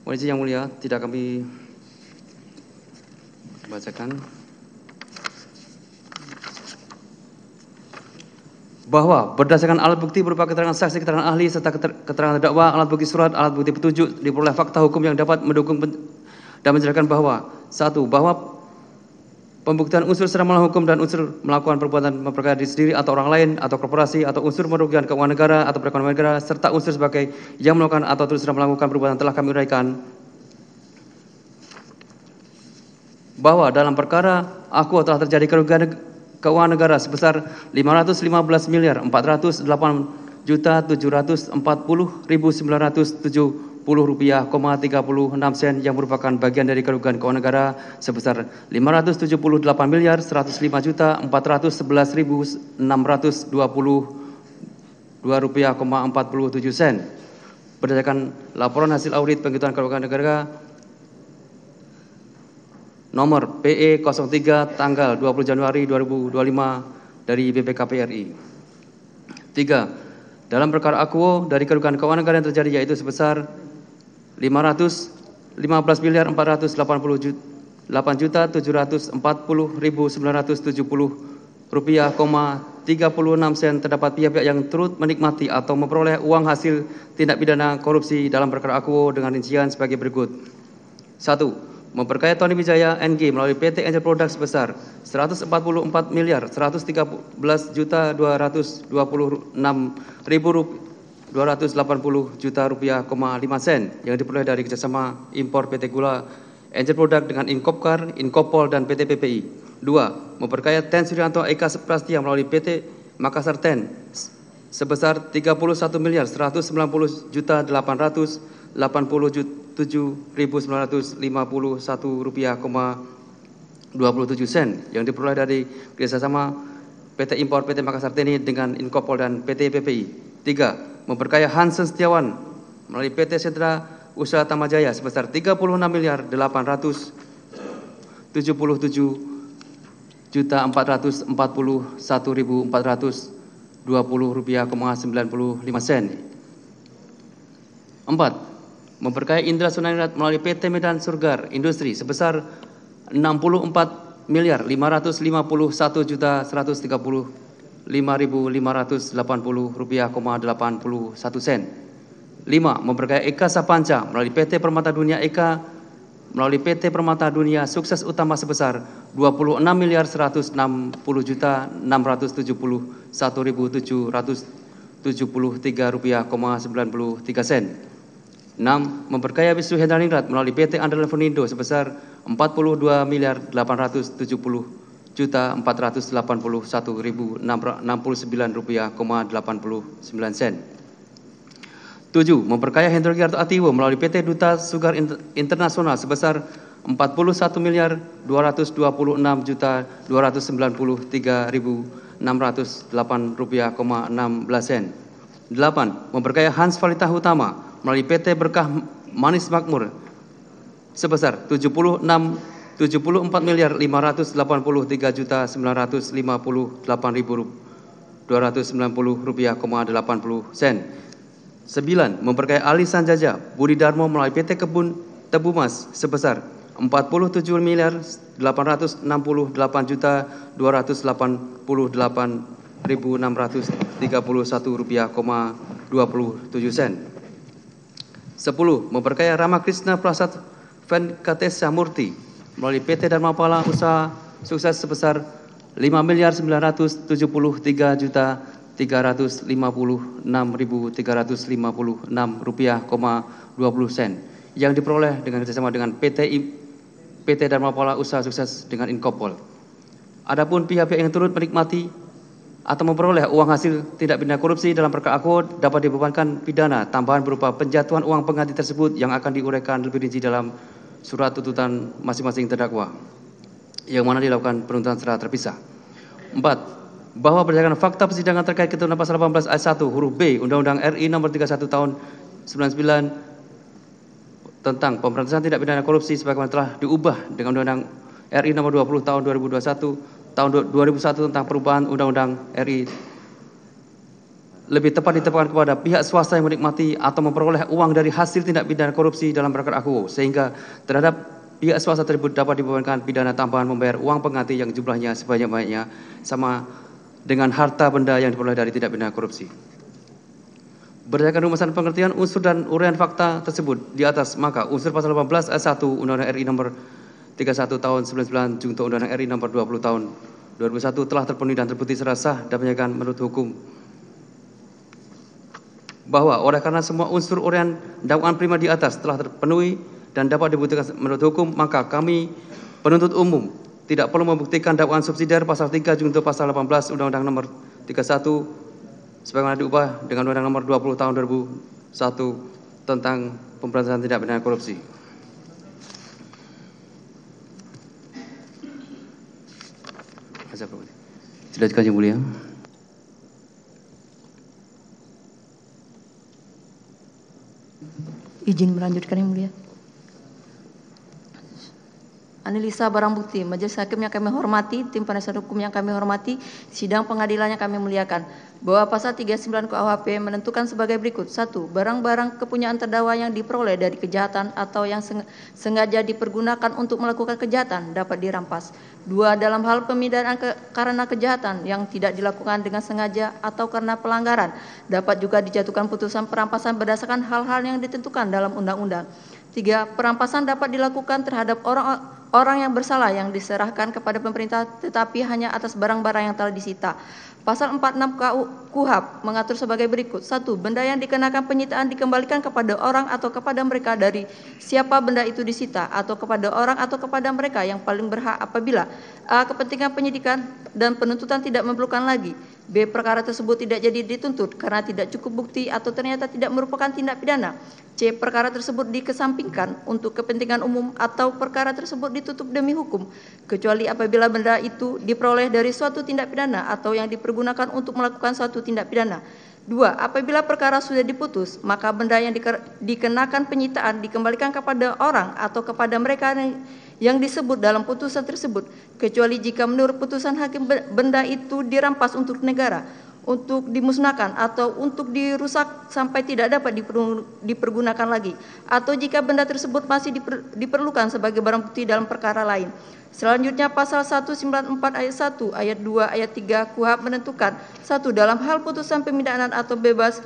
Mohon izin yang mulia, tidak kami bacakan. Bahwa berdasarkan alat bukti berupa keterangan saksi, keterangan ahli, serta keterangan terdakwa, alat bukti surat, alat bukti petunjuk, diperoleh fakta hukum yang dapat mendukung dan menjelaskan bahwa 1. Bahwa pembuktian unsur secara melawan hukum dan unsur melakukan perbuatan memperkaya diri sendiri atau orang lain atau korporasi atau unsur merugikan keuangan negara atau perekonomian negara serta unsur sebagai yang melakukan atau terus melakukan perbuatan telah kami uraikan. Bahwa dalam perkara aku telah terjadi kerugian keuangan negara sebesar 515.408.740.970 rupiah, 36 sen yang merupakan bagian dari kerugian keuangan negara sebesar 578.105.411.622 rupiah, 47 sen. Berdasarkan laporan hasil audit penghitungan keuangan negara nomor PE 03 tanggal 20 Januari 2025 dari BPKP RI. 3. Dalam perkara akuo dari kerugian keuangan negara yang terjadi yaitu sebesar 515.488.740.970 rupiah, 36 sen terdapat pihak-pihak yang turut menikmati atau memperoleh uang hasil tindak pidana korupsi dalam perkara akuo dengan rincian sebagai berikut. 1. Memperkaya Tony Wijaya NG melalui PT Angel Product sebesar 144.113.226.280 rupiah, 5 sen yang diperoleh dari kerjasama impor PT Gula Angel Product dengan Inkopkar, Inkopol, dan PT PPI. 2. Memperkaya Ten Suryanto Eka Prastia melalui PT Makassar Ten sebesar 31.190.887.951 rupiah, 27 sen yang diperoleh dari kerjasama PT Impor PT Makassar Teni dengan Inkopol dan PT PPI. 3. Memperkaya Hansen Setiawan melalui PT Sentra Usaha Tamajaya sebesar 36.441.420 rupiah, 95 sen. 4. Memperkaya Indra Sunaningrat melalui PT Medan Surgar Industri sebesar 64.551.130.580 rupiah, 81 sen. 5. Memperkaya Eka Sapanca melalui PT Permata Dunia Eka melalui PT Permata Dunia Sukses Utama sebesar 26.161.773 rupiah, 93 sen. 6. Memperkaya Wisnu Hendraningrat melalui PT Andalan Funindo sebesar 42.481.481.069 rupiah, 89 sen. 7. Memperkaya Hendro Atiwo melalui PT Duta Sugar Internasional sebesar 41.224.293.608 rupiah, 16 sen. 8. Memperkaya Hans Falita Hutama melalui PT Berkah Manis Makmur sebesar 74.583.958.290 rupiah, 80 sen. 9. Memperkaya Ali Sanjaja Budi Darmo melalui PT Kebun Tebu Mas sebesar 47.888.288.631 rupiah, 27 sen. 10. Memperkaya Rama Krishna Prasad Venkatesa Murti melalui PT Dharmapala Usaha Sukses sebesar 5.973.300.000 Rp356.356,20 yang diperoleh dengan kerjasama dengan PT Dharmapala Usaha Sukses dengan Inkopol. Adapun pihak-pihak yang turut menikmati atau memperoleh uang hasil tindak pidana korupsi dalam perkara aku dapat dibebankan pidana tambahan berupa penjatuhan uang pengganti tersebut yang akan diuraikan lebih rinci dalam surat tuntutan masing-masing terdakwa yang mana dilakukan penuntutan secara terpisah. 4. Bahwa berdasarkan fakta persidangan terkait ketentuan pasal 18 ayat 1 huruf B Undang-Undang RI nomor 31 tahun 99 tentang pemberantasan tindak pidana korupsi sebagaimana telah diubah dengan Undang-Undang RI nomor 20 tahun 2021 tahun 2001 tentang perubahan Undang-Undang RI lebih tepat ditemukan kepada pihak swasta yang menikmati atau memperoleh uang dari hasil tindak pidana korupsi dalam perkara aku, sehingga terhadap pihak swasta tersebut dapat dibebankan pidana tambahan membayar uang pengganti yang jumlahnya sebanyak-banyaknya sama dengan harta benda yang diperoleh dari tindak pidana korupsi. Berdasarkan rumusan pengertian unsur dan uraian fakta tersebut di atas, maka unsur pasal 18 ayat 1 Undang-Undang RI nomor 31 tahun 99 junto Undang-Undang RI nomor 20 tahun 2001 telah terpenuhi dan terbukti secara sah dan menyatakan menurut hukum bahwa oleh karena semua unsur uraian dakwaan prima di atas telah terpenuhi dan dapat dibuktikan menurut hukum, maka kami penuntut umum tidak perlu membuktikan dakwaan subsidiar pasal 3 junto pasal 18 Undang-Undang nomor 31 sebagaimana diubah dengan Undang-Undang nomor 20 tahun 2001 tentang pemberantasan tindak pidana korupsi. Silakan Yang Mulia. Izin melanjutkan Yang Mulia. Analisa barang bukti, majelis hakim yang kami hormati, tim penasihat hukum yang kami hormati, sidang pengadilan yang kami muliakan, bahwa pasal 39 KUHP menentukan sebagai berikut. 1. Barang-barang kepunyaan terdakwa yang diperoleh dari kejahatan atau yang sengaja dipergunakan untuk melakukan kejahatan dapat dirampas. 2. Dalam hal pemindahan karena kejahatan yang tidak dilakukan dengan sengaja atau karena pelanggaran dapat juga dijatuhkan putusan perampasan berdasarkan hal-hal yang ditentukan dalam undang-undang. 3. Perampasan dapat dilakukan terhadap orang yang bersalah yang diserahkan kepada pemerintah tetapi hanya atas barang-barang yang telah disita. Pasal 46 KUHP mengatur sebagai berikut. 1. Benda yang dikenakan penyitaan dikembalikan kepada orang atau kepada mereka dari siapa benda itu disita atau kepada orang atau kepada mereka yang paling berhak apabila A. Kepentingan penyidikan dan penuntutan tidak memerlukan lagi. B. Perkara tersebut tidak jadi dituntut karena tidak cukup bukti atau ternyata tidak merupakan tindak pidana. C. Perkara tersebut dikesampingkan untuk kepentingan umum atau perkara tersebut ditutup demi hukum, kecuali apabila benda itu diperoleh dari suatu tindak pidana atau yang dipergunakan untuk melakukan suatu tindak pidana. 2. Apabila perkara sudah diputus, maka benda yang dikenakan penyitaan dikembalikan kepada orang atau kepada mereka yang disebut dalam putusan tersebut, kecuali jika menurut putusan hakim benda itu dirampas untuk negara, untuk dimusnahkan atau untuk dirusak sampai tidak dapat dipergunakan lagi, atau jika benda tersebut masih diperlukan sebagai barang bukti dalam perkara lain. Selanjutnya pasal 194 ayat 1, ayat 2, ayat 3 KUHP menentukan 1. Dalam hal putusan pemindahan atau bebas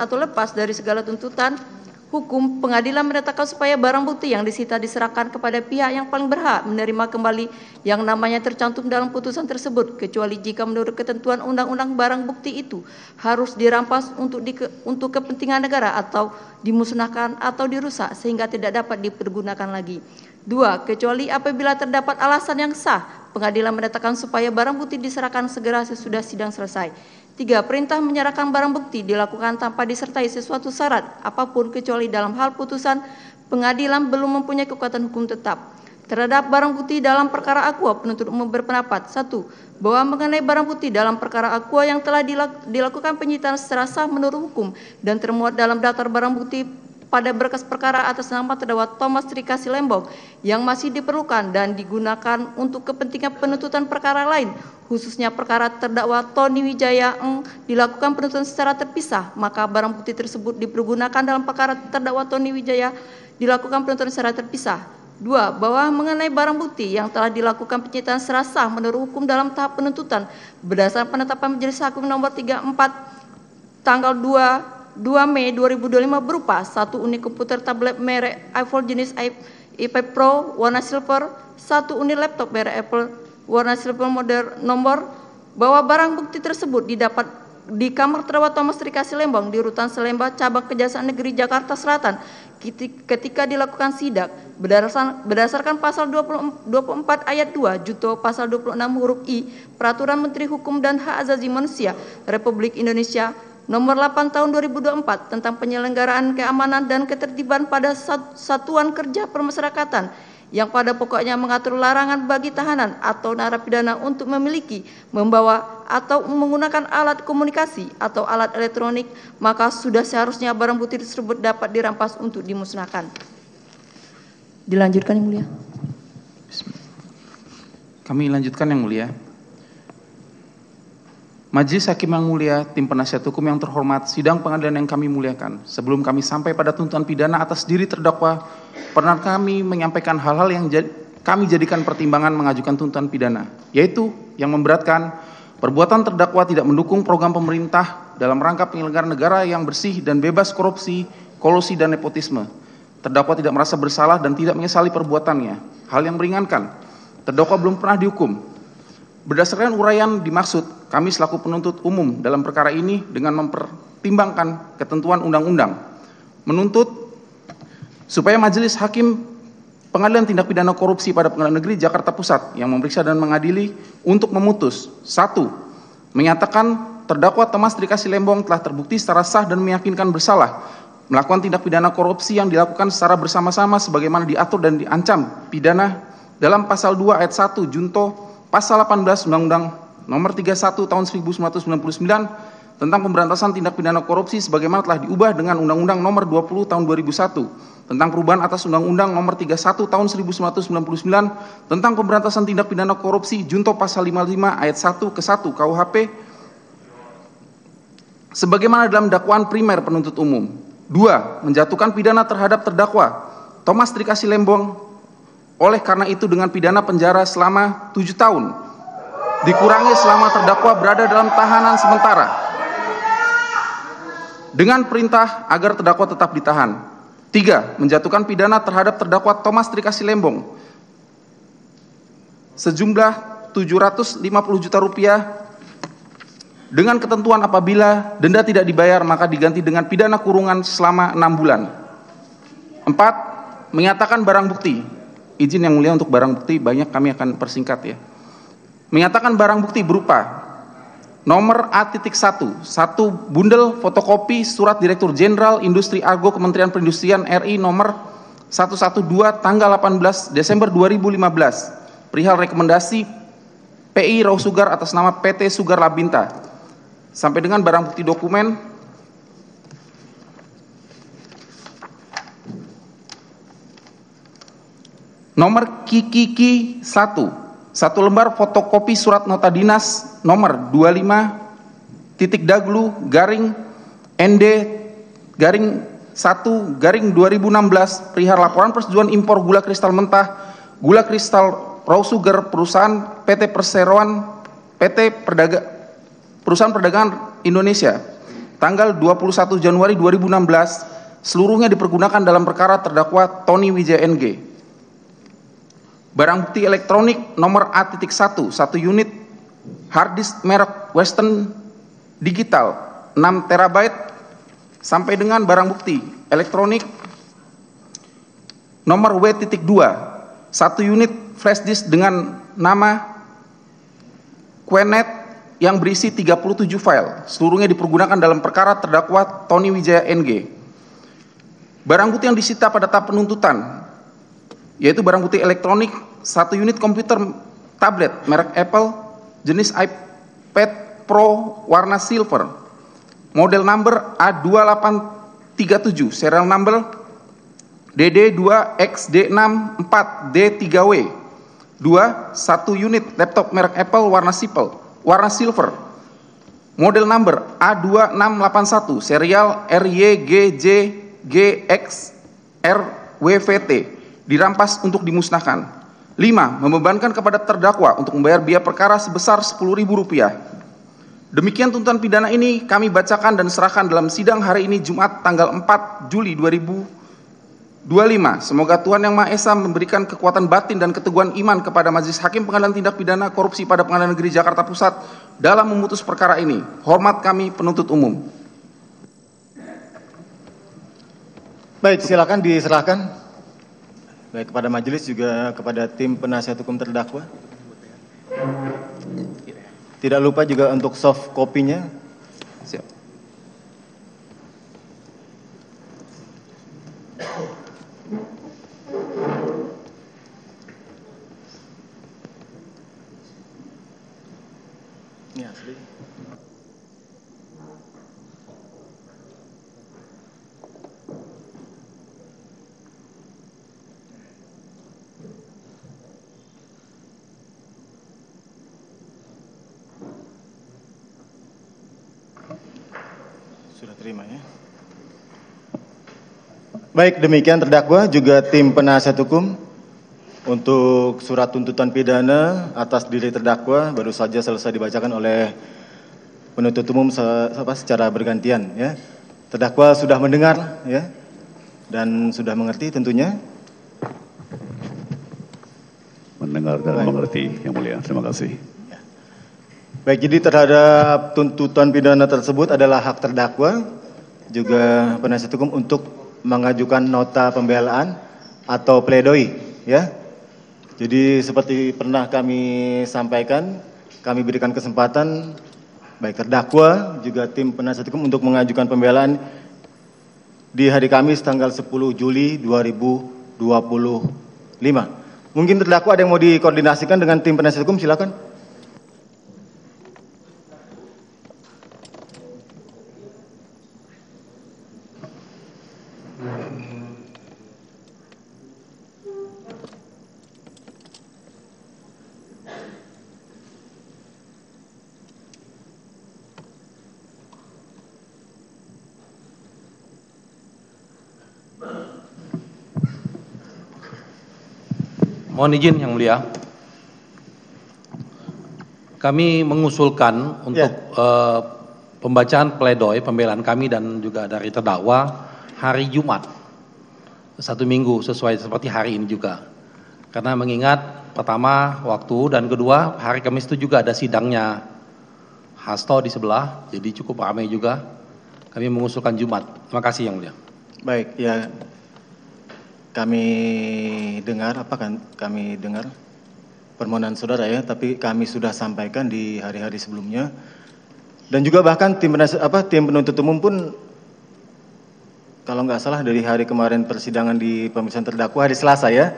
atau lepas dari segala tuntutan hukum, pengadilan menetapkan supaya barang bukti yang disita diserahkan kepada pihak yang paling berhak menerima kembali yang namanya tercantum dalam putusan tersebut, kecuali jika menurut ketentuan undang-undang barang bukti itu harus dirampas untuk kepentingan negara atau dimusnahkan atau dirusak sehingga tidak dapat dipergunakan lagi. 2. Kecuali apabila terdapat alasan yang sah, pengadilan menetapkan supaya barang bukti diserahkan segera sesudah sidang selesai. 3. Perintah menyerahkan barang bukti dilakukan tanpa disertai sesuatu syarat apapun kecuali dalam hal putusan pengadilan belum mempunyai kekuatan hukum tetap. Terhadap barang bukti dalam perkara aqua, penuntut umum berpendapat 1. Bahwa mengenai barang bukti dalam perkara aqua yang telah dilakukan penyitaan secara sah menurut hukum dan termuat dalam daftar barang bukti pada berkas perkara atas nama terdakwa Thomas Trikasi Lembong yang masih diperlukan dan digunakan untuk kepentingan penuntutan perkara lain, khususnya perkara terdakwa Tony Wijaya dilakukan penuntutan secara terpisah, maka barang bukti tersebut dipergunakan dalam perkara terdakwa Tony Wijaya dilakukan penuntutan secara terpisah. 2. Bahwa mengenai barang bukti yang telah dilakukan penyitaan secara sah menurut hukum dalam tahap penuntutan berdasarkan penetapan majelis hakim nomor 34 tanggal 2 Mei 2025 berupa 1 unit komputer tablet merek iPhone jenis iPad Pro warna silver, 1 unit laptop merek Apple warna silver model nomor, bahwa barang bukti tersebut didapat di Kamar Terdakwa Thomas Trikasi Lembong di Rutan Selembah Cabang Kejaksaan Negeri Jakarta Selatan ketika dilakukan sidak berdasarkan pasal 24 ayat 2 junto pasal 26 huruf I Peraturan Menteri Hukum dan Hak Asasi Manusia Republik Indonesia Nomor 8 Tahun 2024 tentang penyelenggaraan keamanan dan ketertiban pada satuan kerja permasyarakatan yang pada pokoknya mengatur larangan bagi tahanan atau narapidana untuk memiliki, membawa, atau menggunakan alat komunikasi atau alat elektronik, maka sudah seharusnya barang bukti tersebut dapat dirampas untuk dimusnahkan. Dilanjutkan, Yang Mulia. Kami lanjutkan, Yang Mulia. Majelis Hakim yang mulia, tim penasihat hukum yang terhormat, sidang pengadilan yang kami muliakan. Sebelum kami sampai pada tuntutan pidana atas diri terdakwa, pernah kami menyampaikan hal-hal yang kami jadikan pertimbangan mengajukan tuntutan pidana, yaitu yang memberatkan perbuatan terdakwa tidak mendukung program pemerintah dalam rangka penyelenggaraan negara yang bersih dan bebas korupsi, kolusi, dan nepotisme. Terdakwa tidak merasa bersalah dan tidak menyesali perbuatannya. Hal yang meringankan, terdakwa belum pernah dihukum. Berdasarkan uraian dimaksud, kami selaku penuntut umum dalam perkara ini dengan mempertimbangkan ketentuan undang-undang, menuntut supaya Majelis Hakim Pengadilan Tindak Pidana Korupsi pada Pengadilan Negeri Jakarta Pusat yang memeriksa dan mengadili untuk memutus: 1. Menyatakan terdakwa Thomas Trikasi Lembong telah terbukti secara sah dan meyakinkan bersalah melakukan tindak pidana korupsi yang dilakukan secara bersama-sama sebagaimana diatur dan diancam pidana dalam pasal 2 ayat 1 junto Pasal 18 Undang-Undang Nomor 31 Tahun 1999 tentang pemberantasan tindak pidana korupsi sebagaimana telah diubah dengan Undang-Undang Nomor 20 Tahun 2001 tentang perubahan atas Undang-Undang Nomor 31 Tahun 1999 tentang pemberantasan tindak pidana korupsi junto Pasal 55 ayat 1 ke 1 KUHP sebagaimana dalam dakwaan primer penuntut umum. 2. Menjatuhkan pidana terhadap terdakwa Thomas Trikasi Lembong oleh karena itu dengan pidana penjara selama 7 tahun, dikurangi selama terdakwa berada dalam tahanan sementara, dengan perintah agar terdakwa tetap ditahan. 3. Menjatuhkan pidana terhadap terdakwa Thomas Trikasi Lembong sejumlah 750 juta rupiah dengan ketentuan apabila denda tidak dibayar maka diganti dengan pidana kurungan selama 6 bulan. 4. Menyatakan barang bukti. Izin Yang Mulia untuk barang bukti banyak, kami akan persingkat ya. Menyatakan barang bukti berupa nomor A.1, 1 bundel fotokopi surat Direktur Jenderal Industri Argo Kementerian Perindustrian RI nomor 112 tanggal 18 Desember 2015 perihal rekomendasi PI Raw Sugar atas nama PT Sugar Labinta, sampai dengan barang bukti dokumen nomor KIKI 1 lembar fotokopi surat nota dinas nomor 25.daglu garing ND garing 1 garing 2016 perihal laporan persetujuan impor gula kristal mentah, gula kristal Raw Sugar perusahaan PT Perseroan Perusahaan Perdagangan Indonesia tanggal 21 Januari 2016 seluruhnya dipergunakan dalam perkara terdakwa Tony Wijaya NG. Barang bukti elektronik nomor A.1 1 unit hard disk merek Western Digital 6 TB sampai dengan barang bukti elektronik nomor W.2 1 unit flash disk dengan nama Quenet yang berisi 37 file, seluruhnya dipergunakan dalam perkara terdakwa Tony Wijaya NG. Barang bukti yang disita pada tahap penuntutan yaitu barang bukti elektronik 1 unit komputer tablet merek Apple jenis iPad Pro warna silver, model number A2837, serial number DD2XD64D3W. 2. 1 unit laptop merek Apple warna silver, model number A2681, serial RYGJGXRWVT, dirampas untuk dimusnahkan. 5. Membebankan kepada terdakwa untuk membayar biaya perkara sebesar Rp10.000. Demikian tuntutan pidana ini kami bacakan dan serahkan dalam sidang hari ini Jumat tanggal 4 Juli 2022 25. Semoga Tuhan Yang Maha Esa memberikan kekuatan batin dan keteguhan iman kepada Majelis Hakim Pengadilan Tindak Pidana Korupsi pada Pengadilan Negeri Jakarta Pusat dalam memutus perkara ini. Hormat kami penuntut umum. Baik, silakan diserahkan. Baik kepada majelis juga kepada tim penasihat hukum terdakwa. Tidak lupa juga untuk soft copy-nya. Siap. Ini asli. Sudah terima ya. Baik, demikian terdakwa juga tim penasihat hukum untuk surat tuntutan pidana atas diri terdakwa baru saja selesai dibacakan oleh penuntut umum secara bergantian ya. Terdakwa sudah mendengar ya dan sudah mengerti tentunya. Mendengar dan mengerti, Yang Mulia. Terima kasih. Baik, jadi terhadap tuntutan pidana tersebut adalah hak terdakwa juga penasihat hukum untuk mengajukan nota pembelaan atau pledoi ya. Jadi seperti pernah kami sampaikan, kami berikan kesempatan baik terdakwa juga tim penasihat hukum untuk mengajukan pembelaan di hari Kamis tanggal 10 Juli 2025. Mungkin terdakwa ada yang mau dikoordinasikan dengan tim penasihat hukum, silakan. Mohon izin Yang Mulia, kami mengusulkan untuk pembacaan pledoi pembelaan kami dan juga dari terdakwa hari Jumat, 1 minggu sesuai seperti hari ini juga. Karena mengingat pertama waktu dan kedua hari Kamis itu juga ada sidangnya Hasto di sebelah, jadi cukup ramai juga. Kami mengusulkan Jumat. Terima kasih Yang Mulia. Baik, ya. Kami dengar permohonan saudara ya, tapi kami sudah sampaikan di hari-hari sebelumnya. Dan juga bahkan tim penuntut umum pun kalau nggak salah dari hari kemarin persidangan di pemeriksaan terdakwa hari Selasa ya.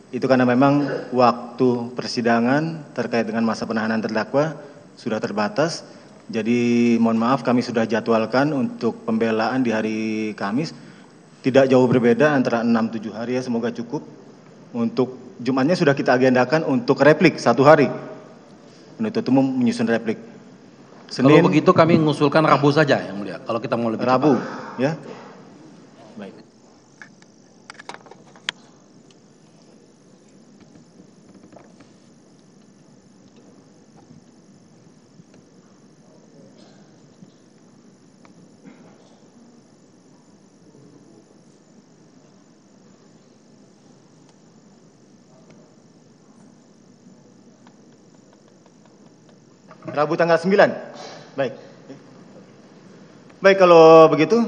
Itu karena memang waktu persidangan terkait dengan masa penahanan terdakwa sudah terbatas. Jadi mohon maaf kami sudah jadwalkan untuk pembelaan di hari Kamis. Tidak jauh berbeda antara 6-7 hari ya, semoga cukup. Untuk Jumatnya sudah kita agendakan untuk replik 1 hari. Penuntut umum menyusun replik. Senin, kalau begitu kami mengusulkan Rabu saja Yang Mulia. Kalau kita mau lebih Rabu, cepat. Ya. Baik. Rabu tanggal 9. Baik. Baik, kalau begitu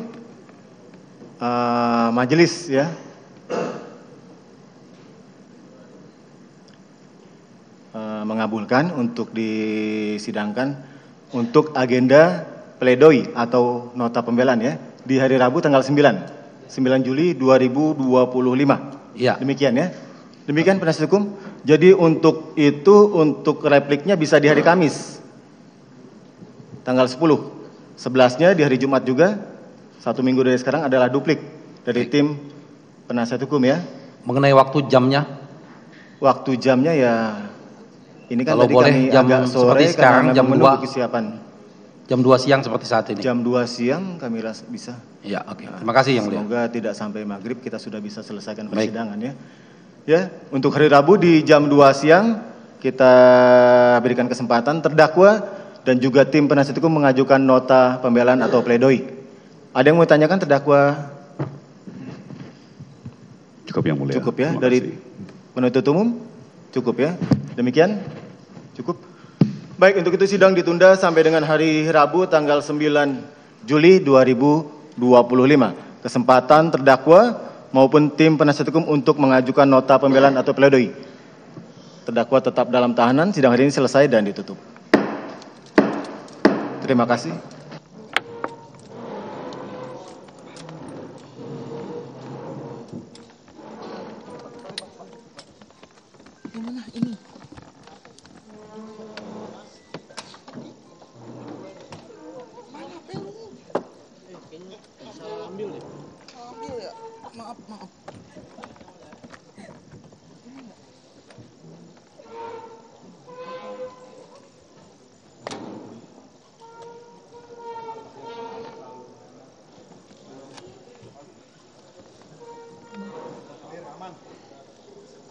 majelis ya. Mengabulkan untuk disidangkan untuk agenda pledoi atau nota pembelaan ya di hari Rabu tanggal 9 Juli 2025. Iya. Demikian ya. Demikian penasihat hukum. Jadi untuk itu untuk repliknya bisa di hari Kamis tanggal 10. 11-nya di hari Jumat juga. 1 minggu dari sekarang adalah duplik dari tim penasihat hukum ya. Mengenai waktu jamnya? Waktu jamnya ya ini kan kalau tadi boleh kami jam agak sore seperti sekarang jam 2 kesiapan. Jam 2 siang seperti saat ini. Jam 2 siang kami bisa. Ya, oke. Terima kasih Yang Mulia. Semoga tidak sampai maghrib kita sudah bisa selesaikan persidangan ya. Ya, untuk hari Rabu di jam 2 siang kita berikan kesempatan terdakwa dan juga tim penasihat hukum mengajukan nota pembelaan atau pledoi. Ada yang mau tanyakan terdakwa? Cukup yang mulia. Cukup ya. Terima Dari kasih. penuntut umum? Cukup ya. Demikian? Cukup. Baik, untuk itu sidang ditunda sampai dengan hari Rabu tanggal 9 Juli 2025. Kesempatan terdakwa maupun tim penasihat hukum untuk mengajukan nota pembelaan atau pledoi. Terdakwa tetap dalam tahanan, sidang hari ini selesai dan ditutup. Terima kasih.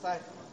Selesai.